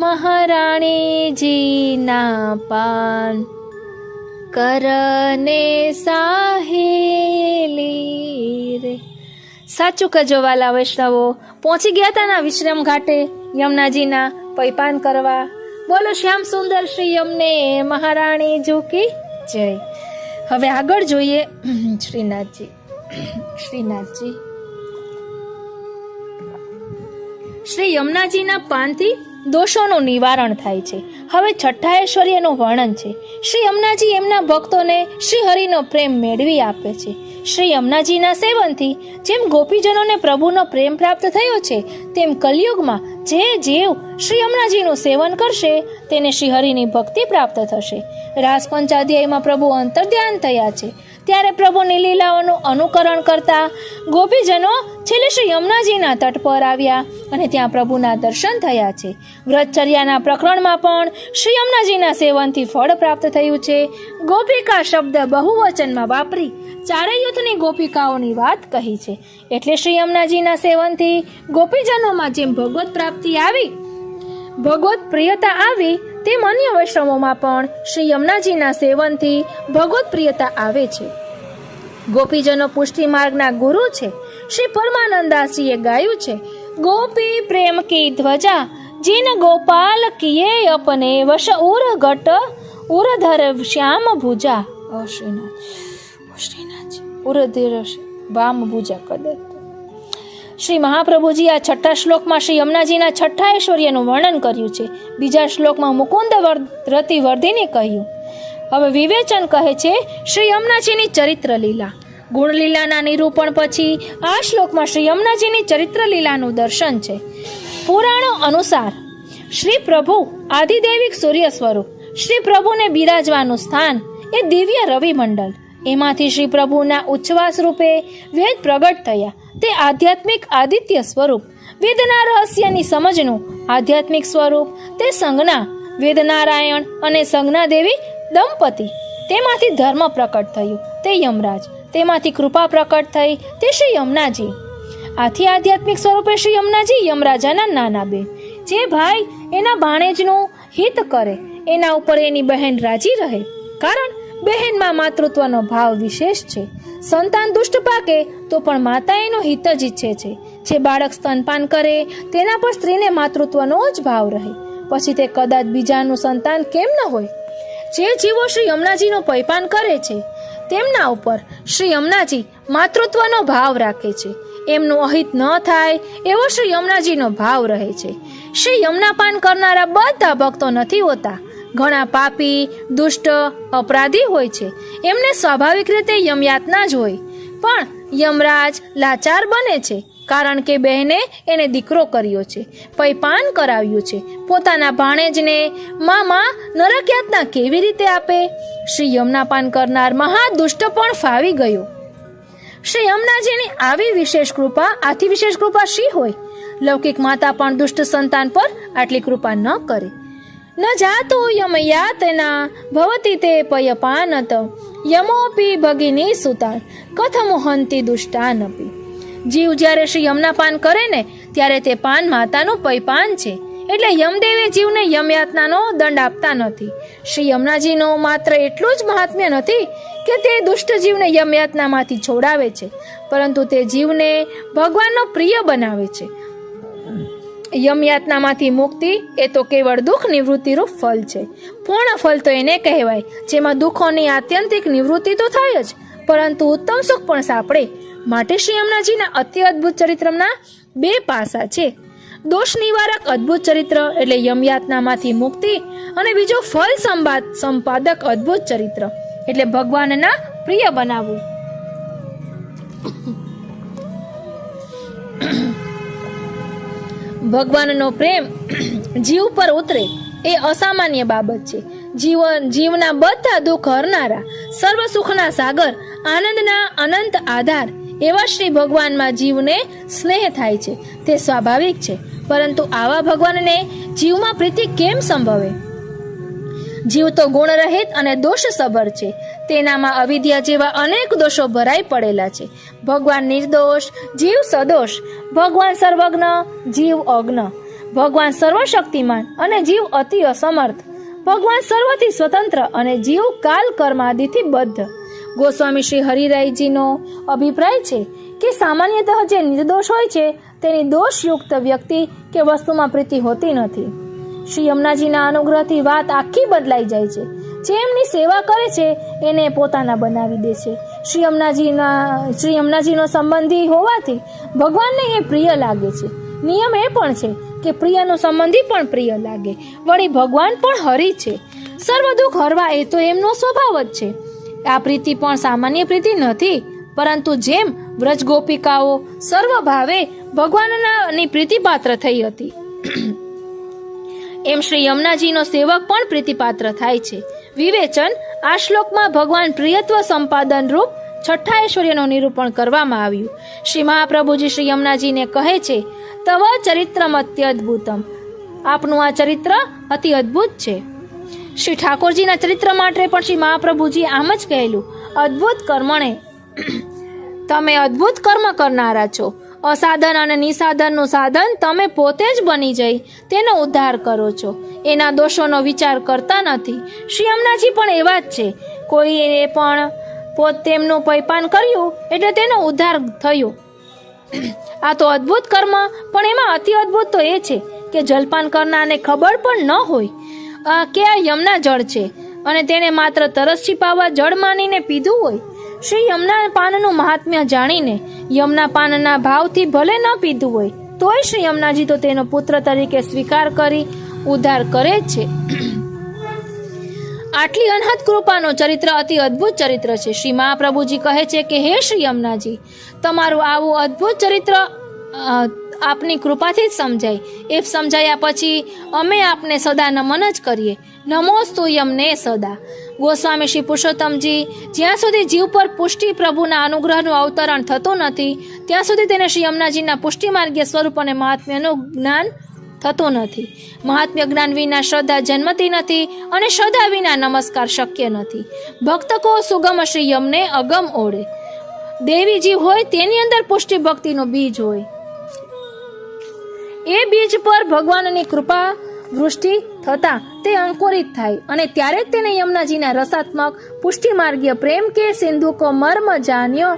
મહારાણીજીના પાન કરને સાહેલી રે. સાચું કજો વાલા વૈષ્ણવો, પહોંચી ગયા હતા વિશ્રામ ઘાટે યમુનાજીના પૈપાન કરવા. બોલો શ્યામ સુંદર શ્રી યમને મહારાણી કી જય. હવે આગળ જોઈએ શ્રીનાથજી. શ્રી યમુનાજીના પાનથી દોષોનું નિવારણ થાય છે. હવે છઠ્ઠા ઐશ્વર્યનું વર્ણન છે. શ્રી યમુનાજી એમના ભક્તોને શ્રી હરિનો પ્રેમ મેળવી આપે છે. શ્રી યમુનાજીના સેવનથી જેમ ગોપીજનોને પ્રભુનો પ્રેમ પ્રાપ્ત થયો છે, તેમ કલયુગમાં જે જીવ શ્રી યમુનાજીનું સેવન કરશે તેને શ્રી હરિની ભક્તિ પ્રાપ્ત થશે. રાસ પંચાધ્યાયમાં પ્રભુ અંતર્ધ્યાન થયા છે, ત્યારે પ્રભુની લીલાઓનું અનુકરણ કરતા ગોપીજનો છેલ્લે શ્રી યમુનાજીના તટ પર આવ્યા અને ત્યાં પ્રભુના દર્શન થયા છે. વ્રતચર્યાના પ્રકરણમાં પણ શ્રી યમુનાજીના સેવનથી ફળ પ્રાપ્ત થયું છે. ગોપિકા શબ્દ બહુવચનમાં વાપરી ચારે યુથની ગોપિકાઓની વાત કહી છે. એટલે શ્રી યમુનાજીના સેવનથી ગોપીજનોમાં જેમ ભગવત પ્રાપ્તિ આવી, ભગવત પ્રિયતા આવી, તેમ અન્ય વૈષ્ણવોમાં પણ શ્રી યમુનાજીના સેવનથી ભગવત પ્રિયતા આવે છે. ગોપીજનો પુષ્ટિ માર્ગના ગુરુ છે. શ્રી પરમાનંદાસજીએ ગાયું છે, ગોપી પ્રેમ કી ધ્વજા જીન ગોપાલ કિયે અપને વશ ઉર ઘટ ઉરધર શ્યામ ભુજા. ઉરધર વામ ભુજા કદત. શ્રી મહાપ્રભુજી આ છઠ્ઠા શ્લોકમાં શ્રી યમુનાજીના છઠ્ઠા ઐશ્વર્યનું વર્ણન કર્યું છે. બીજા શ્લોકમાં મુકુંદ રતિ વર્ધિને કહ્યું. હવે વિવેચન કહે છે શ્રી યમુનાજીની ચરિત્ર લીલા. ગુણલીલાના નિરૂપણ પછી આ શ્લોકમાં શ્રી યમુનાજીની ચરિત્ર લીલાનું દર્શન છે. પુરાણો અનુસાર શ્રી પ્રભુ આદિદૈવિક સૂર્ય સ્વરૂપ, શ્રી પ્રભુને બિરાજવાનું સ્થાન એ દિવ્ય રવિ મંડળ. એમાંથી શ્રી પ્રભુના ઉચ્છ્વાસ રૂપે વેદ પ્રગટ થયા. તે આધ્યાત્મિક આદિત્ય સ્વરૂપ, વેદના રહસ્યની સમજનું આધ્યાત્મિક સ્વરૂપ. તે સંજ્ઞા વેદનારાયણ અને સંજ્ઞા દેવી દંપતી. તેમાંથી ધર્મ પ્રકટ થયું, તે યમરાજ. તેમાંથી કૃપા પ્રકટ થઈ, તે શ્રી યમુનાજી. આથી આધ્યાત્મિક સ્વરૂપે શ્રી યમુનાજી યમરાજાના નાના બેન. જે ભાઈ એના ભાણેજનું હિત કરે એના ઉપર એની બહેન રાજી રહે, કારણ બહેનમાં માતૃત્વનો ભાવ વિશેષ છે. સંતાન દુષ્ટ પાકે તો પણ માતા એનું હિત જ ઈચ્છે છે. જે બાળક સ્તનપાન કરે તેના પર સ્ત્રીને માતૃત્વનો જ ભાવ રહે, પછી તે કદાચ બીજાનું સંતાન કેમ ન હોય. જે જીવો શ્રી યમુનાજીનો પૈપાન કરે છે તેમના ઉપર શ્રી યમુનાજી માતૃત્વનો ભાવ રાખે છે. એમનું અહિત ન થાય એવો શ્રી યમુનાજીનો ભાવ રહે છે. શ્રી યમુનાપાન કરનારા બધા ભક્તો નથી હોતા. ઘણા પાપી, દુષ્ટ, અપરાધી હોય છે. એમને સ્વાભાવિક રીતે યમયાતના જ હોય. પણ યમરાજ લાચાર બને છે, કારણ કે બહેને એને દીકરો કર્યો છે, પૈપાન કરાવ્યું છે. પોતાના ભાણેજને મામા નરકયાતના કેવી રીતે આપે? શ્રી યમુનાપાન કરનાર મહાદુષ્ટ પણ ફાવી ગયો. શ્રી યમુનાજીની આવી વિશેષ કૃપા, આથી વિશેષ કૃપા શી હોય? લૌકિક માતા પણ દુષ્ટ સંતાન પર આટલી કૃપા ન કરે. ન જાતો યમયાતના ભવતી તે પયપાનત યમોપી ભગિની સુતા કથમ હંતિ દુષ્ટાનપી. જીવ જ્યારે શ્રી યમુનાપાન કરે ને ત્યારે તે પાન માતાનું પૈપાન છે. એટલે યમદેવે જીવને યમયાતનાનો દંડ આપતા નથી. શ્રી યમુનાજીનો માત્ર એટલું જ મહાત્મ્ય નથી કે તે દુષ્ટ જીવને યમયાતનામાંથી છોડાવે છે, પરંતુ તે જીવને ભગવાનનો પ્રિય બનાવે છે. યમયાતનામાંથી મુક્તિ એ તો કેવળ દુઃખ નિવૃત્તિરૂપ ફલ છે. પૂર્ણ ફલ તો એને કહેવાય જેમાં દુઃખોની આત્યંતિક નિવૃત્તિ તો થાય જ, પરંતુ ઉત્તમ સુખ પણ સાંપડે. માટે શ્રી યમુનાજીના અતિ અદ્ભુત ચરિત્રના બે પાસા છે. દોષ નિવારક અદ્ભુત ચરિત્ર એટલે યમયાતનામાંથી મુક્તિ, અને બીજો ફલ સંપાદક અદ્ભુત ચરિત્ર એટલે ભગવાનના પ્રિય બનાવવું. ભગવાનનો પ્રેમ જીવ પર ઉતરે એ અસામાન્ય બાબત છે. જીવના બધા દુઃખ હરનારા, સર્વ સુખના સાગર, આનંદના અનંત આધાર એવા શ્રી ભગવાનમાં જીવને સ્નેહ થાય છે. તે સ્વાભાવિક છે, પરંતુ આવા ભગવાનને જીવમાં પ્રીતિ કેમ સંભવે? જીવ તો ગુણરહિત અને દોષ સભર છે. તેનામાં અવિદ્યા જેવા અનેક દોષો ભરાઈ પડેલા છે. ભગવાન નિર્દોષ, જીવ સદોષ. ભગવાન સર્વજ્ઞ, જીવ અજ્ઞ. ભગવાન સર્વશક્તિમાન અને જીવ અતિ અસમર્થ. ભગવાન સર્વથી સ્વતંત્ર અને જીવ કાલ કર્માદિથી બદ્ધ. ગોસ્વામી શ્રી હરિરાયજીનો અભિપ્રાય છે કે સામાન્યતઃ જે નિર્દોષ હોય છે તેની દોષયુક્ત વ્યક્તિ કે વસ્તુમાં પ્રીતિ હોતી નથી. શ્રી યમુનાજીના અનુગ્રહથી વાત આખી બદલાઈ જાય છે. જે એમની સેવા કરે છે એને પોતાના બનાવી દે છે. શ્રી યમુનાજીનો સંબંધી હોવાથી ભગવાનને એ પ્રિય લાગે છે. નિયમ એ પણ છે કે પ્રિયનો સંબંધી પણ પ્રિય લાગે. વળી ભગવાન પણ હરિ છે. સર્વ દુઃખ હરવા એ તો એમનો સ્વભાવ જ છે. આ પ્રીતિ પણ સામાન્ય પ્રીતિ નથી, પરંતુ જેમ વ્રજ ગોપિકાઓ સર્વ ભાવે ભગવાનની પ્રીતિપાત્ર થઈ હતી, એમ શ્રી યમુનાજીનો સેવક પણ પ્રીતિપાત્ર થાય છે. વિવેચન: આ શ્લોકમાં ભગવાન પ્રિયત્વ સંપાદન રૂપ છઠ્ઠા ઐશ્વર્યનું નિરૂપણ કરવામાં આવ્યું. શ્રી મહાપ્રભુજી શ્રી યમુનાજીને કહે છે, તવ ચરિત્રમ અત્યદ્ભુતમ. આપનું આ ચરિત્ર અતિ અદ્ભુત છે. શ્રી ઠાકોરજીના ચરિત્ર માટે પણ શ્રી મહાપ્રભુજી આમ જ કહેલું, અદ્ભુત કર્મણે. તમે અદ્ભુત કર્મ કરનારા છો. અસાધન અને નિસાધનનું સાધન તમે પોતે જ બની જઈ તેનો ઉદ્ધાર કરો છો. એના દોષોનો વિચાર કરતા નથી. શ્રી યમુનાજી પણ એવા જ છે. કોઈએ પણ તેમનું પૈપાન કર્યું એટલે તેનો ઉદ્ધાર થયો. આ તો અદ્ભુત કર્મ, પણ એમાં અતિ અદ્ભુત તો એ છે કે જલપાન કરનારને ખબર પણ ન હોય કે આ યમુના જળ છે અને તેણે માત્ર તરસ છીપાવવા જળ માનીને પીધું હોય. શ્રી યમુના પાનનું મહાત્મ્ય જાણીને યમુના પાનના ભાવથી ભલે ન પીધું હોય તોય શ્રી યમુનાજી તો તેનો પુત્ર તરીકે સ્વીકાર કરી ઉદ્ધાર કરે જ છે. આટલી અનહદ કૃપાનો ચરિત્ર અતિ અદ્ભુત ચરિત્ર છે. શ્રી મહાપ્રભુજી કહે છે કે હે શ્રી યમુનાજી, તમારું આવું અદ્ભુત ચરિત્ર આપની કૃપાથી જ સમજાય. એ સમજાયા પછી અમે આપને સદા નમન જ કરીએ. નમોસ્તુ યમને સદા. ગોસ્વામી શ્રી પુરુષોત્તમજી જ્યાં સુધી જીવ પર પુષ્ટિ પ્રભુના અનુગ્રહનું અવતરણ થતું નથી ત્યાં સુધી તેને શ્રી યમુનાજીના પુષ્ટિ માર્ગીય સ્વરૂપ અને મહાત્મ્યનું જ્ઞાન થતું નથી. મહાત્મ્ય જ્ઞાન વિના શ્રદ્ધા જન્મતી નથી અને શ્રદ્ધા વિના નમસ્કાર શક્ય નથી. ભક્ત કો સુગમ શ્રી યમને અગમ ઓળે. દેવી જીવ હોય તેની અંદર પુષ્ટિ ભક્તિનો બીજ હોય. એ બીજ પર ભગવાનની કૃપા વૃષ્ટિ થતા તે અંકુરિત થાય અને ત્યારે જ તેને યમુનાજીના રસાત્મક પુષ્ટિ માર્ગીય પ્રેમ કે સિંધુ કો મર્મ જાણ્યો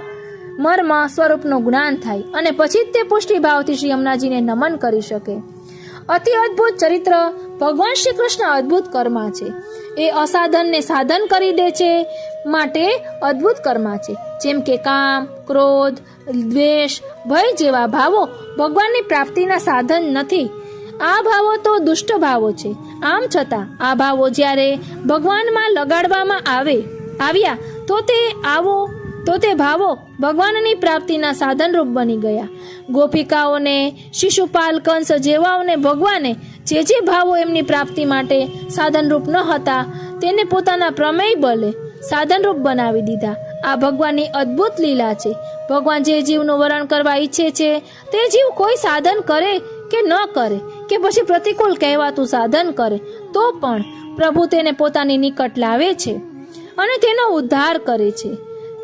મર્મ સ્વરૂપનું જ્ઞાન થાય અને પછી જ તે પુષ્ટિ ભાવથી શ્રી યમુનાજીને નમન કરી શકે. અતિ અદ્ભુત ચરિત્ર ભગવાન શ્રી કૃષ્ણ અદ્ભુત કર્મા છે. એ અસાધનને સાધન કરી દે છે માટે અદ્ભુત કર્મા છે. જેમ કે કામ, ક્રોધ, દ્વેષ, ભય જેવા ભાવો ભગવાનની પ્રાપ્તિના સાધન નથી. આ ભાવો તો દુષ્ટ ભાવો છે. આમ છતાં આ ભાવો જ્યારે ભગવાનમાં લગાડવામાં આવ્યા તો તે ભાવો ભગવાનની પ્રાપ્તિના સાધનરૂપ બની ગયા. ગોપિકાઓને, શિશુપાલ, કંસ જેવાઓને ભગવાને જે ભાવો એમની પ્રાપ્તિ માટે સાધનરૂપ ન હતા તેને પોતાના પ્રમેય બલે સાધનરૂપ બનાવી દીધા. આ ભગવાનની અદ્ભુત લીલા છે. ભગવાન જે જીવનું વરણ કરવા ઈચ્છે છે તે જીવ કોઈ સાધન કરે કે ન કરે કે પછી પ્રતિકૂળ કહેવાતું સાધન કરે તો પણ પ્રભુ તેને પોતાની નિકટ લાવે છે અને તેનો ઉદ્ધાર કરે છે.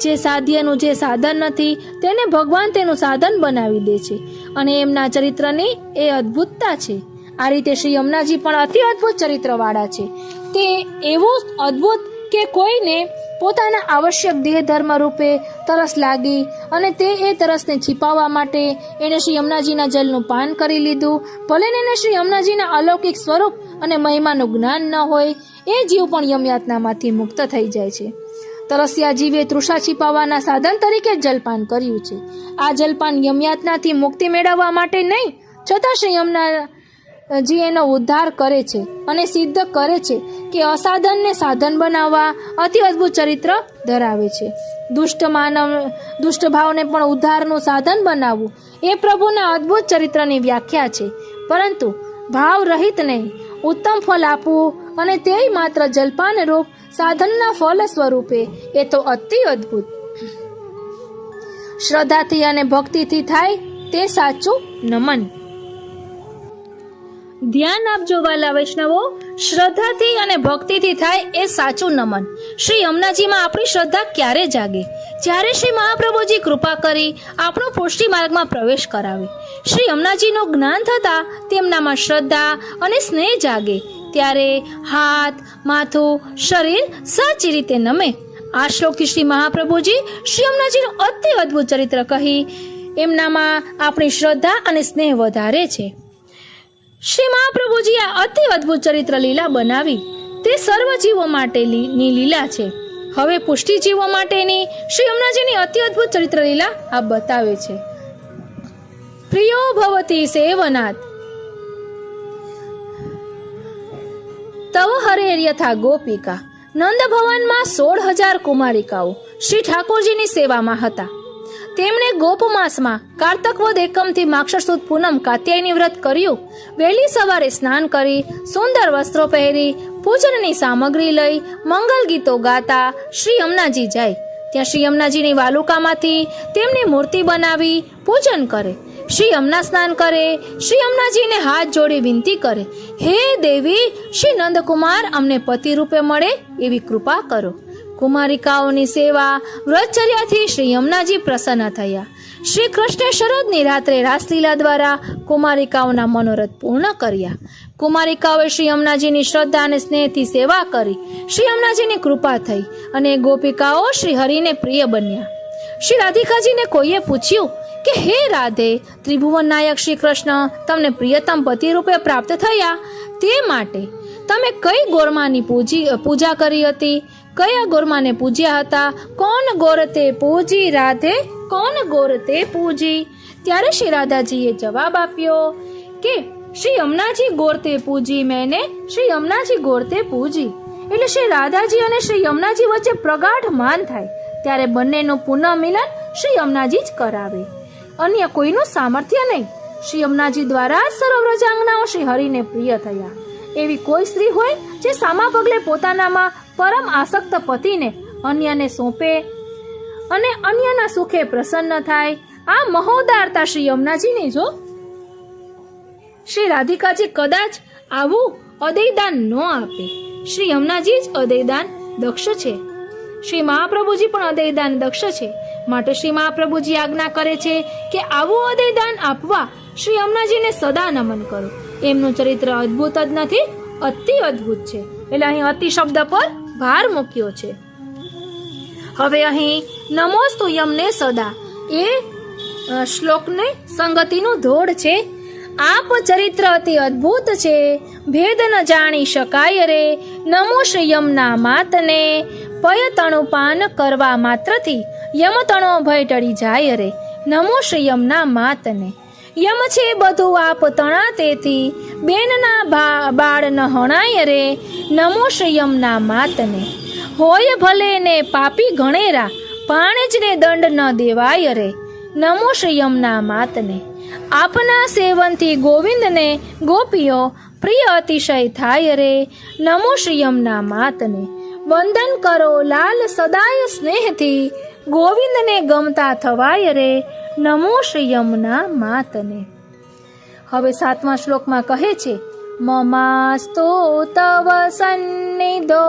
જે સાધ્યનું જે સાધન નથી તેને ભગવાન તેનું સાધન બનાવી દે છે અને એમના ચરિત્રની એ અદ્ભુતતા છે. આ રીતે શ્રી યમુનાજી પણ અતિ અદ્ભુત ચરિત્રવાળા છે. તે એવું અદ્ભુત કે કોઈને પોતાના આવશ્યક દેહ ધર્મ રૂપે તરસ લાગી અને તે એ તરસને छिपाવવા માટે એણે શ્રી યમુનાજીના જલનું પાન કરી લીધું. ભલે એને શ્રી યમુનાજીના અલૌકિક સ્વરૂપ અને મહિમાનું જ્ઞાન ન હોય, એ જીવ પણ યમયાતનામાંથી મુક્ત થઈ જાય છે. તરસ્યા જીવે તૃષા छिपाવવાના સાધન તરીકે જલપાન કર્યું છે. આ જલપાન યમયાતનાથી મુક્તિ મેળવવા માટે નહીં, છતાં શ્રી યમુનાજી એનો ઉદ્ધાર કરે છે અને સિદ્ધ કરે છે કે અસાધનને સાધન બનાવવા અતિ અદ્ભુત ચરિત્ર ધરાવે છે. દુષ્ટ ભાવને પણ ઉદ્ધારનું સાધન બનાવવું એ પ્રભુના અદ્ભુત ચરિત્રની વ્યાખ્યા છે. પરંતુ ભાવ રહિતને ઉત્તમ ફળ આપવું અને તે માત્ર જલપાન રૂપ સાધનના ફળ સ્વરૂપે એ તો અતિ અદ્ભુત. શ્રદ્ધાથી અને ભક્તિથી થાય તે સાચું નમન. ધ્યાન આપજો વાલા વૈષ્ણવો, શ્રદ્ધાથી અને ભક્તિથી થાય એ સાચું નમન. શ્રી યમુનાજીમાં આપણી શ્રદ્ધા ક્યારે જાગે? જ્યારે શ્રી મહાપ્રભુજી કૃપા કરી આપણો પુષ્ટિ માર્ગમાં પ્રવેશ કરાવે. શ્રી યમુનાજીનું જ્ઞાન થતાં તેમનામાં શ્રદ્ધા અને સ્નેહ જાગે. ત્યારે હાથ, માથું, શરીર સાચી રીતે નમે. આ શ્લોકથી શ્રી મહાપ્રભુજી શ્રી યમુનાજીનું અતિ અદ્ભુત ચરિત્ર કહી એમનામાં આપણી શ્રદ્ધા અને સ્નેહ વધારે છે. શ્રી મહાપ્રભુજી આ અતિ અદ્ભુત ચરિત્ર લીલા બનાવી તે સર્વ જીવો માટેની લીલા છે. હવે પુષ્ટિ જીવો માટેની શ્રી યમુનાજીની અતિ અદ્ભુત ચરિત્ર લીલા આ બતાવે છે. પ્રિયો ભવતી સેવનાથ તવ હરેર યથા ગોપિકા. નંદ ભવનમાં 16,000 કુમારિકાઓ શ્રી ઠાકોરજીની સેવામાં હતા. તેમણે ગોપ માસમાં કારતક વદ એકમથી માક્ષર સુદ પૂનમ કાત્યાયની વ્રત કર્યું. વહેલી સવારે સ્નાન કરી સુંદર વસ્ત્રો પહેરી પૂજનની સામગ્રી લઈ મંગલ ગીતો ગાતા શ્રી યમુનાજી જાય. ત્યાં શ્રી યમુનાજીની વાલુકામાંથી તેમની મૂર્તિ બનાવી પૂજન કરે. શ્રી યમુના સ્નાન કરે. શ્રી યમુનાજીને હાથ જોડી વિનંતી કરે, હે દેવી, શ્રી નંદકુમાર અમને પતિ રૂપે મળે એવી કૃપા કરો. કુમારિકાઓની સેવા વ્રતચર્યાથી શ્રી યમુનાજી પ્રસન્ન થયા. શ્રી કૃષ્ણે શરદની રાત્રે રાસલીલા દ્વારા કુમારિકાઓના મનોરથ પૂર્ણ કર્યા. કુમારિકાઓએ શ્રી યમુનાજીની શ્રદ્ધા અને સ્નેહથી સેવા કરી. શ્રી યમુનાજીની કૃપા થઈ અને ગોપિકાઓ શ્રી હરિને પ્રિય બન્યા. શ્રી રાધિકાજીને કોઈએ પૂછ્યું કે હે રાધે, ત્રિભુવન નાયક શ્રી કૃષ્ણ તમને પ્રિયતમ પતિ રૂપે પ્રાપ્ત થયા, તે માટે તમે કઈ ગોરમાની પૂજા કરી હતી? કયા ગોરમાને પૂજ્યા હતા? કોણ ગોરતે પૂજી રાધે, કોણ ગોરતે પૂજી? ત્યારે શ્રી રાધાજીએ જવાબ આપ્યો કે શ્રી યમુનાજી ગોરતે પૂજી મેને, શ્રી યમુનાજી ગોરતે પૂજી. એટલે શ્રી રાધાજી અને શ્રી યમુનાજી વચ્ચે પ્રગાઢ માન થાય ત્યારે બંનેનું પુનઃ મિલન શ્રી યમુનાજી જ કરાવે, અન્ય કોઈનું સામર્થ્ય નહીં. શ્રી યમુનાજી દ્વારા સર્વ વ્રજાંગનાઓ શ્રી હરિને પ્રિય થયા. એવી કોઈ સ્ત્રી હોય જે સામા પગલે પોતાનામાં પરમ આસક્ત પતિને અન્યને સોંપે અને અન્યના સુખે પ્રસન્ન થાય, આ મહોદારતા શ્રી યમુનાજીની જો. શ્રી રાધિકાજી કદાચ આવું અદયદાન ન આપે. શ્રી યમુનાજી જ અદયદાન દક્ષ છે. શ્રી મહાપ્રભુજી પણ અદયદાન દક્ષ છે. માટે શ્રી મહાપ્રભુજી આજ્ઞા કરે છે કે આવું અદયદાન આપવા શ્રી યમુનાજીને સદા નમન કરો. એમનું ચરિત્ર અદ્ભુત જ નથી, અતિ અદ્ભુત છે. એટલે અહીં અતિ શબ્દ પર ભાર મૂક્યો છે. હવે અહીં નમોસ્તુ યમને સદા એ શ્લોકને સંગતિનું ધોડ છે. આપ ચરિત્ર અતિ અદ્ભુત છે, ભેદ ન જાણી શકાય રે. નમો શ્રી યમના માતને, પય તણુપાન કરવા માત્રથી યમતણો ભય ટળી જાય રે. નમો શ્રી યમના માતને. યમ છે બધું આપ તણા તેથી, બેનના બાળ ન હણાય રે. નમો શ્રી યમના માતને. હોય ભલે ને પાપી ગણેરા, પાણે જ ને દંડ ન દેવાય રે. નમો શ્રી યમના માતને. આપના સેવનથી ગોવિંદને ગોપીઓ પ્રિય અતિશય થાય રે. નમો શ્રી યમના માતને. વંદન કરો લાલ સદાય સ્નેહથી, ગોવિંદને ગમતા થવાય રે. નમો શ્રી યમુના માતને. હવે 7મા શ્લોકમાં કહે છે મમાસ્તો તવ સન્નિધો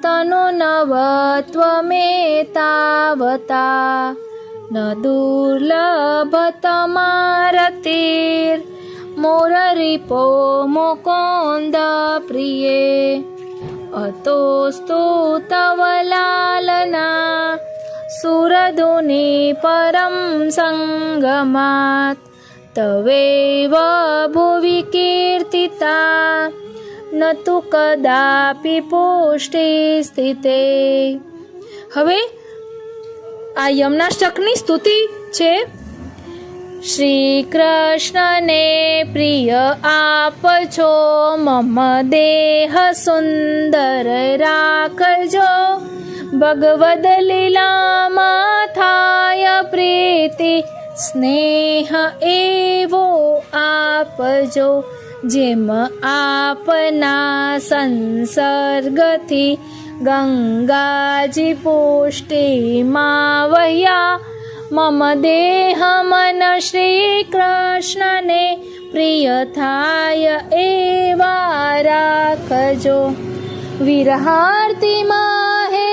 તનુ નવત્વ મે તાવતા, ન દુર્લભ તમારતીર મોરરીપો મુકુંદ પ્રિયે. અતોસ્તુ તવ લાલના સુરધુનિ પરમ સંગમાત, તવેવ ભુવિ કીર્તિતા ન તુ કદાપી પુષ્ટિ સ્થિતે. હવે આ યમનાષ્ટકની સ્તુતિ છે. શ્રી કૃષ્ણને પ્રિય આપ છો, મમ દેહ સુંદર રાખજો. ભગવદ લીલામાં થાય પ્રીતિ, સ્નેહ એવો આપજો. જેમ આપના સંસર્ગથી ગંગાજી પુષ્ટિમાં વહ્યા, મમ દેહ મન શ્રી કૃષ્ણને પ્રિય થાય એવા રાખજો. વિરહાર્તિમાં હે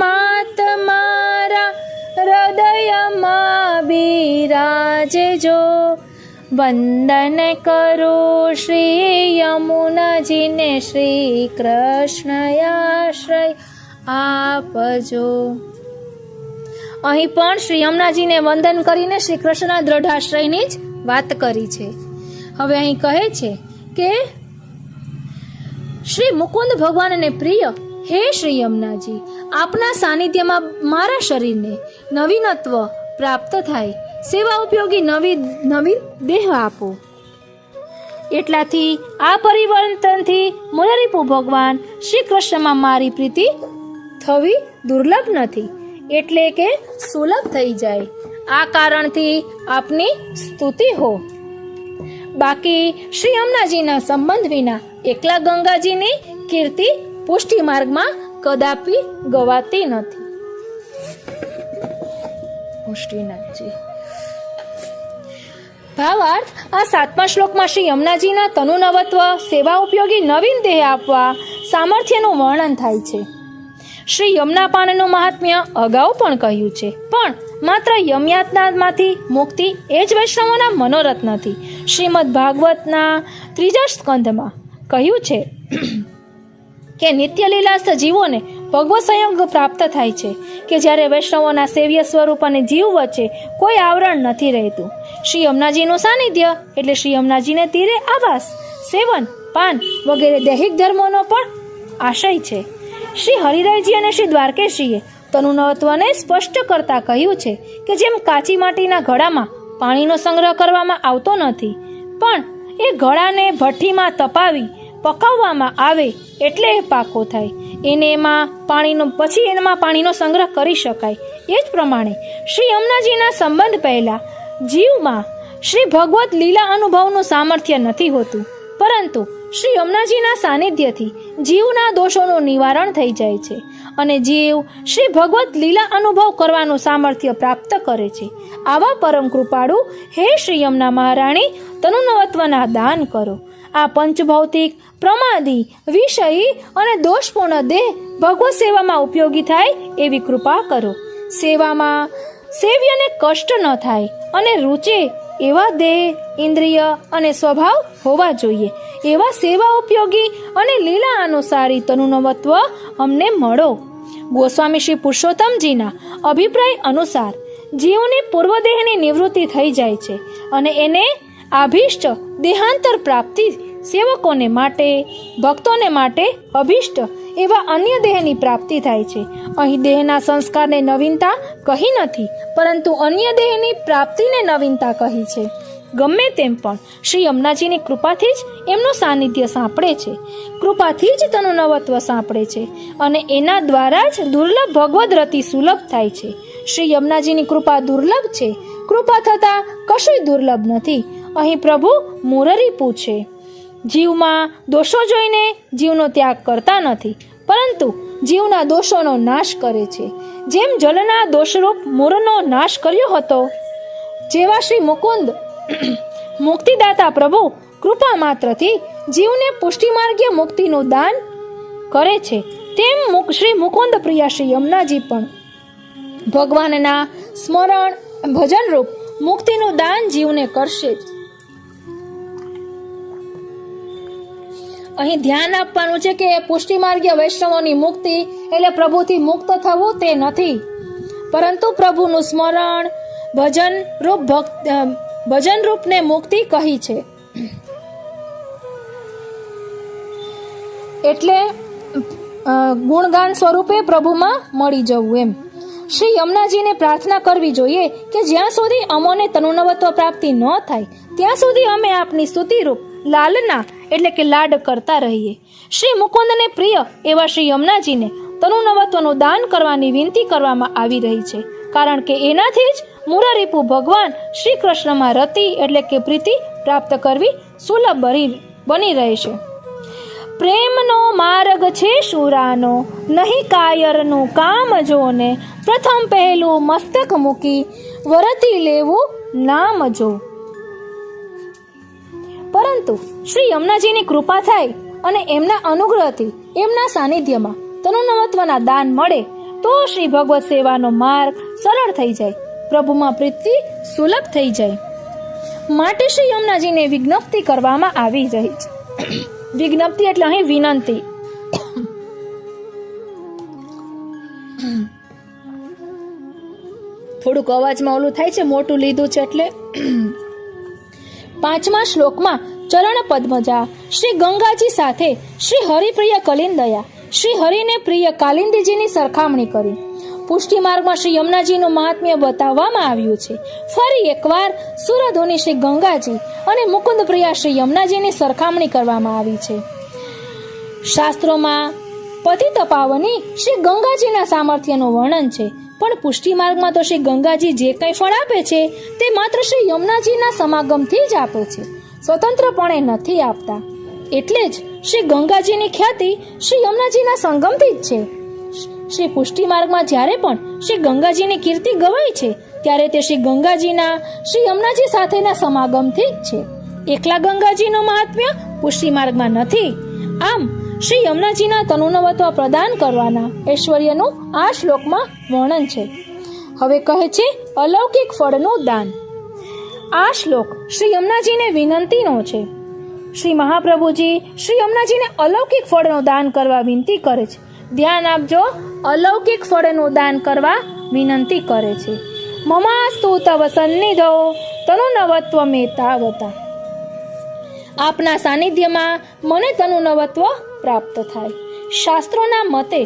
માત મારા, હૃદયમાં બિરાજજો. વંદન કરો શ્રી યમુનાજીને, શ્રી કૃષ્ણયાશ્રય આપજો. અહીં પણ શ્રી યમુનાજીને વંદન કરીને શ્રી કૃષ્ણના દ્રઢાશ્રયની જ વાત કરી છે. હવે અહીં કહે છે કે શ્રી મુકુંદ ભગવાનને પ્રિય હે શ્રી યમુનાજી, આપના સાનિધ્યમાં મારા શરીરને નવીનત્વ પ્રાપ્ત થાય, સેવા ઉપયોગી નવી દેહ આપો. એટલાથી આ પરિવર્તનથી મુરરીપુ ભગવાન શ્રી કૃષ્ણમાં મારી પ્રીતિ થવી દુર્લભ નથી, એટલે કે સુલભ થઈ જાય. આ કારણથી આપની સ્તુતિ હો. બાકી શ્રી યમુનાજીના સંબંધ વિના એકલા ગંગાજીની કીર્તિ પુષ્ટિ માર્ગમાં કદાપી ગવાતી નથી. પુષ્ટિનાથજી. ભાવાર્થ, આ 7મા શ્લોકમાં શ્રી યમુનાજીના તનુ નવત્વ, સેવા ઉપયોગી નવીન દેહ આપવા સામર્થ્યનું વર્ણન થાય છે. શ્રી યમના પાનનું મહાત્મ્ય અગાઉ પણ કહ્યું છે, પણ માત્ર યમયાતનામાંથી મુક્તિ એ જ વૈષ્ણવોના મનોરથ નથી. શ્રીમદ ભાગવતના 3 સ્કંધમાં કહ્યું છે કે નિત્ય લીલાસ્થ જીવોને ભગવત સંયોગ પ્રાપ્ત થાય છે કે જ્યારે વૈષ્ણવોના સેવ્ય સ્વરૂપ અને જીવ વચ્ચે કોઈ આવરણ નથી રહેતું. શ્રી યમુનાજીનું સાનિધ્ય એટલે શ્રી યમુનાજીને તીરે આવાસ, સેવન, પાન વગેરે દૈહિક ધર્મોનો પણ આશય છે. શ્રી હરિરાયજી અને શ્રી દ્વારકેશજીએ તનુનવત્વને સ્પષ્ટ કરતા કહ્યું છે કે જેમ કાચી માટીના ઘડામાં પાણીનો સંગ્રહ કરવામાં આવતો નથી, પણ એ ઘડાને ભઠ્ઠીમાં તપાવી પકાવવામાં આવે એટલે એ પાકો થાય, એમાં પાણીનો સંગ્રહ કરી શકાય. એ જ પ્રમાણે શ્રી યમુનાજીના સંબંધ પહેલા જીવમાં શ્રી ભગવત લીલા અનુભવનું સામર્થ્ય નથી હોતું, પરંતુ શ્રી યમુનાજીના સાનિધ્યથી જીવના દોષોનું નિવારણ થઈ જાય છે અને જીવ શ્રી ભગવત લીલા અનુભવ કરવાનું સામર્થ્ય પ્રાપ્ત કરે છે. આવા પરમ કૃપાળુ હે શ્રી યમુના મહારાણી, તનુનવત્વના દાન કરો. આ પંચભૌતિક, પ્રમાદી, વિષયી અને દોષપૂર્ણ દેહ ભગવત સેવામાં ઉપયોગી થાય એવી કૃપા કરો. સેવામાં સેવ્યને કષ્ટ ન થાય અને રૂચે એવા દેહ, ઇન્દ્રિય અને સ્વભાવ હોવા જોઈએ. એવા સેવા ઉપયોગી અને લીલા અનુસારી તનુનવત્વ અમને મળો. ગોસ્વામી શ્રી પુરુષોત્તમજીના અભિપ્રાય અનુસાર જીવની પૂર્વદેહની નિવૃત્તિ થઈ જાય છે અને એને આભિષ્ટ દેહાંતર પ્રાપ્તિ સેવકોને માટે, ભક્તોને માટે અભિષ્ટ એવા અન્ય દેહની પ્રાપ્તિ થાય છે. અહીં દેહના સંસ્કારને નવીનતા કહી નથી, પરંતુ અન્ય દેહની પ્રાપ્તિને નવીનતા કહી છે. ગમે તેમ પણ શ્રી યમુનાજીની કૃપાથી જ એમનું સાનિધ્ય સાંપડે છે, કૃપાથી જ તનુનવત્વ સાંપડે છે અને એના દ્વારા જ દુર્લભ ભગવદ રતિ સુલભ થાય છે. શ્રી યમુનાજીની કૃપા દુર્લભ છે, કૃપા થતાં કશું દુર્લભ નથી. અહીં પ્રભુ મુરરીપુ છે. જીવમાં દોષો જોઈને જીવનો ત્યાગ કરતા નથી, પરંતુ જીવના દોષોનો નાશ કરે છે. જેમ જલના દોષરૂપ મૂરનો નાશ કર્યો હતો, જેવા શ્રી મુકુંદ મુક્તિદાતા પ્રભુ કૃપા માત્રથી જીવને પુષ્ટિમાર્ગીય મુક્તિનું દાન કરે છે, તેમ શ્રી મુકુંદ પ્રિયા શ્રી યમુનાજી પણ ભગવાનના સ્મરણ ભજન રૂપ મુક્તિનું દાન જીવને કરશે જ. અહીં ધ્યાન આપવાનું છે કે પુષ્ટિમાર્ગીય વૈષ્ણવોની મુક્તિ એટલે પ્રભુથી મુક્ત થવું તે નથી, પરંતુ પ્રભુનું સ્મરણ ભજન રૂપને મુક્તિ કહી છે. એટલે ગુણગાન સ્વરૂપે પ્રભુમાં મળી જવું. એમ શ્રી યમુનાજીને પ્રાર્થના કરવી જોઈએ કે જ્યાં સુધી અમોને તનુનવત્વ પ્રાપ્તિ ન થાય ત્યાં સુધી અમે આપની સ્તુતિરૂપ લાલના એટલે કે લાડ કરતા રહીએ. શ્રી મુકુંદને પ્રિય એવા શ્રી યમુનાજીને તનુનવત્વનું દાન કરવાની વિનંતી કરવામાં આવી રહી છે, કારણ કે એનાથી જ મુરારીપુ ભગવાન શ્રી કૃષ્ણમાં રતિ એટલે કે પ્રીતિ પ્રાપ્ત કરવી સુલભ બની રહેશે. પ્રેમનો માર્ગ છે શુરાનો, નહીં કાયરનું કામ જોને, પ્રથમ પહેલું મસ્તક મૂકી વરતી લેવું નામ જો. પરંતુ શ્રી યમુનાજીની કૃપા થાય અને એમના અનુગ્રહથી એમના સાનિધ્યમાં તનુનવત્વના દાન મળે તો શ્રી ભગવત સેવાનો માર્ગ સરળ થઈ જાય, પ્રભુમાં પ્રીતિ સુલભ થઈ જાય. માટે શ્રી યમુનાજીને વિજ્ઞપ્તિ કરવામાં આવી રહી છે. વિજ્ઞપ્તિ એટલે અહીં વિનંતી. થોડુંક અવાજમાં ઓલું થાય છે, મોટું લીધું છે એટલે. 5મા શ્લોકમાં ચરણ પદ્મજા શ્રી ગંગાજી સાથે શ્રી હરિપ્રિય કલિંદયા શ્રી હરિને પ્રિય કાલિંદીજીની સરખામણી કરી પુષ્ટિ માર્ગમાં શ્રી યમુનાજીનું મહાત્મ્ય બતાવવામાં આવ્યું છે. ફરી એકવાર સુરધોની શ્રી ગંગાજી અને મુકુંદ પ્રિયા શ્રી યમુનાજીની સરખામણી કરવામાં આવી છે. શાસ્ત્રોમાં પતિત પાવની શ્રી ગંગાજીના સામર્થ્યનું વર્ણન છે, પણ પુષ્ટિ માર્ગમાં તો શ્રી ગંગાજી જે કંઈ ફળ આપે છે તે માત્ર શ્રી યમુનાજીના સમાગમથી જ આપે છે, સ્વતંત્રપણે નથી આપતા. એટલે જ શ્રી ગંગાજીની ખ્યાતિ શ્રી યમુનાજીના સંગમથી જ છે. શ્રી પુષ્ટિ માર્ગમાં જ્યારે પણ શ્રી ગંગાજીની કીર્તિ ગવાય છે ત્યારે તે શ્રી ગંગાજીના શ્રી યમુનાજી સાથેના સમાગમથી જ છે. એકલા ગંગાજીનું મહાત્મ્ય પુષ્ટિ માર્ગમાં નથી. આમ શ્રી યમુનાજીના તનુનવત્વ પ્રદાન કરવાના ઐશ્વર્યનું આ શ્લોકમાં વર્ણન છે. હવે કહે છે અલૌકિક ફળનું દાન. આ શ્લોક શ્રી યમુનાજીને વિનંતીનો છે. શ્રી મહાપ્રભુજી શ્રી યમુનાજીને અલૌકિક ફળનું દાન કરવા વિનંતી કરે છે. ધ્યાન આપજો, અલૌકિક ફળનું દાન કરવા વિનંતી કરે છે. મમાસ્તુ તવ સન્નિધો તનુનવત્વ મે તાવતા. આપના સાનિધ્યમાં મને તનુનવત્વ પ્રાપ્ત થાય. શાસ્ત્રોના મતે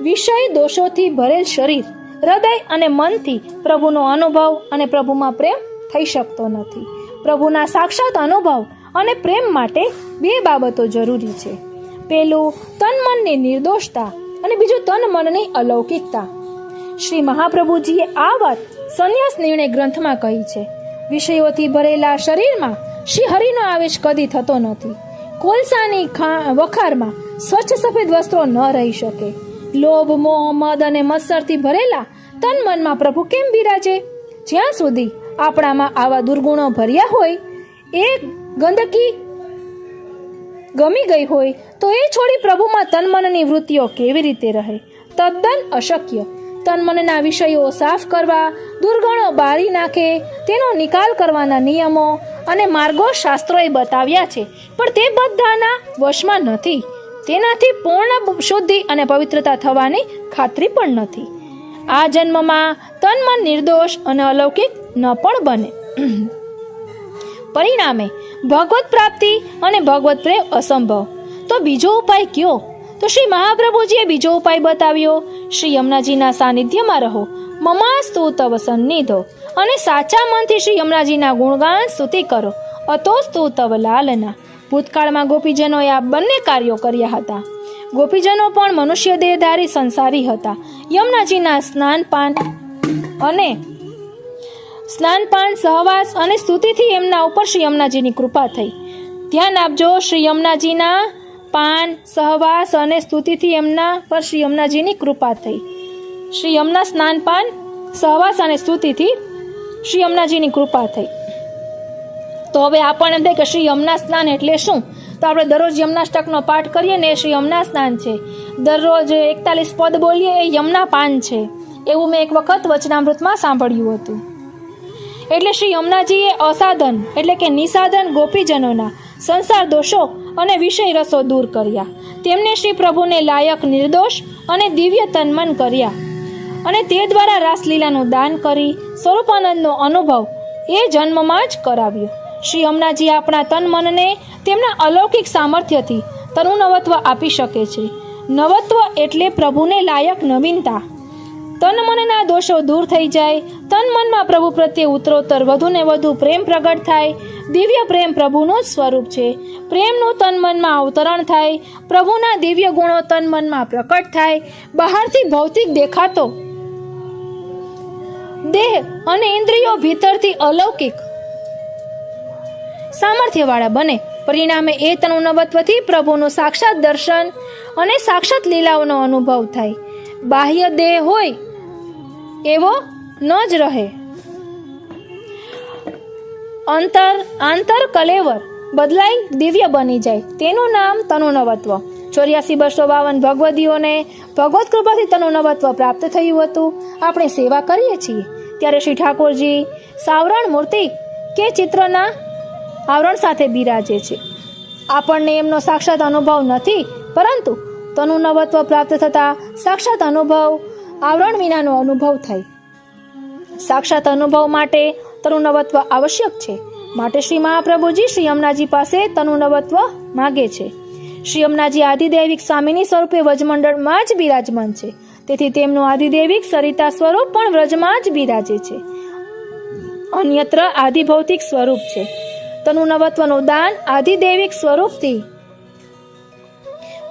વિષય દોષોથી ભરેલ શરીર, હૃદય અને મનથી પ્રભુનો અનુભવ અને પ્રભુમાં પ્રેમ થઈ શકતો નથી. પ્રભુના સાક્ષાત અનુભવ અને પ્રેમ માટે બે બાબતો જરૂરી છે. પેલું તન મનની નિર્દોષતા અને બીજું તન મનની અલૌકિકતા. શ્રી મહાપ્રભુજીએ આ વાત સંન્યાસ નિર્ણય ગ્રંથમાં કહી છે. વિષયોથી ભરેલા શરીરમાં શ્રી હરિનો આવેશ કદી થતો નથી. કોલસાની વખારમાં સ્વચ્છ સફેદ વસ્ત્રો ન રહી શકે. લોભ, મોહ, મદ અને મત્સરથી ભરેલા તન મનમાં પ્રભુ કેમ બિરાજે? જ્યાં સુધી આપણામાં આવા દુર્ગુણો ભર્યા હોય, એ ગંદકી ગમી ગઈ હોય, તો એ છોડી પ્રભુમાં તન મનની વૃત્તિઓ કેવી રીતે રહે? તદ્દન અશક્ય. તન મનના વિષયો સાફ કરવા, દુર્ગણો બાળી નાખે, તેનો નિકાલ કરવાના નિયમો અને માર્ગો શાસ્ત્રોએ બતાવ્યા છે, પણ તે બધાના વશમાં નથી. તેનાથી પૂર્ણ શુદ્ધિ અને પવિત્રતા થવાની ખાતરી પણ નથી. આ જન્મમાં તન મન નિર્દોષ અને અલૌકિક ન પણ બને. પરિણામે ભગવત પ્રાપ્તિ અને ભગવત પ્રેમ અસંભવ. તો બીજો ઉપાય કયો? તો શ્રી મહાપ્રભુજીએ બીજો ઉપાય બતાવ્યો. શ્રી યમુનાજીના સાનિધ્યમાં રહો, મમાસ્તુ તવ સન્નિધો, અને સાચા મનથી શ્રી યમુનાજીના ગુણગાન સ્તુતિ કરો. અતોસ્તુ તવ લાલના. ભૂતકાળમાં ગોપીજનોએ આ બંને કાર્યો કર્યા હતા. ગોપીજનો પણ મનુષ્ય દેહધારી સંસારી હતા. યમુનાજીના સ્નાનપાન સહવાસ અને સ્તુતિથી એમના ઉપર શ્રી યમુનાજીની કૃપા થઈ. ધ્યાન આપજો, શ્રી યમુનાજીના પાન, સહવાસ અને સ્તુતિથી એમના પર શ્રી યમુનાજીની કૃપા થઈ. શ્રી યમુના સ્નાનપાન, સહવાસ અને સ્તુતિથી શ્રી યમુનાજીની કૃપા થઈ. તો હવે આપણને એમ થાય કે શ્રી યમુના સ્નાન એટલે શું? તો આપણે દરરોજ યમુનાષ્ટકનો પાઠ કરીએ ને, એ શ્રી યમુના સ્નાન છે. દરરોજ 41 પદ બોલીએ, એ યમુના પાન છે. એવું મેં એક વખત વચનામૃતમાં સાંભળ્યું હતું. એટલે શ્રી યમુનાજીએ અસાધન એટલે કે નિસાધન ગોપીજનોના સંસાર દોષો અને વિષય રસો દૂર કર્યા. તેમને શ્રી પ્રભુને લાયક, નિર્દોષ અને દિવ્ય તન્મન કર્યા, અને તે દ્વારા રાસલીલાનું દાન કરી સ્વરૂપાનંદનો અનુભવ એ જન્મમાં જ કરાવ્યો. શ્રી યમુનાજી આપણા તન મનને તેમના અલૌકિક સામર્થ્યથી તનુનવત્વ આપી શકે છે. નવત્વ એટલે પ્રભુને લાયક નવીનતા. તન મનના દોષો દૂર થઈ જાય, તન મનમાં પ્રભુ પ્રત્યે ઉત્તરોત્તર વધુ ને વધુ પ્રેમ પ્રગટ થાય. દિવ્ય પ્રેમ પ્રભુનું જ સ્વરૂપ છે. પ્રેમનું તન મનમાં અવતરણ થાય. પ્રભુના દિવ્ય ગુણો તન મનમાં પ્રકટ થાય. બહારથી ભૌતિક દેખાતો દેહ અને ઇન્દ્રિયો ભીતરથી અલૌકિક સામર્થ્યવાળા બને. પરિણામે એ તનુનવત્વથી પ્રભુનું સાક્ષાત દર્શન અને સાક્ષાત લીલાઓનો અનુભવ થાય. બાહ્ય દેહ હોય એવો ન જ રહે. આંતર કલેવર બદલાઈ દિવ્ય બની જાય. તેનું નામ તનુનવત્વ. 84,252 ભગવદીઓને ભગવત કૃપાથી તનુનવત્વ પ્રાપ્ત થયું હતું. આપણે સેવા કરીએ છીએ ત્યારે શ્રી ઠાકોરજી સાવરણ મૂર્તિ કે ચિત્રના આવરણ સાથે બિરાજે છે. આપણને એમનો સાક્ષાત અનુભવ નથી, પરંતુ તનુનવત્વ પ્રાપ્ત થતા સાક્ષાત અનુભવ, આવરણ વિનાનો અનુભવ થાય. સાક્ષાત અનુભવ માટે તનુનવત્વ આવશ્યક છે. માટે શ્રી મહાપ્રભુજી શ્રી યમુનાજી પાસે તનુનવત્વ માગે છે. શ્રી યમુનાજી આદિદૈવિક સ્વામીની સ્વરૂપે વ્રજમંડળમાં જ બિરાજમાન છે. તેથી તેમનું આદિદૈવિક સરિતા સ્વરૂપ પણ વ્રજમાં જ બિરાજે છે. અન્યત્ર આદિભૌતિક સ્વરૂપ છે. તનુનવત્વનું દાન આદિદૈવિક સ્વરૂપથી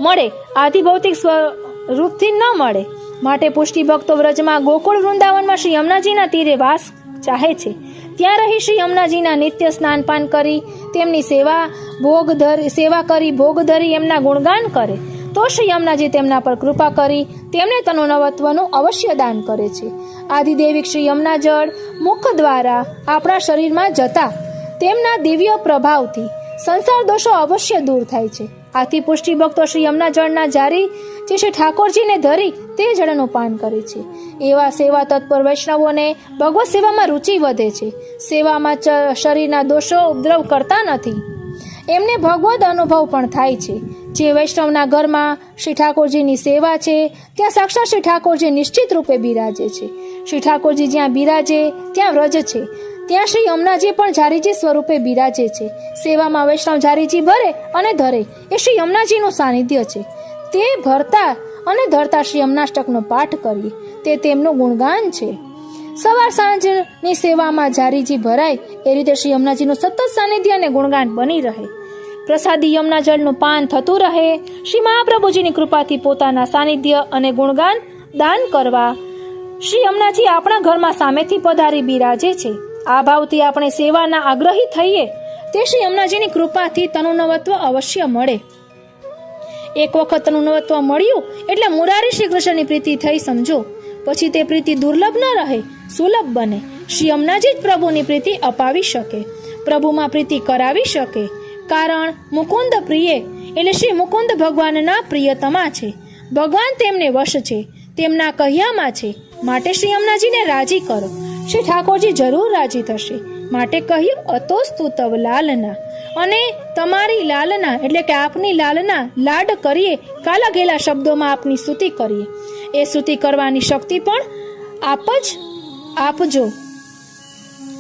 મળે, આદિભૌતિક સ્વરૂપથી ન મળે. માટે પુષ્ટિ ભક્તો વ્રજમાં ગોકુળ વૃંદાવનમાં શ્રી યમુનાજીના તીરે વાસ ચાહે છે. ત્યાં રહી શ્રી યમુનાજીના નિત્ય સ્નાનપાન કરી, તેમની સેવા કરી ભોગ ધરી એમના ગુણગાન કરે, તો શ્રી યમુનાજી તેમના પર કૃપા કરી તેમને તનુનવત્વનું અવશ્ય દાન કરે છે. આદિદૈવિક શ્રી યમુના જળ મુખ દ્વારા આપણા શરીરમાં જતા તેમના દિવ્ય પ્રભાવથી સંસાર દોષો અવશ્ય દૂર થાય છે. આથી પુષ્ટિ ભક્તો શ્રી યમુના જળના જારી જે શ્રી ઠાકોરજીને ધરી તે જળનું પાન કરે છે. એવા સેવા તત્પર વૈષ્ણવોને ભગવત સેવામાં રુચિ વધે છે. સેવામાં શરીરના દોષો ઉપદ્રવ કરતા નથી. એમને ભગવદ અનુભવ પણ થાય છે. જે વૈષ્ણવના ઘરમાં શ્રી ઠાકોરજીની સેવા છે ત્યાં સાક્ષાત શ્રી ઠાકોરજી નિશ્ચિત રૂપે બિરાજે છે. શ્રી ઠાકોરજી જ્યાં બિરાજે ત્યાં વ્રજ છે. ત્યાં શ્રી યમુનાજી પણ જારીજી સ્વરૂપે બિરાજે છે. સેવામાં વૈષ્ણવ જારીજી ભરે અને ધરે એ શ્રી યમુનાજીનું સાનિધ્ય છે. તે ભરતા અને ધરતા શ્રી યમુનાષ્ટકનો પાઠ કરીએ તે તેમનું ગુણગાન છે. સવાર સાંજની સેવામાં જારીજી ભરાય એ રીતે શ્રી યમુનાજીનું સતત સાનિધ્ય અને ગુણગાન બની રહે. પ્રસાદી યમુના જળનું પાન થતું રહે. શ્રી મહાપ્રભુજીની કૃપાથી પોતાના સાનિધ્ય અને ગુણગાન દાન કરવા શ્રી યમુનાજી આપણા ઘરમાં સામેથી પધારી બિરાજે છે. આ ભાવથી આપણે સેવાના આગ્રહી થઈએ તે શ્રી યમુનાજીની કૃપાથી તનુનવત્વ અવશ્ય મળે. એક વખત તનુનવત્વ મળ્યું એટલે મુરારી શ્રી કૃષ્ણની પ્રીતિ થઈ સમજો. પછી તે પ્રીતિ દુર્લભ ન રહે, સુલભ બને. શ્રી યમુનાજી જ પ્રભુની પ્રીતિ અપાવી શકે, પ્રભુમાં પ્રીતિ કરાવી શકે. કારણ મુકુંદ પ્રિય એટલે શ્રી મુકુંદ ભગવાનના પ્રિયતમા છે. ભગવાન તેમને વશ છે, તેમના કહ્યામાં છે. માટે શ્રી યમુનાજીને રાજી કરો. શ્રી ઠાકોરજી જરૂર રાજી થશે. માટે કહ્યું અતોસ્તુ તવ લાલના, અને તમારી લાલના એટલે કે આપની લાલના લાડ કરીએ. કાલા ઘેલા શબ્દોમાં આપની સ્તુતિ કરીએ. એ સ્તુતિ કરવાની શક્તિ પણ આપ જ આપજો.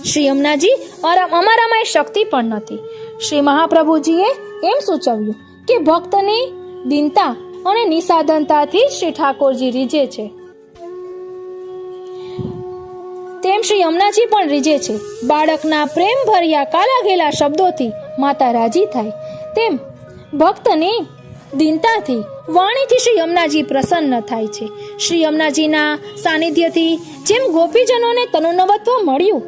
શ્રી યમુનાજી અમારામાં એ શક્તિ પણ નથી. શ્રી મહાપ્રભુજીએ એમ સૂચવ્યું કે ભક્તની દીનતા અને નિસાધનતાથી શ્રી ઠાકોરજી રીઝે છે, તેમ શ્રી યમુનાજી પણ રીઝે છે. બાળકના પ્રેમ ભર્યા કાલા ઘેલા શબ્દોથી માતા રાજી થાય તેમ ભક્તની દીનતાથી વાણીથી શ્રી યમુનાજી પ્રસન્ન થાય છે. શ્રી યમુનાજીના સાનિધ્યથી જેમ ગોપીજનોને તનુનવત્વ મળ્યું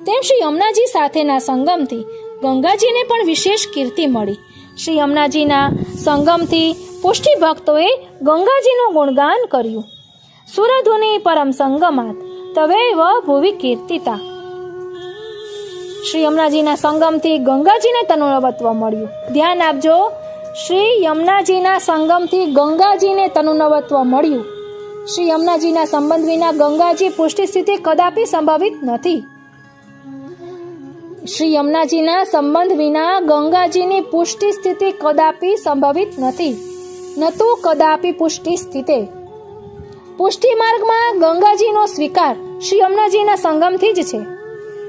તેમ શ્રી યમુનાજી સાથેના સંગમથી ગંગાજીને પણ વિશેષ કીર્તિ મળી. શ્રી યમુનાજીના સંગમથી પુષ્ટિ ભક્તોએ ગંગાજીનું ગુણગાન કર્યું. સુરધુની પરમ સંગમાત તવૈવ ભુવિ કીર્તિતા. શ્રી યમુનાજીના સંગમથી ગંગાજીને તનુનવત્વ મળ્યું. ધ્યાન આપજો, શ્રી યમુનાજીના સંગમથી ગંગાજીને તનુનવત્વ મળ્યું. શ્રી યમુનાજીના સંબંધ વિના ગંગાજી પુષ્ટિ સ્થિતિ કદાપી સંભવિત નથી. શ્રી યમુનાજીના સંબંધ વિના ગંગાજીની પુષ્ટિ સ્થિતિ કદાપી સંભવિત નથી. નતુ કદાપી પુષ્ટિ સ્થિતે. પુષ્ટિ માર્ગમાં ગંગાજીનો સ્વીકાર શ્રી યમુનાજીના સંગમથી જ છે.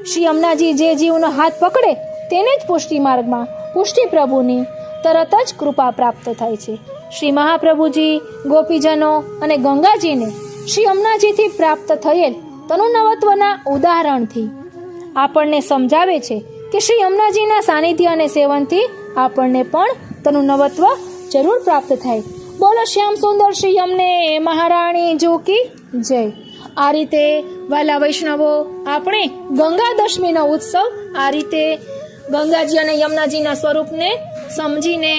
શ્રી યમુનાજી જે જીવનો હાથ પકડે તેને જ પુષ્ટિ માર્ગમાં પુષ્ટિ પ્રભુની તરત જ કૃપા પ્રાપ્ત થાય છે. શ્રી મહાપ્રભુજી ગોપીજનો અને ગંગાજીને શ્રી યમુનાજીથી પ્રાપ્ત થયેલ તનુનવત્વના ઉદાહરણથી આપણને સમજાવે છે કે શ્રી યમુનાજીના સાનિધ્ય અને સેવનથી આપણને પણ તનુનવત્વ જરૂર પ્રાપ્ત થાય. બોલો શ્યામ સુંદર શ્રી યમને મહારાણી જોકી જય. આ રીતે વાલા વૈષ્ણવો, આપણે ગંગા દશમીનો ઉત્સવ આ રીતે ગંગાજી અને યમુનાજીના સ્વરૂપને સમજીને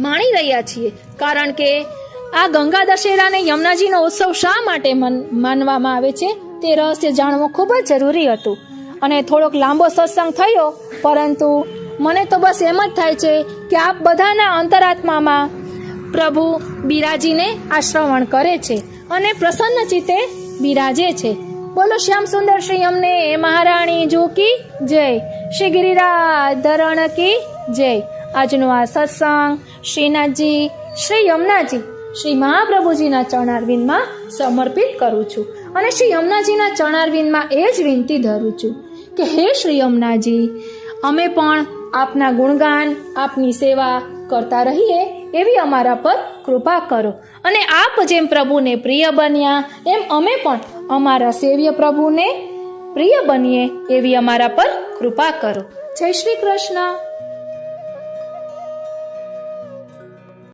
માણી રહ્યા છીએ. કારણ કે આ ગંગા દશેરા અને યમુનાજીનો ઉત્સવ શા માટે માનવામાં આવે છે તે રહસ્ય જાણવું ખૂબ જ જરૂરી હતું. અને થોડોક લાંબો સત્સંગ થયો, પરંતુ મને તો બસ એમ જ થાય છે કે આપ બધાના અંતરાત્મામાં પ્રભુ બિરાજીને આશ્રવણ કરે છે અને પ્રસન્ન ચિત્તે બિરાજે છે. બોલો શ્યામ સુંદર શ્રી યમને મહારાણી જોકી જય. શ્રી ગિરિરાજ ધરણ કી જય. આજનો આ સત્સંગ શ્રીનાથજી, શ્રી યમુનાજી, શ્રી મહાપ્રભુજીના ચરણારવિંદમાં સમર્પિત કરું છું. અને શ્રી યમુનાજીના ચરણારવિંદમાં એ જ વિનંતી ધરું છું કે હે શ્રી યમુનાજી, અમે પણ આપના ગુણગાન, આપની સેવા કરતા રહીએ એવી અમારા પર કૃપા કરો. અને આપ જેમ પ્રભુને પ્રિય બન્યા એમ અમે પણ અમારા સેવ્ય પ્રભુને પ્રિય બનીએ એવી અમારા પર કૃપા કરો. જય શ્રી કૃષ્ણ.